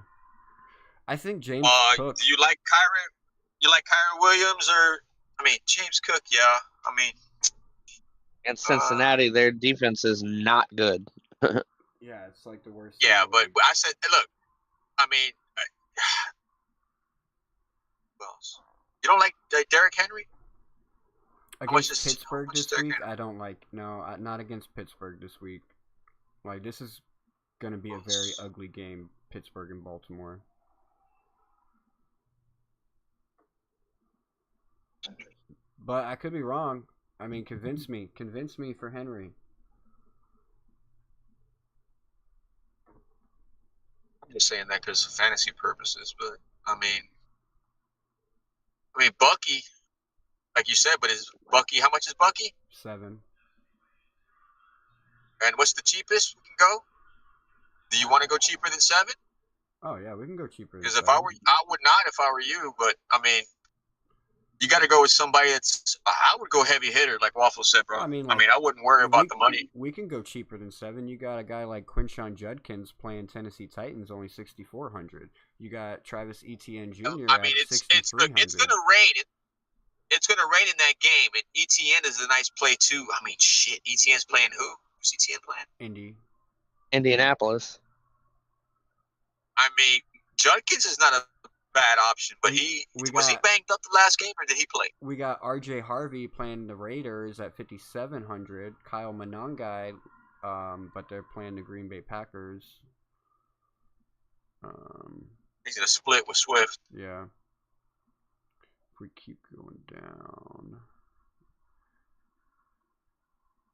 I think James Cook. Do you like Kyron? You like Kyron Williams or? I mean, James Cook. Yeah. I mean. And Cincinnati, their defense is not good. Yeah, it's like the worst. Yeah, but I said, look, I mean, Who else? You don't like Derrick Henry? How much Against is Pittsburgh this Derrick week, Henry? I don't like. No, not against Pittsburgh this week. Like, this is going to be a very ugly game, Pittsburgh and Baltimore. But I could be wrong. I mean, convince me for Henry. I'm just saying that because of fantasy purposes, but I mean, Bucky, like you said, but is Bucky? How much is Bucky? 7. And what's the cheapest we can go? Do you want to go cheaper than 7? Oh yeah, we can go cheaper than Because 7. I would not if I were you. But I mean, you got to go with somebody that's. I would go heavy hitter, like Waffle said, bro. I mean, I wouldn't worry about the money. We can go cheaper than 7. You got a guy like Quinshon Judkins playing Tennessee Titans, only 6,400. You got Travis Etienne Jr. I mean, at 6,300. it's gonna rain. It's gonna rain in that game, and ETN is a nice play too. I mean, shit, ETN's playing who? Who's ETN playing? Indy. Indianapolis. I mean, Judkins is not a bad option, but was he banged up the last game or did he play? We got RJ Harvey playing the Raiders at 5,700. Kyle Monangai, but they're playing the Green Bay Packers. He's gonna split with Swift. Yeah. If we keep going down.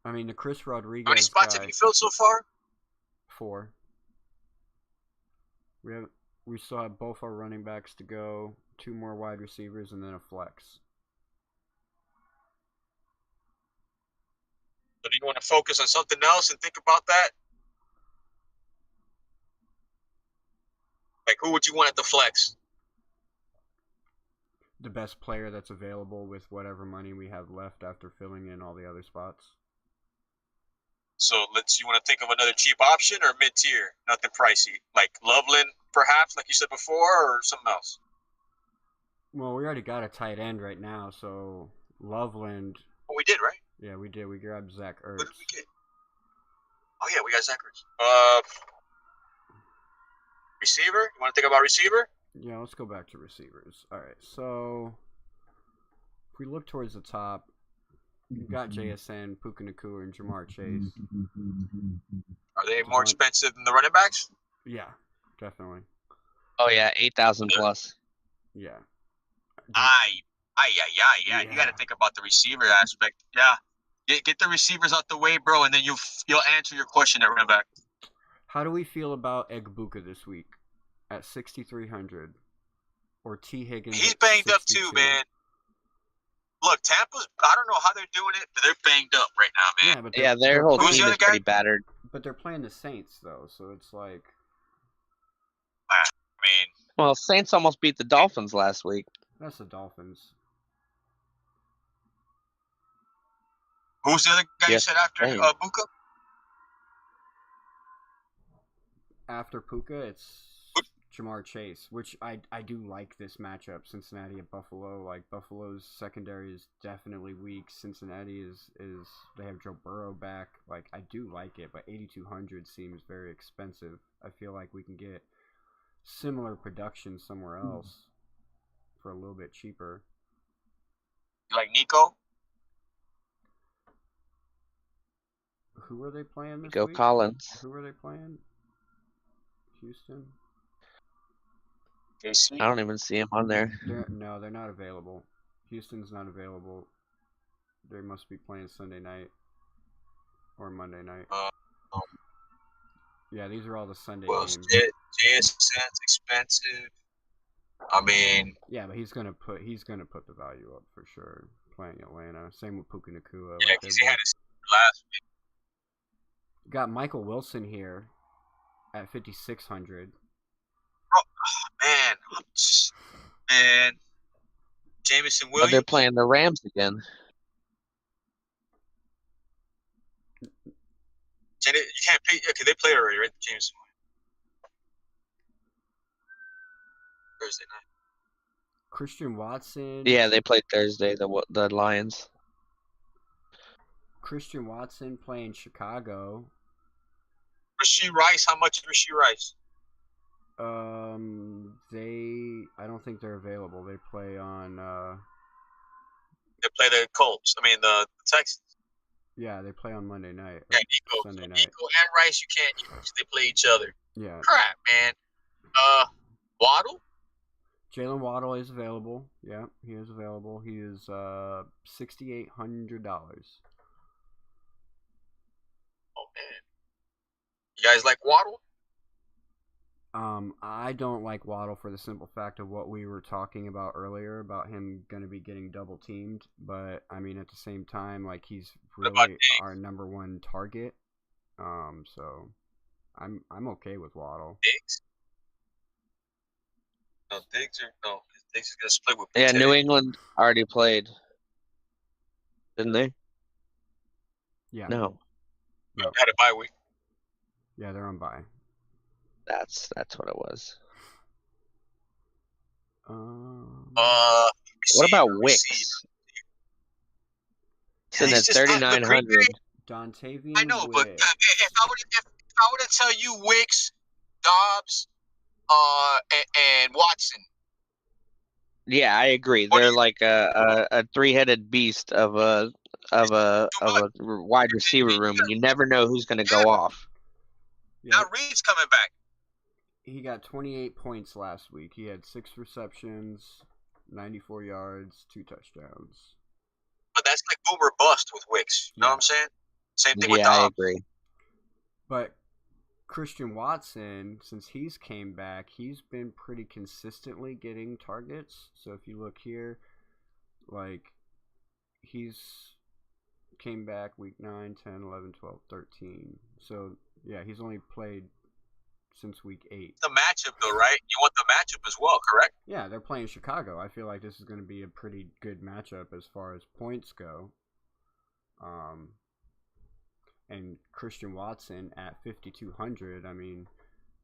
I mean, the Chris Rodriguez. How many spots have you filled so far? 4. We still have both our running backs to go, 2 more wide receivers, and then a flex. So do you want to focus on something else and think about that? Like, who would you want at the flex? The best player that's available with whatever money we have left after filling in all the other spots. So you want to think of another cheap option or mid-tier, nothing pricey, like Loveland, perhaps, like you said before, or something else? Well, we already got a tight end right now, so Loveland. Oh, we did, right? Yeah, we did. We grabbed Zach Ertz. What did we get? Oh yeah, we got Zach Ertz. Receiver? You want to think about receiver? Yeah, let's go back to receivers. All right, so if we look towards the top, you got JSN, Puka Nacua, and Jamar Chase. Are they more expensive than the running backs? Yeah, definitely. Oh yeah, 8,000 plus. Yeah. Yeah. You got to think about the receiver aspect. Yeah, get the receivers out the way, bro, and then you'll answer your question at running back. How do we feel about Egbuka this week at 6,300, or T Higgins? He's banged up too, man. Look, Tampa's. I don't know how they're doing it, but they're banged up right now, man. Yeah, but their whole Who's team the is other guy? pretty battered. But they're playing the Saints though, so it's like. I mean, Well, Saints almost beat the Dolphins last week. That's the Dolphins. who's the other guy you Yes, said after dang. Buka? After Puka, it's Jamar Chase, which I do like this matchup. Cincinnati at Buffalo. Like, Buffalo's secondary is definitely weak. Cincinnati is they have Joe Burrow back. Like, I do like it, but 8,200 seems very expensive. I feel like we can get similar production somewhere else for a little bit cheaper. You like Nico? Who are they playing this Go week? Collins. Who are they playing? Houston? KC? I don't even see him on there. No, they're not available. Houston's not available. They must be playing Sunday night or Monday night. Yeah, these are all the Sunday games. JSN's expensive. I mean, Yeah, but he's gonna put the value up for sure. Playing Atlanta, same with Puka Nacua. yeah, because he had his last week. Got Michael Wilson here at 5,600. Man, Jameson But they're Williams. playing the Rams again. You can't pay. Yeah, because they played already, right? Jameson Williams. Thursday night. Christian Watson. Yeah, they played Thursday. The Lions. Christian Watson playing Chicago. Rasheed Rice. How much is Rasheed Rice? I don't think they're available. They play on. They play the Colts. I mean the Texans. Yeah, they play on Monday night or Yeah, Nico, Sunday night. Nico and Rice, you can't use. They play each other. Yeah, Crap, man. Waddle. Jalen Waddle is available. Yeah, he is available. He is $6,800. Oh man, you guys like Waddle? I don't like Waddle for the simple fact of what we were talking about earlier about him going to be getting double teamed. But I mean, at the same time, like he's really our number one target. So I'm okay with Waddle. Diggs? No, Diggs is gonna split with. Yeah, New England already played, didn't they? Yeah. No. Had a bye week. Yeah, they're on bye. That's what it was. What about Wicks? Sitting at 3,900. Dontavian. I know, but if I were to tell you Wicks, Dobbs, and Watson. Yeah, I agree. They're like a three-headed beast of a wide receiver room, and you never know who's going to go off. Now Reed's coming back. He got 28 points last week. He had 6 receptions, 94 yards, 2 touchdowns. But that's like boomer bust with Wicks. You know what I'm saying? Same thing with Dobbs. Dobbs. I agree. But Christian Watson, since he's came back, he's been pretty consistently getting targets. So if you look here, like he's came back week 9, 10, 11, 12, 13. So yeah, he's only played since week 8. The matchup though, right? You want the matchup as well, correct? Yeah, they're playing Chicago. I feel like this is going to be a pretty good matchup as far as points go. And Christian Watson at 5,200, I mean,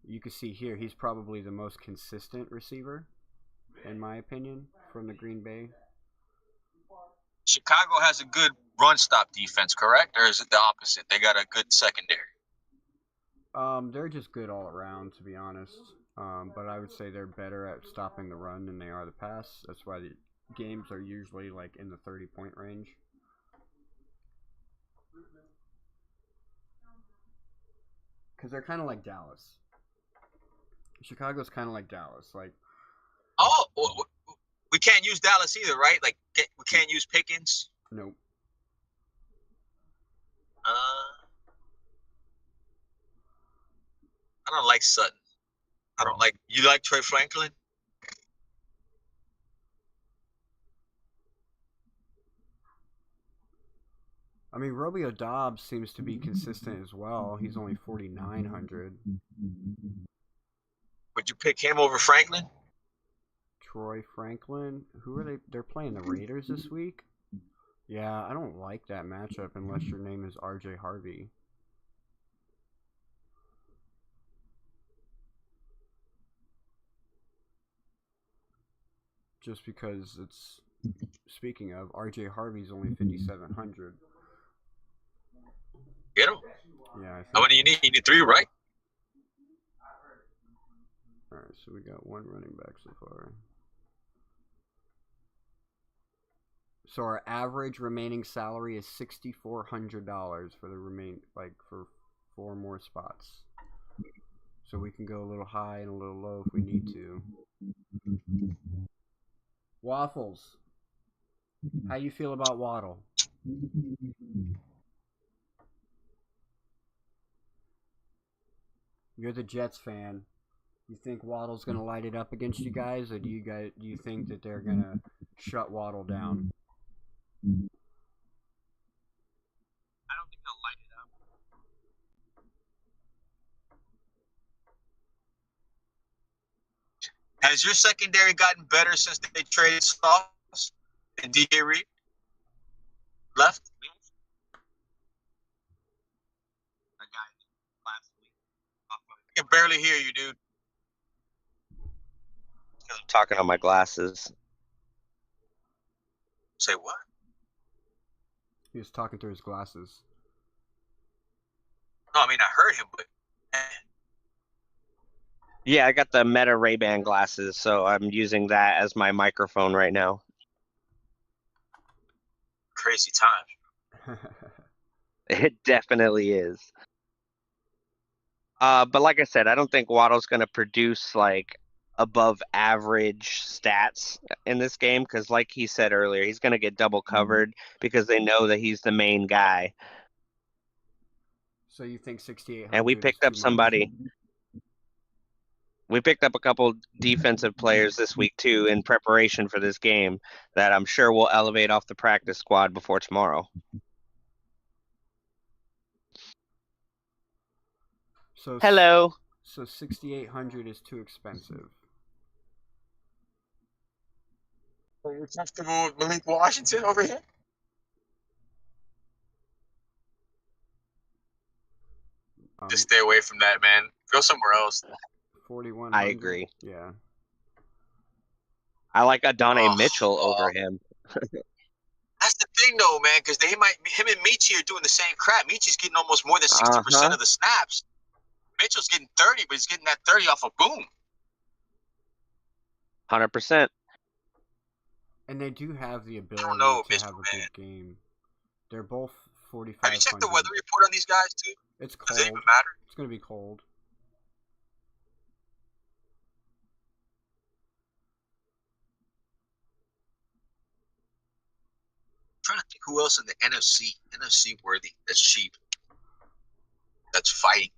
you can see here he's probably the most consistent receiver, in my opinion, from the Green Bay. Chicago has a good run stop defense, correct? Or is it the opposite? They got a good secondary. They're just good all around, to be honest. But I would say they're better at stopping the run than they are the pass. That's why the games are usually like in the 30-point range. Because they're kind of like Dallas. Chicago's kind of like Dallas. Like, we can't use Dallas either, right? Like, we can't use Pickens. Nope. I don't like Sutton. I don't like. You like Trey Franklin? I mean, Romeo Dobbs seems to be consistent as well. He's only 4,900. Would you pick him over Franklin? Troy Franklin. Who are they? They're playing the Raiders this week? Yeah, I don't like that matchup unless your name is RJ Harvey. Just because it's... Speaking of, RJ Harvey's only 5,700. Get him. Yeah, I think... How many you need? You need 3, right? Alright, so we got 1 running back so far. So our average remaining salary is $6,400 for the for 4 more spots. So we can go a little high and a little low if we need to. Waffles. How you feel about Waddle? You're the Jets fan. You think Waddle's gonna light it up against you guys, or do you think that they're gonna shut Waddle down? I don't think they'll light it up. Has your secondary gotten better since they traded Sauce and DJ Reed left? That guy last week. I can barely hear you, dude. I'm talking on my glasses. Say what? He was talking through his glasses. No, I mean I heard him, but Yeah, I got the Meta Ray-Ban glasses, so I'm using that as my microphone right now. Crazy time. It definitely is. But like I said, I don't think Waddle's going to produce like above average stats in this game because, like he said earlier, he's going to get double covered because they know that he's the main guy. So you think 6,800 And we is picked too up much? somebody. We picked up a couple defensive players this week too in preparation for this game that I'm sure will elevate off the practice squad before tomorrow. So Hello. So 6,800 is too expensive. Are you comfortable with Malik Washington over here? Just stay away from that, man. Go somewhere else. 4,100. I agree. Yeah. I like Adonai Mitchell over him. That's the thing, though, man, because him and Michi are doing the same crap. Michi's getting almost more than 60% of the snaps. Mitchell's getting 30, but he's getting that 30 off a boom. 100%. And they do have the ability to have a good game. They're both 4,500. Have you checked the weather report on these guys, too? It's cold. Does it even matter? It's going to be cold. I'm trying to think who else in the NFC worthy, that's cheap, that's fighting.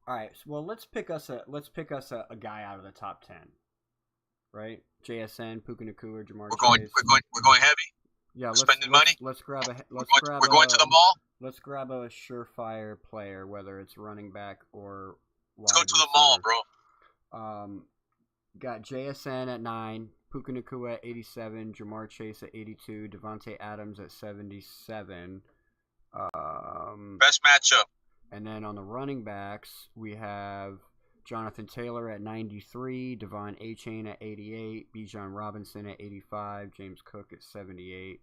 All right. Well, let's pick us a guy out of the top 10. Right? JSN, Puka Nacua, Jamar Chase. We're going heavy. Yeah, spending money. Let's grab a. We're going to the mall. Let's grab a surefire player, whether it's running back or wide Let's go to receiver. the mall, bro. Got JSN at 9, Puka Nacua at 87, Jamar Chase at 82, Devontae Adams at 77. Best matchup. And then on the running backs, we have Jonathan Taylor at 93, Devon Achane at 88, Bijan Robinson at 85, James Cook at 78,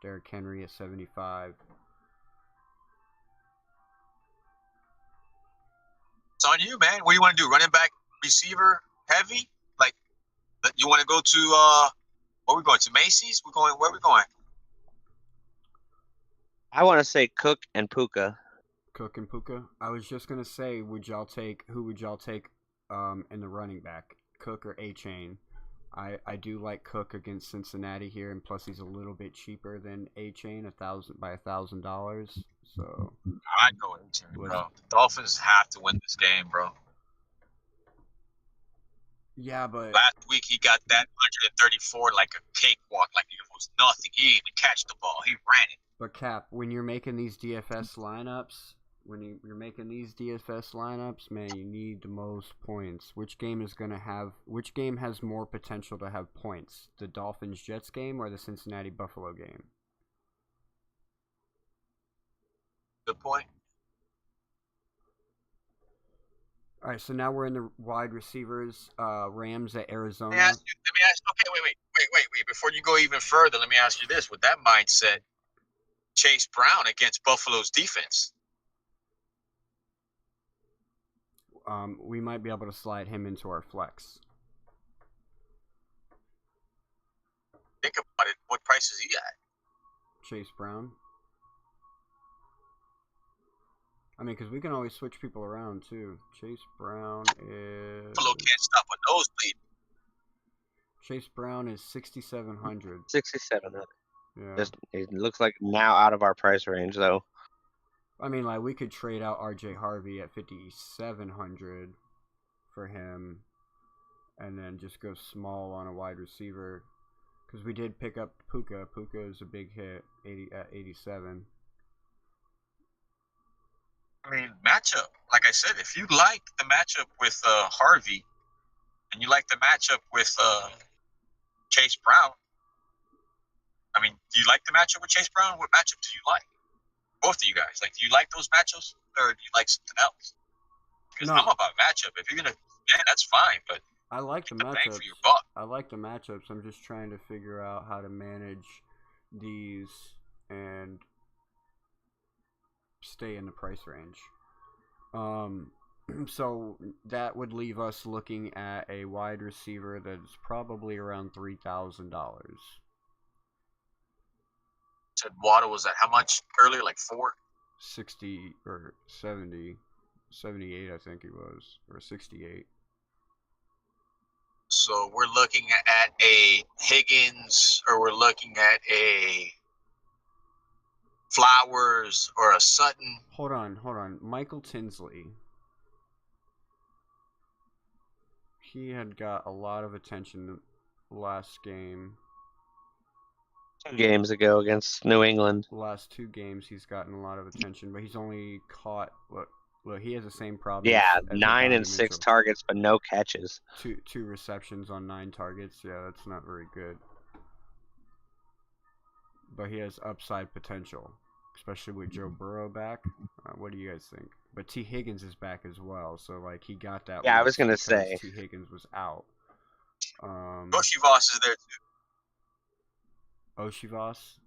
Derrick Henry at 75. It's on you, man. What do you want to do? Running back, receiver, heavy? Like, you want to go to where are we going? To Macy's? Where are we going? I want to say Cook and Puka. Cook and Puka. I was just gonna say, who would y'all take in the running back, Cook or Achane? I do like Cook against Cincinnati here, and plus he's a little bit cheaper than Achane, $1,000. So I'd go with Achane, bro. The Dolphins have to win this game, bro. Yeah, but last week he got that 134 like a cakewalk, like it was nothing. He didn't even catch the ball. He ran it. But Cap, when you're making these DFS lineups, man, you need the most points. Which game has more potential to have points? The Dolphins Jets game or the Cincinnati Buffalo game? Good point. All right, so now we're in the wide receivers. Rams at Arizona. Let me ask. Okay, wait. Before you go even further, let me ask you this: with that mindset, Chase Brown against Buffalo's defense. We might be able to slide him into our flex. Think about it. What price is he at? Chase Brown. I mean, because we can always switch people around too. Chase Brown is. Buffalo can't stop a nosebleed. Chase Brown is 6,700. 6,700. Yeah. It looks like now out of our price range though. I mean, like we could trade out R.J. Harvey at 5,700 for him, and then just go small on a wide receiver. Because we did pick up Puka. Puka is a big hit, 87. I mean, matchup. Like I said, if you like the matchup with Harvey, and you like the matchup with Chase Brown, I mean, do you like the matchup with Chase Brown? What matchup do you like? Both of you guys. Like, do you like those matchups, or do you like something else? Because I'm about matchup. If you're gonna, that's fine. But I like the matchups. Bang for your buck. I like the matchups. I'm just trying to figure out how to manage these and stay in the price range. So that would leave us looking at a wide receiver that's probably around $3,000. Said Waddle was at how much earlier? Like 4? 60 or 70, 78, I think he was, or 68. So we're looking at a Higgins, or we're looking at a Flowers or a Sutton. Hold on. Michael Tinsley. He had got a lot of attention last game. 2 games ago against New England. The last 2 games he's gotten a lot of attention, but he's only caught look, he has the same problem. Yeah, as 9 and Adonai 6 Mitchell. targets, but no catches. Two receptions on 9 targets. Yeah, that's not very good. But he has upside potential, especially with Joe Burrow back. What do you guys think? But T. Higgins is back as well, so like he got that. Yeah, I was look gonna because say. T. Higgins was out. Oshivas is there too. Oshivas,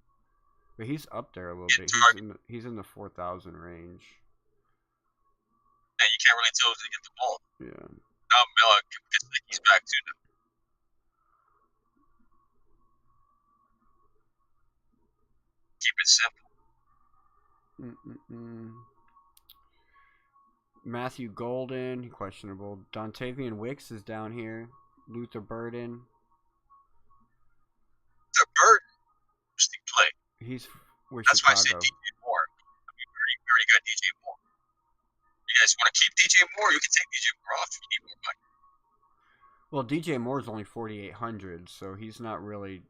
but he's up there a little Yeah, bit. He's in the 4,000 range. And you can't really tell who's gonna get the ball. Yeah. Now Miller gets he's back too now. Keep it simple. Matthew Golden, questionable. Dontavian Wicks is down here. Luther Burden. The Bird, interesting play. He's with That's why I Chicago. said DJ Moore. I mean, we already got DJ Moore. You guys want to keep DJ Moore? You can take DJ Moore off if you need more money. Well, DJ Moore's only 4,800, so he's not really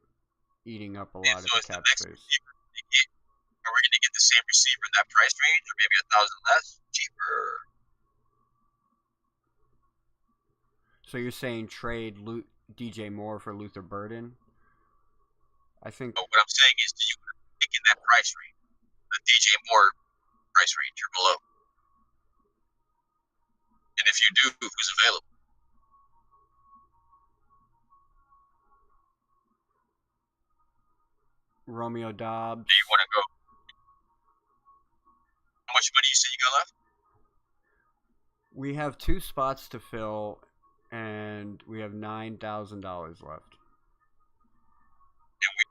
eating up a Yeah, lot so of is the the cap next space. receiver they get, are we going to get the same receiver in that price range, or maybe 1,000 less, cheaper? So you're saying trade DJ Moore for Luther Burden? I think. But what I'm saying is, do you want to pick in that price range, the DJ Moore price range or below? And if you do, who's available? Romeo Dobbs. Do you want to go? How much money you say you got left? We have 2 spots to fill, and we have $9,000 left. And we're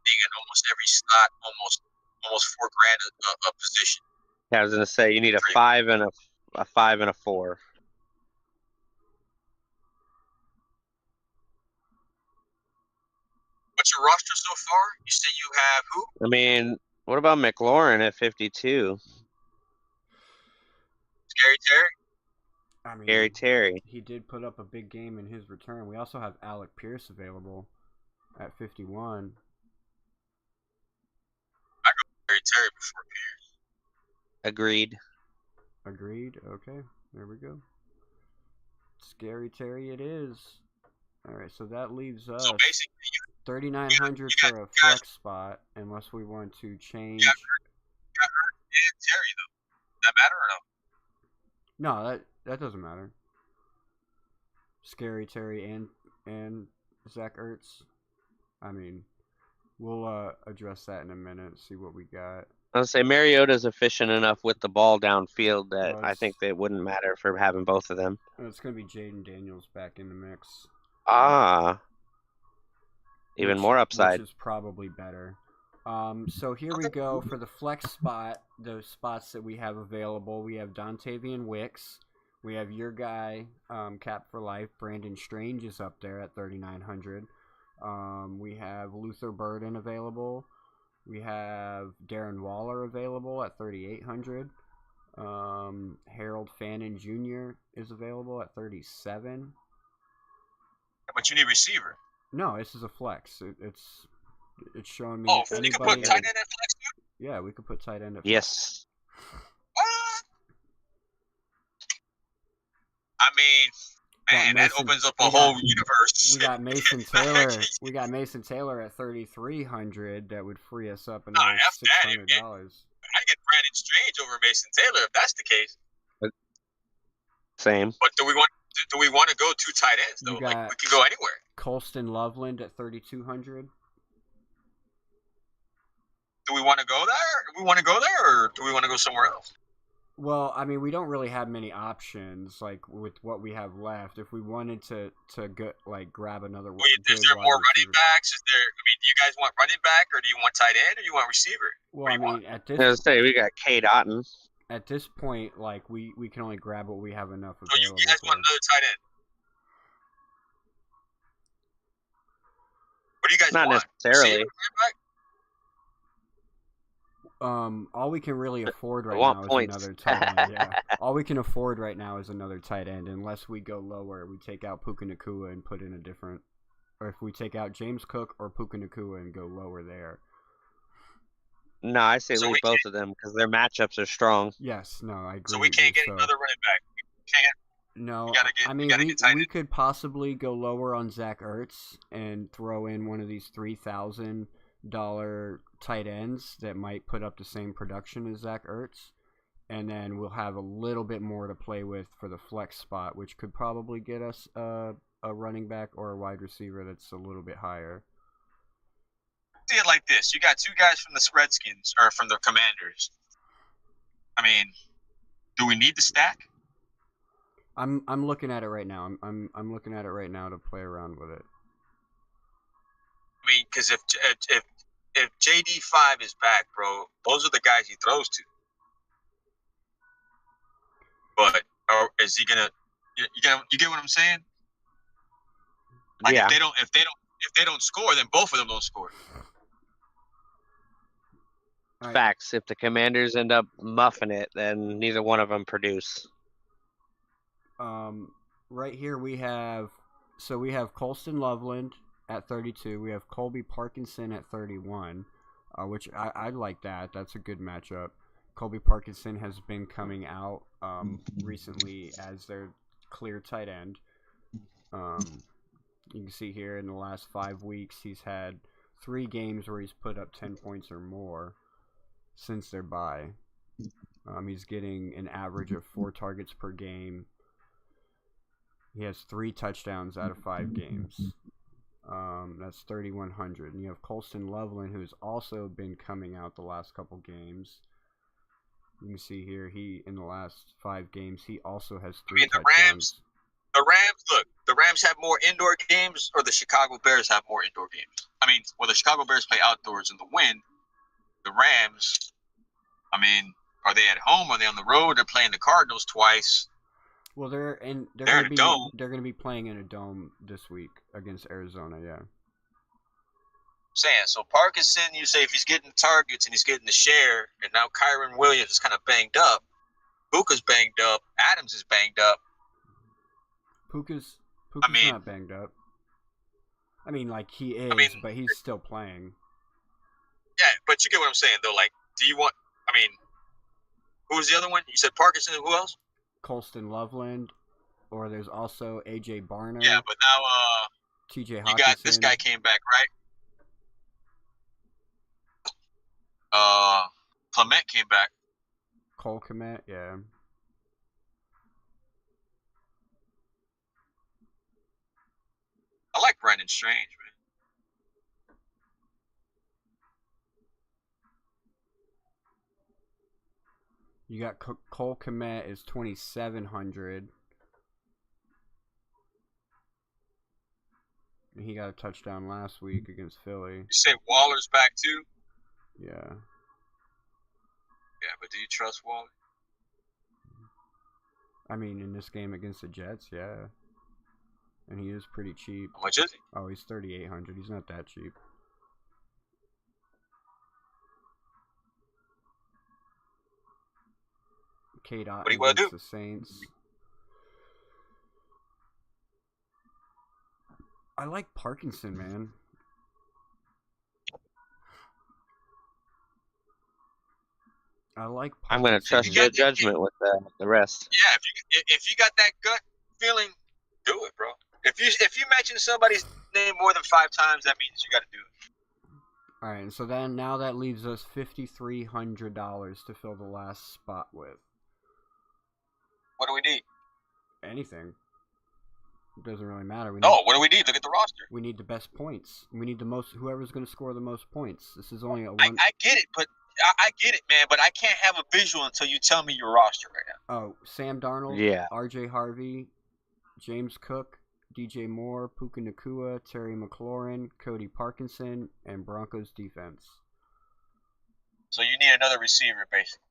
in almost every slot, almost $4,000 a position. Yeah, I was gonna say you need a 5 and a 5 and a 4. What's your roster so far? You say you have who? I mean, what about McLaurin at 52? Scary Terry? I mean, Gary Terry. he did put up a big game in his return. We also have Alec Pierce available at 51. I go Scary Terry before Pierce. Agreed. Agreed. Okay, there we go. Scary Terry it is. All right, so that leaves us So basically, 3,900 for a flex spot, unless we want to change. you got Hurt and Terry though. Does that matter or no? No, that doesn't matter. Scary Terry and Zach Ertz. I mean, we'll address that in a minute. See what we got. I was gonna say Mariota's efficient enough with the ball downfield that Well, I think that it wouldn't matter for having both of them. It's gonna be Jaden Daniels back in the mix. Ah, even more upside. Which is probably better. So here we go for the flex spot. The spots that we have available. We have Dontavian Wicks. We have your guy, Cap for Life. Brandon Strange is up there at 3,900. We have Luther Burden available. We have Darren Waller available at 3,800. Harold Fannin Jr. is available at 37. But you need receiver. No, this is a flex. It's showing me. Oh, you can put tight end at flex too? Yeah, we could put tight end at flex. Yes. What? I mean, man, that opens up a whole universe. We got Mason Taylor. We got Mason Taylor at 3,300. That would free us up another $600. I get Brandon Strange over Mason Taylor if that's the case. Same. But do we want to go 2 tight ends though? Like we can go anywhere. Colston Loveland at 3,200. Do we want to go there? Do we want to go there, or do we want to go somewhere else? Well, I mean, we don't really have many options, like, with what we have left. If we wanted to go, like, grab another Is good there wide more running receiver. backs? Do you guys want running back, or do you want tight end, or do you want receiver? Well, What I do you want? mean, I was say we got Kate Otten. at this point, like, we can only grab what we have enough So you available guys for. want another tight end? What do you guys Not want? necessarily. Receiver, running back? All we can really afford right want now points. is another tight end. Yeah, all we can afford right now is another tight end, unless we go lower. We take out Puka Nacua and put in a different, or if we take out James Cook or Puka Nacua and go lower there. No, I say So we leave both of them because their matchups are strong. Yes, no, I agree. So we with can't you, get another running back. We can't. No, We gotta get- I we mean, gotta get tight we end. could possibly go lower on Zach Ertz and throw in one of these $3,000 tight ends that might put up the same production as Zach Ertz, and then we'll have a little bit more to play with for the flex spot, which could probably get us a running back or a wide receiver that's a little bit higher. See it like this: you got two guys from the Redskins or from the Commanders. I mean, do we need the stack? I'm looking at it right now. I'm looking at it right now to play around with it. I mean, because if JD5 is back, bro, those are the guys he throws to. But is he gonna? You get what I'm saying? Like Yeah. if they don't score, then both of them don't score. All right. Facts. If the Commanders end up muffing it, then neither one of them produce. Right here we have Colston Loveland at 32. We have Colby Parkinson at 31, which I like that. That's a good matchup. Colby Parkinson has been coming out recently as their clear tight end. You can see here in the last 5 weeks he's had 3 games where he's put up 10 points or more since their bye. He's getting an average of 4 targets per game. He has 3 touchdowns out of 5 games. That's 3,100. And you have Colston Loveland, who's also been coming out the last couple games. You can see here, in the last 5 games, he also has 3 touchdowns. The Rams have more indoor games, or the Chicago Bears have more indoor games. I mean, well, the Chicago Bears play outdoors in the wind. The Rams, I mean, are they at home? Are they on the road? They're playing the Cardinals twice. Well, they're in a dome. They're going to be playing in a dome this week against Arizona. Yeah. Saying so, Parkinson. You say if he's getting targets and he's getting the share, and now Kyron Williams is kind of banged up. Puka's banged up. Adams is banged up. Puka's mean- not banged up. I mean, like, he is, but he's still playing. Yeah, but you get what I'm saying, though. Like, do you want? I mean, who was the other one? You said Parkinson. And who else? Colston Loveland, or there's also AJ Barner. Yeah, but now TJ Hawkinson. you got this guy came back, right? Clement came back. Cole Kmet, yeah. I like Brendan Strange, man. You got Cole Kmet is 2,700. And he got a touchdown last week against Philly. You say Waller's back too? Yeah. Yeah, but do you trust Waller? I mean, in this game against the Jets, yeah. And he is pretty cheap. How much is he? Oh, he's 3,800. He's not that cheap. Kate Otten What do you want to against do? the Saints. I like Parkinson, man. I like Parkinson. I'm going to trust Yeah, your judgment with the rest. Yeah, if you got that gut feeling, do it, bro. If you mention somebody's name more than 5 times, that means you got to do it. All right, so then now that leaves us $5,300 to fill the last spot with. What do we need? Anything. It doesn't really matter. What do we need? Look at the roster. We need the best points. We need the most. Whoever's going to score the most points. This is only a one. I get it, but I get it, man, but I can't have a visual until you tell me your roster right now. Oh, Sam Darnold, Yeah. R.J. Harvey, James Cook, DJ Moore, Puka Nakua, Terry McLaurin, Cody Parkinson, and Broncos defense. So you need another receiver, basically.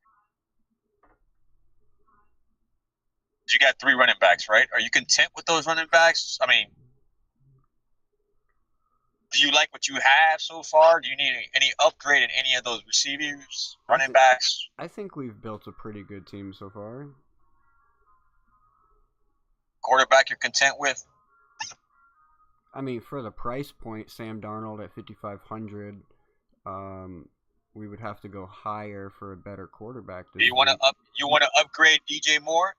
You got 3 running backs, right? Are you content with those running backs? I mean, do you like what you have so far? Do you need any upgrade in any of those receivers, running backs? I think we've built a pretty good team so far. Quarterback you're content with? I mean, for the price point, Sam Darnold at 5,500, we would have to go higher for a better quarterback. Do you want to upgrade DJ Moore?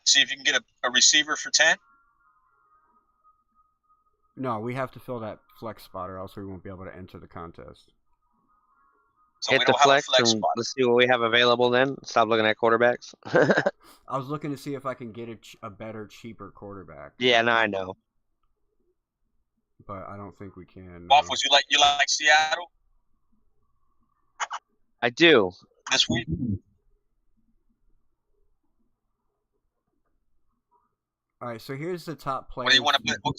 See if you can get a receiver for 10? No, we have to fill that flex spot, or else we won't be able to enter the contest. So Hit we the don't have a flex flex and spot. let's see what we have available then. Stop looking at quarterbacks. I was looking to see if I can get a better, cheaper quarterback. Yeah, no, I know. But I don't think we can. Waffles, you like Seattle I do. this week? All right, so here's the top players. What do you want to put?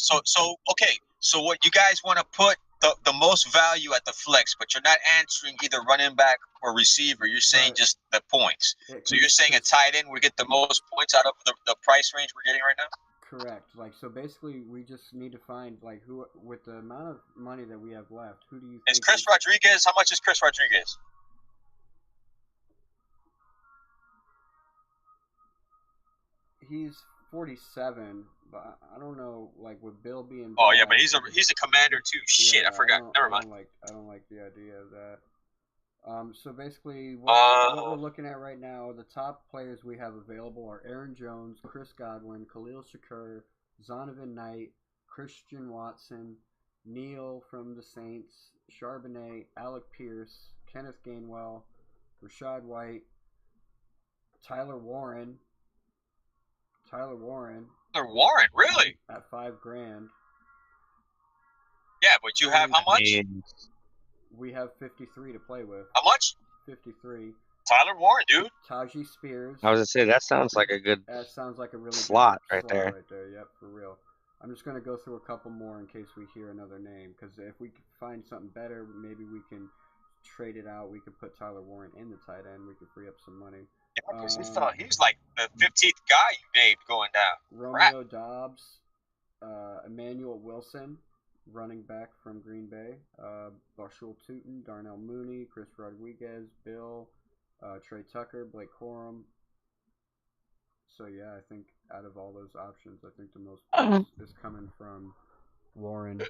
So what you guys want to put the most value at the flex, but you're not answering either running back or receiver. You're saying just the points. So you're saying a tight end would get the most points out of the price range we're getting right now? Correct. Like, so basically, we just need to find, like, who, with the amount of money that we have left, who do you think Is Chris Rodriguez? How much is Chris Rodriguez? He's 47, but I don't know, like, with Bill being. Oh yeah, but he's a commander too. Shit, Yeah, I forgot. Never mind. I don't like the idea of that. So basically, what we're looking at right now, the top players we have available are Aaron Jones, Chris Godwin, Khalil Shakur, Zonovan Knight, Christian Watson, Neal from the Saints, Charbonnet, Alec Pierce, Kenneth Gainwell, Rashad White, Tyler Warren. Tyler Warren, really? At $5,000. Yeah, but you have how much? We have 53 to play with. How much? 53. Tyler Warren, dude. Taji Spears. I was gonna say that sounds like a good. That sounds like a really slot good right slot there. Right there, yep, for real. I'm just gonna go through a couple more in case we hear another name, because if we can find something better, maybe we can trade it out. We could put Tyler Warren in the tight end. We could free up some money. Yeah, because he's like the 15th guy you named going down. Romeo Dobbs, Emmanuel Wilson, running back from Green Bay, Bushel Tootin, Darnell Mooney, Chris Rodriguez, Bill, Trey Tucker, Blake Corum. So yeah, I think out of all those options, I think the most is coming from Warren.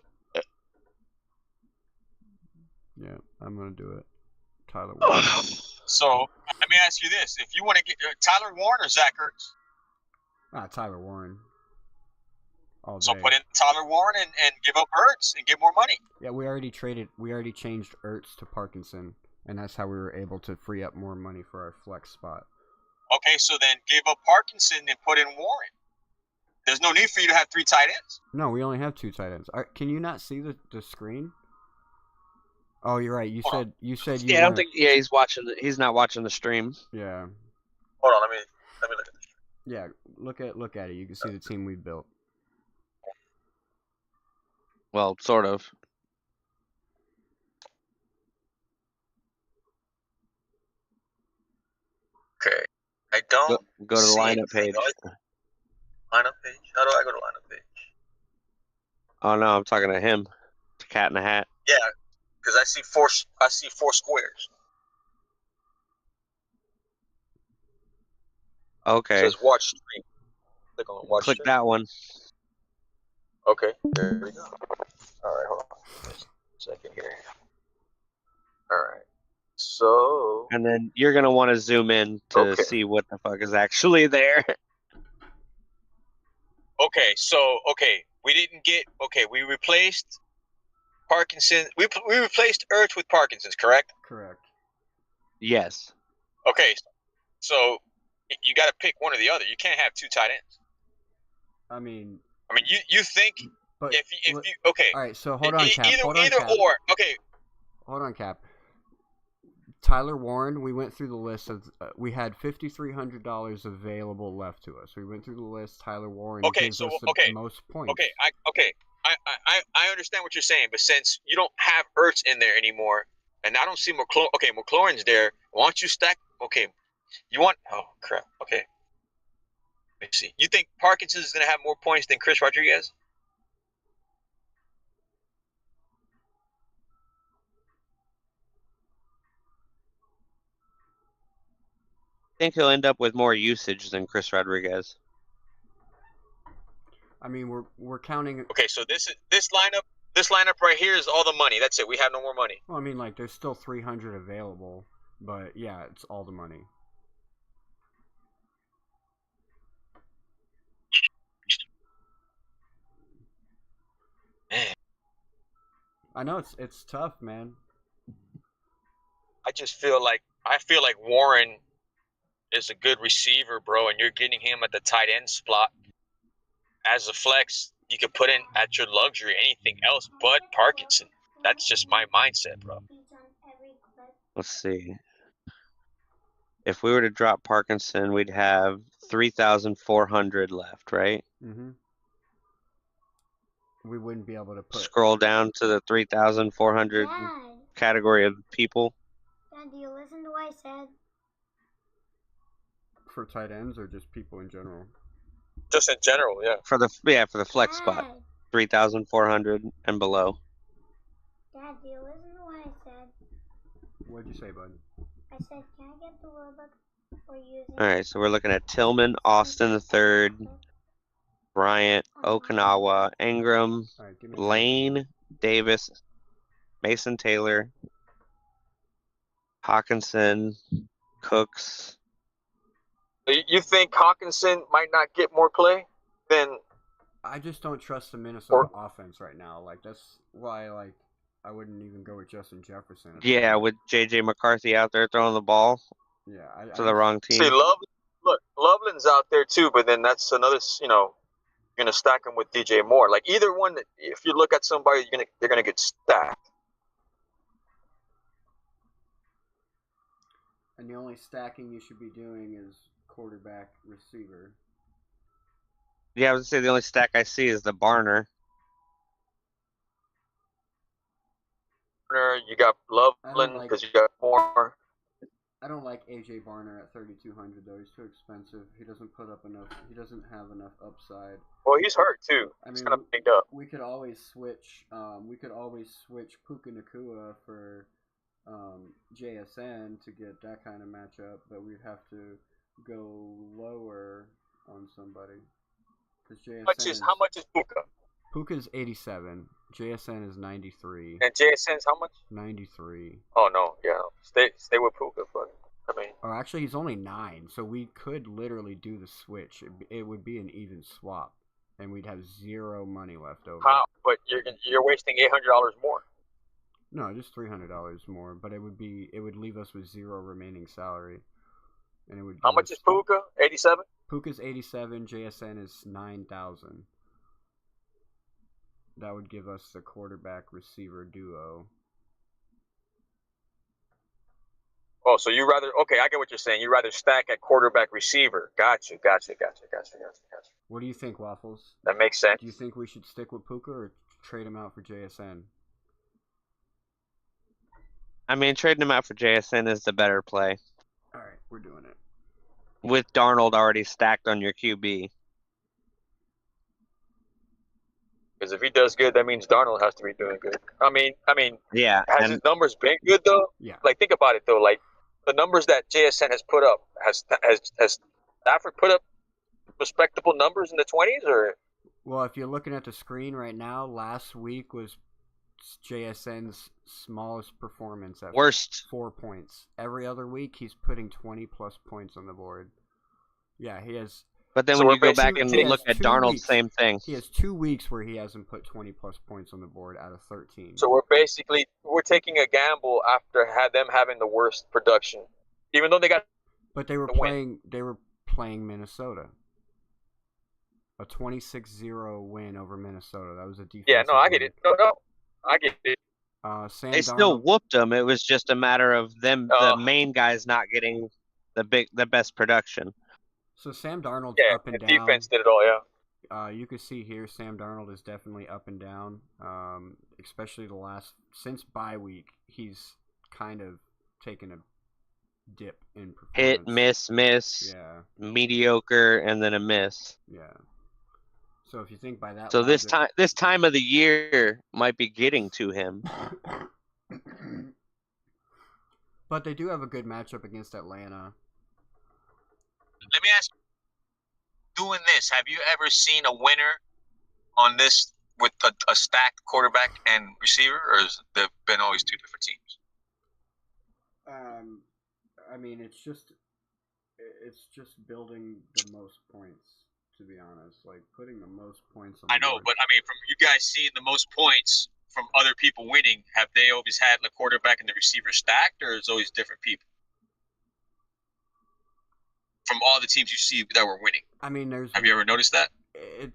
Yeah, I'm gonna do it. Tyler Warren. So let me ask you this: if you want to get Tyler Warren or Zach Ertz? Tyler Warren. All day. So put in Tyler Warren and give up Ertz and get more money. Yeah, we already changed Ertz to Parkinson, and that's how we were able to free up more money for our flex spot. Okay, so then give up Parkinson and put in Warren. There's no need for you to have 3 tight ends. No, we only have 2 tight ends. Can you not see the screen? Oh, you're right. You said you. Yeah, I don't think. Yeah, he's not watching the stream. Yeah. Hold on, let me look at this. Yeah, look at it. You can see the team we built. Well, sort of. Okay, I don't go to the lineup page. Lineup page? How do I go to lineup page? Oh no, I'm talking to him. It's a cat in a hat. Yeah, because I see four squares. Okay. It says watch stream. Click on watch Click stream. that one. Okay, there we go. All right, hold on. Just a second here. All right. So. And then you're gonna want to zoom in to see what the fuck is actually there. Okay, we didn't get. Okay, we replaced Parkinson. We replaced Ertz with Parkinson's, correct? Correct. Yes. Okay, so you got to pick one or the other. You can't have 2 tight ends. I mean, you think but if you okay. All right, so hold on, Cap. Either or. Okay. Hold on, Cap. Tyler Warren, we went through the list of. We had $5,300 available left to us. We went through the list. Tyler Warren gives us the most points. I understand what you're saying, but since you don't have Ertz in there anymore, and I don't see McLaurin. Okay, McLaurin's there. Why don't you stack? Okay, you want? Oh crap. Okay. Let me see. You think Parkinson's gonna have more points than Chris Rodriguez? I think he'll end up with more usage than Chris Rodriguez. I mean, we're counting. Okay, so this lineup right here is all the money. That's it. We have no more money. Well, I mean, like there's still 300 available, but yeah, it's all the money. Man, I know it's tough, man. I feel like Warren is a good receiver, bro, and you're getting him at the tight end spot as a flex. You can put in at your luxury anything else but Parkinson. That's just my mindset, bro. Let's see. If we were to drop Parkinson, we'd have 3,400 left, right? Mm-hmm. We wouldn't be able to put. Scroll down to the 3,400 category of people. Dad, do you listen to what I said? For tight ends or just people in general? Just in general, yeah. For the flex spot, 3,400 and below. Dad, do you listen to what I said? What'd you say, bud? I said, can I get the rulebook for using? All right, so we're looking at Tillman, Austin the third, Bryant, Okinawa, Ingram, All right, give me Lane, Davis, Mason Taylor, Hawkinson, Cooks. You think Hawkinson might not get more play than? I just don't trust the Minnesota offense right now. Like that's why, like, I wouldn't even go with Justin Jefferson. Yeah, with JJ McCarthy out there throwing the ball. Yeah, to the wrong team. See, Loveland's out there too, but then that's another. You know, you're gonna stack him with DJ Moore. Like either one, if you look at somebody, they're gonna get stacked. And the only stacking you should be doing is quarterback, receiver. Yeah, I was gonna say the only stack I see is the Barner. You got Loveland because you got Moore. I don't like AJ Barner at 3,200 though. He's too expensive. He doesn't put up enough. He doesn't have enough upside. Well, he's hurt too. He's kind of banged up. We could always switch. Puka Nacua for JSN to get that kind of matchup, but we'd have to go lower on somebody. Because How much is Puka? Puka's 87. JSN is 93. And JSN's how much? 93. Oh no, yeah. Stay with Puka, but I mean. Oh, actually, he's only 9, so we could literally do the switch. It would be an even swap, and we'd have zero money left over. How? But you're wasting $800 more. No, just $300 more, but it would leave us with zero remaining salary, and it would. How much is Puka? 87. Puka's 87. JSN is 9,000. That would give us the quarterback receiver duo. Oh, so you rather? Okay, I get what you're saying. You rather stack at quarterback receiver. Gotcha. What do you think, Waffles? That makes sense. Do you think we should stick with Puka or trade him out for JSN? I mean, trading him out for JSN is the better play. All right, we're doing it. With Darnold already stacked on your QB. Because if he does good, that means Darnold has to be doing good. I mean, yeah. Has his numbers been good though? Yeah. Like think about it though. Like the numbers that JSN has put up, has Stafford put up respectable numbers in the 20s or? Well, if you're looking at the screen right now, last week was JSN's smallest performance at worst 4 points. Every other week, he's putting 20 plus points on the board. Yeah, he has. But then when you go back and look at Darnold, weeks. Same thing. He has 2 weeks where he hasn't put 20 plus points on the board out of 13. So we're taking a gamble after them having the worst production, even though they got. But they were playing Minnesota. A 26-0 win over Minnesota. That was a defense. Yeah, no, I get it. No, I get it. Sam They still Darnold. whooped them. It was just a matter of them, the main guys, not getting the best production. So Sam Darnold's Yeah, up and the down. defense did it all. Yeah. You can see here Sam Darnold is definitely up and down. Especially since bye week, he's kind of taken a dip in performance. Hit, miss, Yeah, mediocre, and then a miss. yeah. So if you think by that So logic, this time of the year might be getting to him. but they do have a good matchup against Atlanta. Let me ask you, doing this, have you ever seen a winner on this with a stacked quarterback and receiver, or has there been always two different teams? I mean, it's just building the most points. To be honest, like putting the most points on. I know, but I mean, from you guys seeing the most points from other people winning, have they always had the quarterback and the receiver stacked, or is it always different people? From all the teams you see that were winning. I mean, have you ever noticed that? It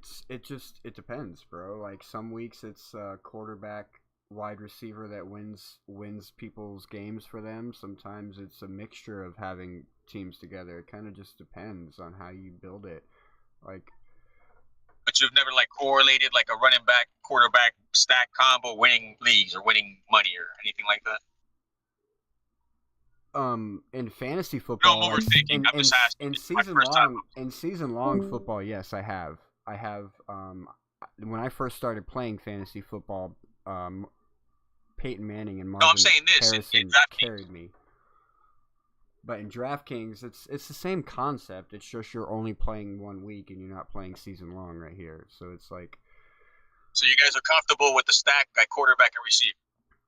depends, bro. Like some weeks it's quarterback, wide receiver that wins people's games for them. Sometimes it's a mixture of having teams together. It kind of just depends on how you build it. Like, but you've never like correlated like a running back quarterback stack combo winning leagues or winning money or anything like that. In fantasy football, no, I'm overthinking. I'm just asking. In season long football, yes, I have. When I first started playing fantasy football, Peyton Manning and Marvin Harrison carried me. But in DraftKings, it's the same concept. It's just you're only playing 1 week and you're not playing season long right here. So it's like. So you guys are comfortable with the stack at quarterback and receiver?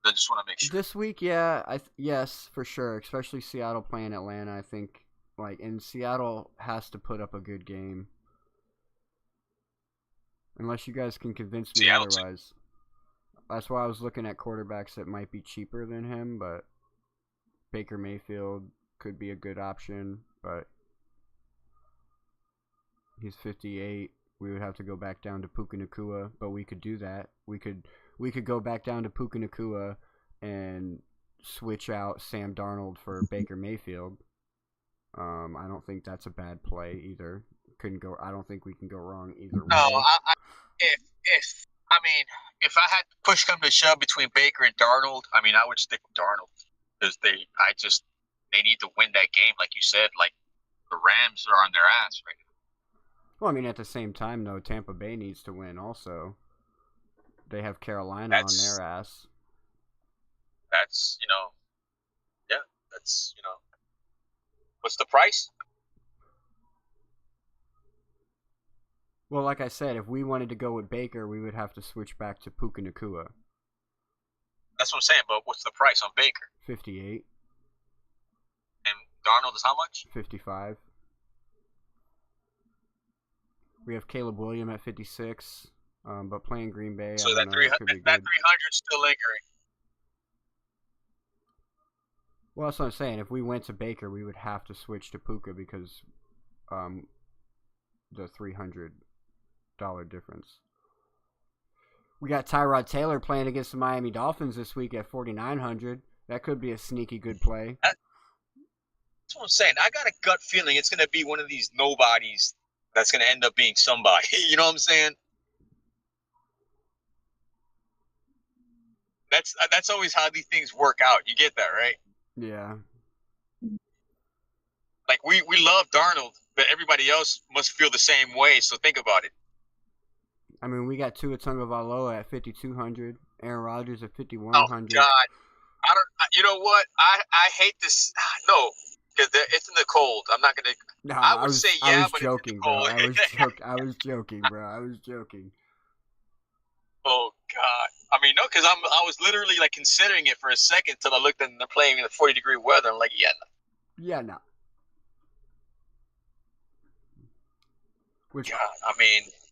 I just want to make sure. This week, yeah, yes, for sure. Especially Seattle playing Atlanta. I think Seattle has to put up a good game. Unless you guys can convince me otherwise. That's why I was looking at quarterbacks that might be cheaper than him, but Baker Mayfield could be a good option, but he's 58. We would have to go back down to Puka Nacua, but we could do that. We could go back down to Puka Nacua and switch out Sam Darnold for Baker Mayfield. I don't think that's a bad play either. I don't think we can go wrong either way. No, if I had to push come to shove between Baker and Darnold, I mean, I would stick with Darnold because they need to win that game, like you said. Like the Rams are on their ass right now. Well, I mean, at the same time, though, Tampa Bay needs to win also. They have Carolina on their ass. That's, what's the price? Well, like I said, if we wanted to go with Baker, we would have to switch back to Puka Nacua. That's what I'm saying, but what's the price on Baker? 58. And Darnold is how much? 55. We have Caleb Williams at 56, but playing Green Bay, so that 300 is still lingering. Well, that's what I'm saying. If we went to Baker, we would have to switch to Puka because the $300 difference. We got Tyrod Taylor playing against the Miami Dolphins this week at 4,900. That could be a sneaky good play. That's what I'm saying. I got a gut feeling it's going to be one of these nobodies that's going to end up being somebody. You know what I'm saying? That's always how these things work out. You get that, right? Yeah. Like we love Darnold, but everybody else must feel the same way. So think about it. I mean, we got Tua Tagovailoa at 5,200, Aaron Rodgers at 5,100. Oh God, I don't. You know what? I hate this. No, because it's in the cold. I'm not gonna. No, I would say yeah, I was but joking, it's in the bro. cold. I was joking, bro. I was joking. Oh God! I mean, no, because I was literally like considering it for a second till I looked and they're playing in the 40-degree weather. I'm like, yeah, no. Yeah, no.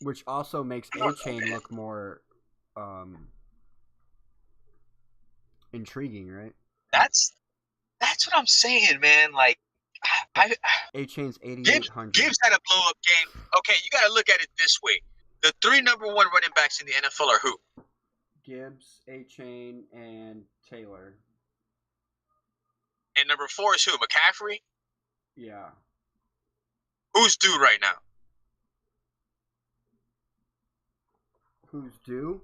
Which also makes A-Chain look more intriguing, right? That's what I'm saying, man. Like, A-Chain's 8,800. Gibbs had a blow up game. Okay, you got to look at it this way: the 3 number 1 running backs in the NFL are who? Gibbs, A-Chain, and Taylor. And number 4 is who? McCaffrey? Yeah. Who's due right now? Who's due?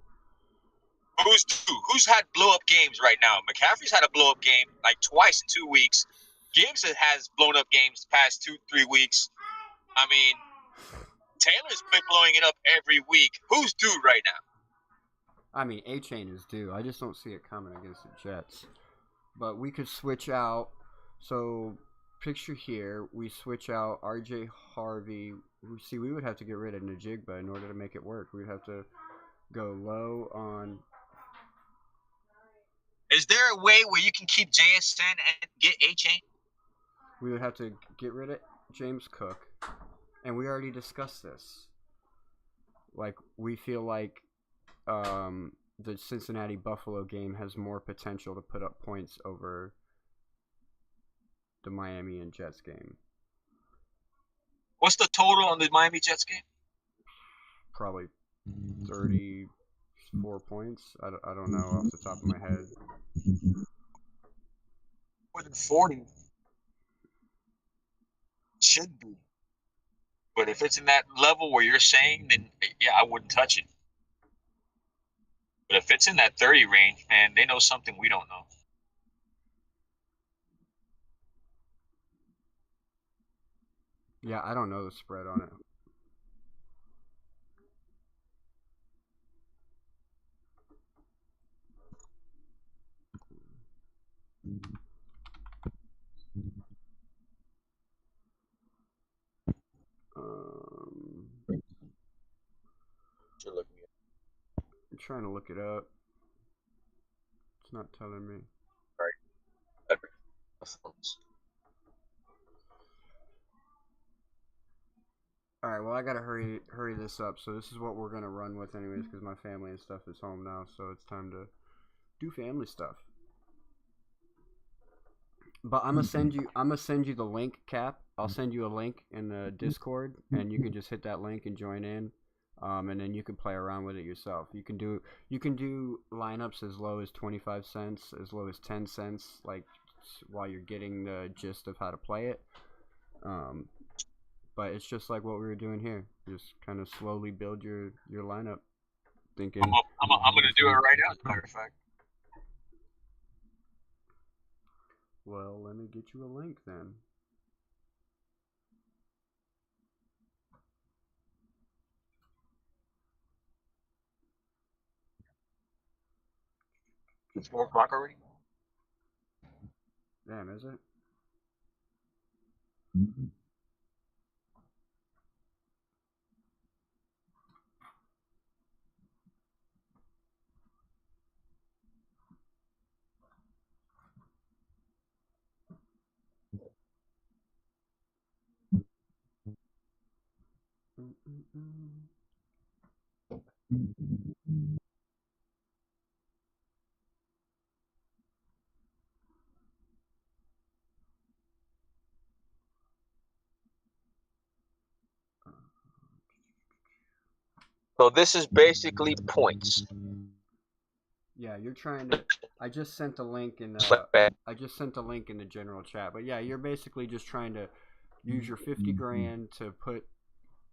Who's due? Who's had blow-up games right now? McCaffrey's had a blow-up game like twice in 2 weeks. Gibbs has blown up games the past 2-3 weeks. I mean, Taylor's been blowing it up every week. Who's due right now? I mean, A-Chain is due. I just don't see it coming against the Jets. But we could switch out. So, picture here, we switch out R.J. Harvey. See, we would have to get rid of Najigba in order to make it work. We'd have to go low on... Is there a way where you can keep JSN and get A-Chain? We would have to get rid of James Cook. And we already discussed this. Like, we feel like the Cincinnati-Buffalo game has more potential to put up points over the Miami and Jets game. What's the total on the Miami Jets game? Probably 34 points. I don't know off the top of my head. More than 40. Should be. But if it's in that level where you're saying, then yeah, I wouldn't touch it. But if it's in that 30 range, man, they know something we don't know. Yeah, I don't know the spread on it. You're looking at. I'm trying to look it up. It's not telling me. Right. Alright, well I gotta hurry this up. So this is what we're gonna run with anyways, because my family and stuff is home now, so it's time to do family stuff. But I'm gonna send you the link, Cap. I'll send you a link in the Discord, and you can just hit that link and join in. And then you can play around with it yourself. You can do lineups as low as 25 cents, as low as 10 cents, like while you're getting the gist of how to play it. But it's just like what we were doing here. Just kind of slowly build your lineup. Thinking. I'm gonna do it right now, as a matter of fact. Well, let me get you a link then. It's 4 o'clock already? Damn, is it? So this is basically points. Yeah, you're trying to. I just sent the link in. I just sent the link in the general chat. But yeah, you're basically just trying to use your 50 grand to put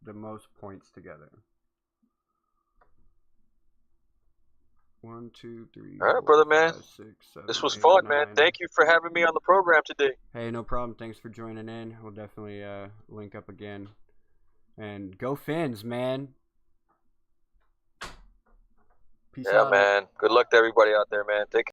the most points together. 1, 2, 3. All right, 4, brother, man. 5, 6, 7, This was 8, fun, 9. man. Thank you for having me on the program today. Hey, no problem. Thanks for joining in. We'll definitely link up again. And go Fins, man. Peace out. Yeah, man. Good luck to everybody out there, man. Take care.